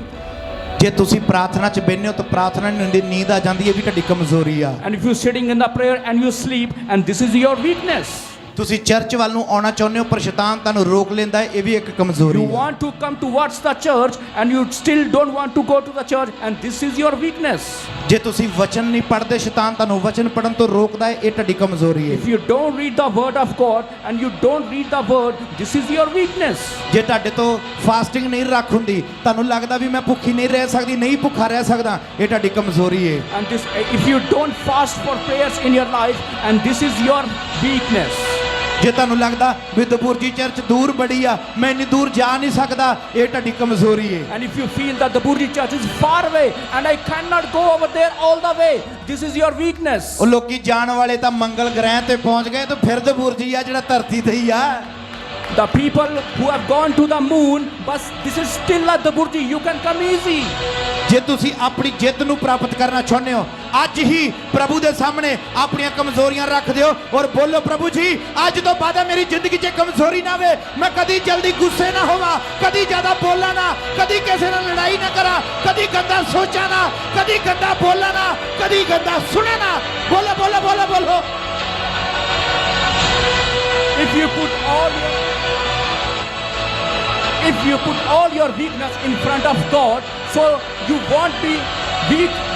ਜੇ ਤੁਸੀਂ ਪ੍ਰਾਰਥਨਾ 'ਚ ਬੈਠੇ ਹੋ ਤਾਂ ਪ੍ਰਾਰਥਨਾ ਦੀ ਨੀਂਦ ਆ ਜਾਂਦੀ ਹੈ, ਵੀ ਤੁਹਾਡੀ ਕਮਜ਼ੋਰੀ ਆ। And if you're sitting in the prayer and you sleep, and this is your weakness. ਤੁਸੀਂ ਚਰਚ ਵੱਲ ਨੂੰ ਆਉਣਾ ਚਾਹੁੰਦੇ ਹੋ ਪਰ ਸ਼ੈਤਾਨ ਤੁਹਾਨੂੰ ਰੋਕ ਲੈਂਦਾ ਹੈ, ਇਹ ਵੀ ਇੱਕ ਕਮਜ਼ੋਰੀ You ਹੈ। want to come towards the church and you still don't want to go to the church, and this is your weakness. ਜੇ ਤੁਸੀਂ ਵਚਨ ਨਹੀਂ ਪੜ੍ਹਦੇ, ਸ਼ੈਤਾਨ ਤੁਹਾਨੂੰ ਵਚਨ ਪੜ੍ਹਨ ਤੋਂ ਰੋਕਦਾ ਹੈ, ਇਹ ਤੁਹਾਡੀ ਕਮਜ਼ੋਰੀ ਹੈ। If you don't read the word of God and you don't read the word, this is your weakness. ਜੇ ਤੁਹਾਡੇ ਤੋਂ ਫਾਸਟਿੰਗ ਨਹੀਂ ਰੱਖ ਹੁੰਦੀ, ਤੁਹਾਨੂੰ ਲੱਗਦਾ ਵੀ ਮੈਂ ਭੁੱਖੀ ਨਹੀਂ ਰਹਿ ਸਕਦੀ, ਨਹੀਂ ਭੁੱਖਾ ਰਹਿ ਸਕਦਾ, ਇਹ ਤੁਹਾਡੀ ਕਮਜ਼ੋਰੀ ਹੈ। And this, if you don't fast for prayers in your life, and this is your weakness. ਜੇ ਤੁਹਾਨੂੰ ਲੱਗਦਾ ਵੀ ਦਬੁਰਜੀ ਚਰਚ ਦੂਰ ਬੜੀ ਆ, ਮੈਂ ਇੰਨੀ ਦੂਰ ਜਾ ਨਹੀਂ ਸਕਦਾ, ਇਹ ਤੁਹਾਡੀ ਕਮਜ਼ੋਰੀ ਹੈ। And if you feel that the Burji church is far away and I cannot go over there all the way, this is your weakness. ਉਹ ਲੋਕੀ ਜਾਣ ਵਾਲੇ ਤਾਂ ਮੰਗਲ ਗ੍ਰਹਿ ਤੇ ਪਹੁੰਚ ਗਏ, ਤੇ ਫਿਰ ਦਬੁਰਜੀ ਆ ਜਿਹੜਾ ਧਰਤੀ ਤੇ ਹੀ ਆ। The people who have gone to the moon, but this is still at the Burji. You can come easy. ਜੇ ਤੁਸੀਂ ਆਪਣੀ ਜਿੱਤ ਨੂੰ ਪ੍ਰਾਪਤ ਕਰਨਾ ਚਾਹੁੰਦੇ ਹੋ, ਅੱਜ ਹੀ ਪ੍ਰਭੂ ਦੇ ਸਾਹਮਣੇ ਆਪਣੀਆਂ ਕਮਜ਼ੋਰੀਆਂ ਰੱਖ ਦਿਓ ਔਰ ਬੋਲੋ, ਪ੍ਰਭੂ ਜੀ ਅੱਜ ਤੋਂ ਬਾਅਦ ਮੇਰੀ ਜ਼ਿੰਦਗੀ 'ਚ ਕਮਜ਼ੋਰੀ ਨਾ ਆਵੇ, ਮੈਂ ਕਦੀ ਜਲਦੀ ਗੁੱਸੇ ਨਾ ਹੋਵਾਂ, ਕਦੀ ਜ਼ਿਆਦਾ ਬੋਲਾਂ ਨਾ, ਕਦੀ ਕਿਸੇ ਨਾਲ ਲੜਾਈ ਨਾ ਕਰਾਂ, ਕਦੀ ਗੰਦਾ ਸੋਚਾਂ ਨਾ, ਕਦੀ ਗੰਦਾ ਬੋਲਾਂ ਨਾ, ਕਦੀ ਗੰਦਾ ਸੁਣਾ ਨਾ। ਬੋਲੋ ਬੋਲੋ ਬੋਲੋ ਬੋਲੋ। If you put all your weakness in front of God, so you won't be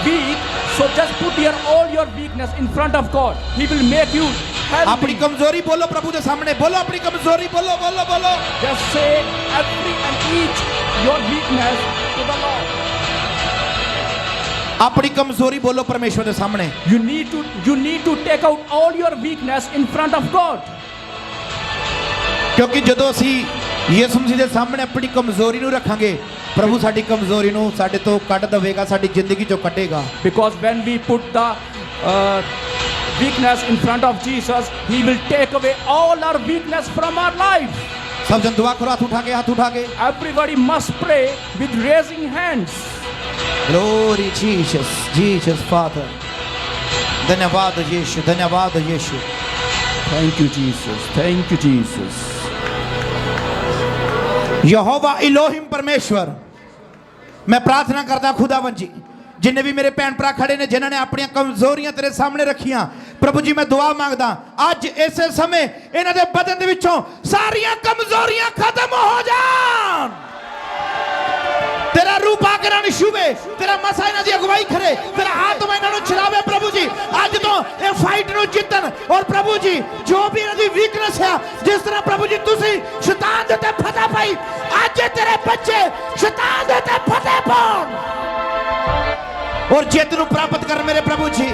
weak. So just put all your weakness in front of God. He will make you healthy. ਆਪਣੀ ਕਮਜ਼ੋਰੀ ਬੋਲੋ ਪ੍ਰਭੂ ਦੇ ਸਾਹਮਣੇ, ਬੋਲੋ ਆਪਣੀ ਕਮਜ਼ੋਰੀ, ਬੋਲੋ ਬੋਲੋ ਬੋਲੋ। Just say every and each your weakness to the Lord. ਆਪਣੀ ਕਮਜ਼ੋਰੀ ਬੋਲੋ ਪਰਮੇਸ਼ਵਰ ਦੇ ਸਾਹਮਣੇ। You need to take out all your weakness in front of God. ਕਿਉਂਕਿ ਜਦੋਂ ਅਸੀਂ ਯਿਸੂ ਮਸੀਹ ਦੇ ਸਾਹਮਣੇ ਆਪਣੀ ਕਮਜ਼ੋਰੀ ਨੂੰ ਰੱਖਾਂਗੇ, ਪ੍ਰਭੂ ਸਾਡੀ ਕਮਜ਼ੋਰੀ ਨੂੰ ਸਾਡੇ ਤੋਂ ਕੱਢ ਦੇਵੇਗਾ, ਸਾਡੀ ਜ਼ਿੰਦਗੀ ਚੋਂ ਕੱਢੇਗਾ। Because when we put the weakness in front of Jesus, He will take away all our weakness from our life. ਸਭ ਜਨ ਦੁਆ ਕਰੋ, ਹੱਥ ਉਠਾ ਕੇ, ਹੱਥ ਉਠਾ ਕੇ। Everybody must pray with raising hands. Glory Jesus, Jesus Father। धन्यवाद यीशु, धन्यवाद यीशु। Thank you Jesus, thank you Jesus. यहोवा इलोहिम परमेश्वर, मैं प्रार्थना करदा खुदावन जी, जिन्हें भी मेरे भैन भरा खड़े ने जिन्होंने अपन कमजोरियां तेरे सामने रखियां, प्रभु जी मैं दुआ मांगदा अज इस समय इन्हां दे बदन दे विचों सारियां कमजोरियां खत्म हो जान। तेरा रूप आके इन्हां नूं छूवे, तेरा मसा इन्हां दी अगुवाई करे, तेरा हाथ में इन्हां नूं चलावे प्रभु जी। अज तो ये फाइट नूं जितन, और प्रभु जी जो भी इन्हां दी वीकनेस है, जिस तरह प्रभु जी तुसी शैतान दे ते फतह पाई, अज तेरे बच्चे शैतान दे ते फतह पाउण और जित नूं प्राप्त कर मेरे प्रभु जी।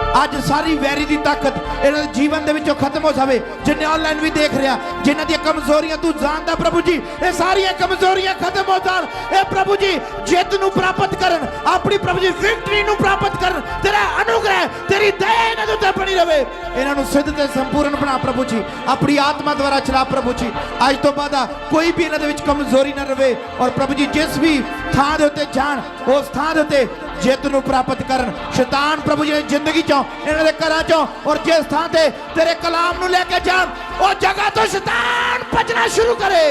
अज सारी वैरी की ताकत इन्हां दे जीवन दे विचों खत्म हो जावे। जिन्हें ऑनलाइन भी देख रहा, जिन्हां दी कमजोरियां तू जानदा प्रभु जी, ये सारियां कमजोरियां खत्म हो जान। ए प्रभु जी जित नूं प्राप्त करन, अपनी प्रभु जी विक्ट्री नूं प्राप्त करन। तेरा अनुग्रह, तेरी दया इन्हां दे उत्ते बनी रहे। इन्हां नूं सिद्ध ते संपूर्ण बना प्रभु जी, अपनी आत्मा द्वारा चला प्रभु जी। अज तो बाद कोई भी इन्हां दे विच कमजोरी ना रहे, और प्रभु जी जिस भी थां दे उत्ते जाण, उस थां दे उत्ते जित नूं प्राप्त करन। शैतान प्रभु जी जिंदगी चों, इन्हां दे घरां चों, और जिस थां ते तेरे कलाम नूं लेके जाण, उस जगह तो शैतान भजना शुरू करे।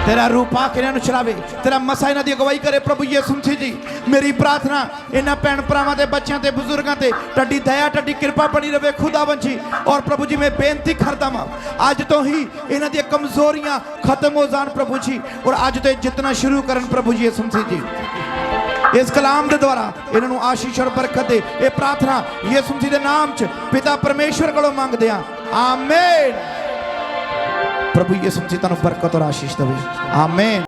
तेरा रूप आके इन्हां नूं चलावे, तेरा मसा इन्हां दी अगुवाई करे प्रभु यीशु मसीह जी। मेरी प्रार्थना इन्हां भैन भरावां ते बच्चों ते बुजुर्गां ते टड्डी दया, टड्डी कृपा बनी रहे खुदावन जी। और प्रभु जी मैं बेनती करदा वां, अज तो ही इन्हां दी कमजोरियां खत्म हो जान प्रभु जी, और अज तो जितना शुरू करन प्रभु जी यीशु मसीह जी। इस कलाम के द्वारा इन्होंने आशीष और बरकत दे। ये प्रार्थना यीशु मसीह के नाम च पिता परमेश्वर को मंगदे हां, आमीन। प्रभु यीशु मसीह तुहानूं बरकत और आशीष देवे, आमीन।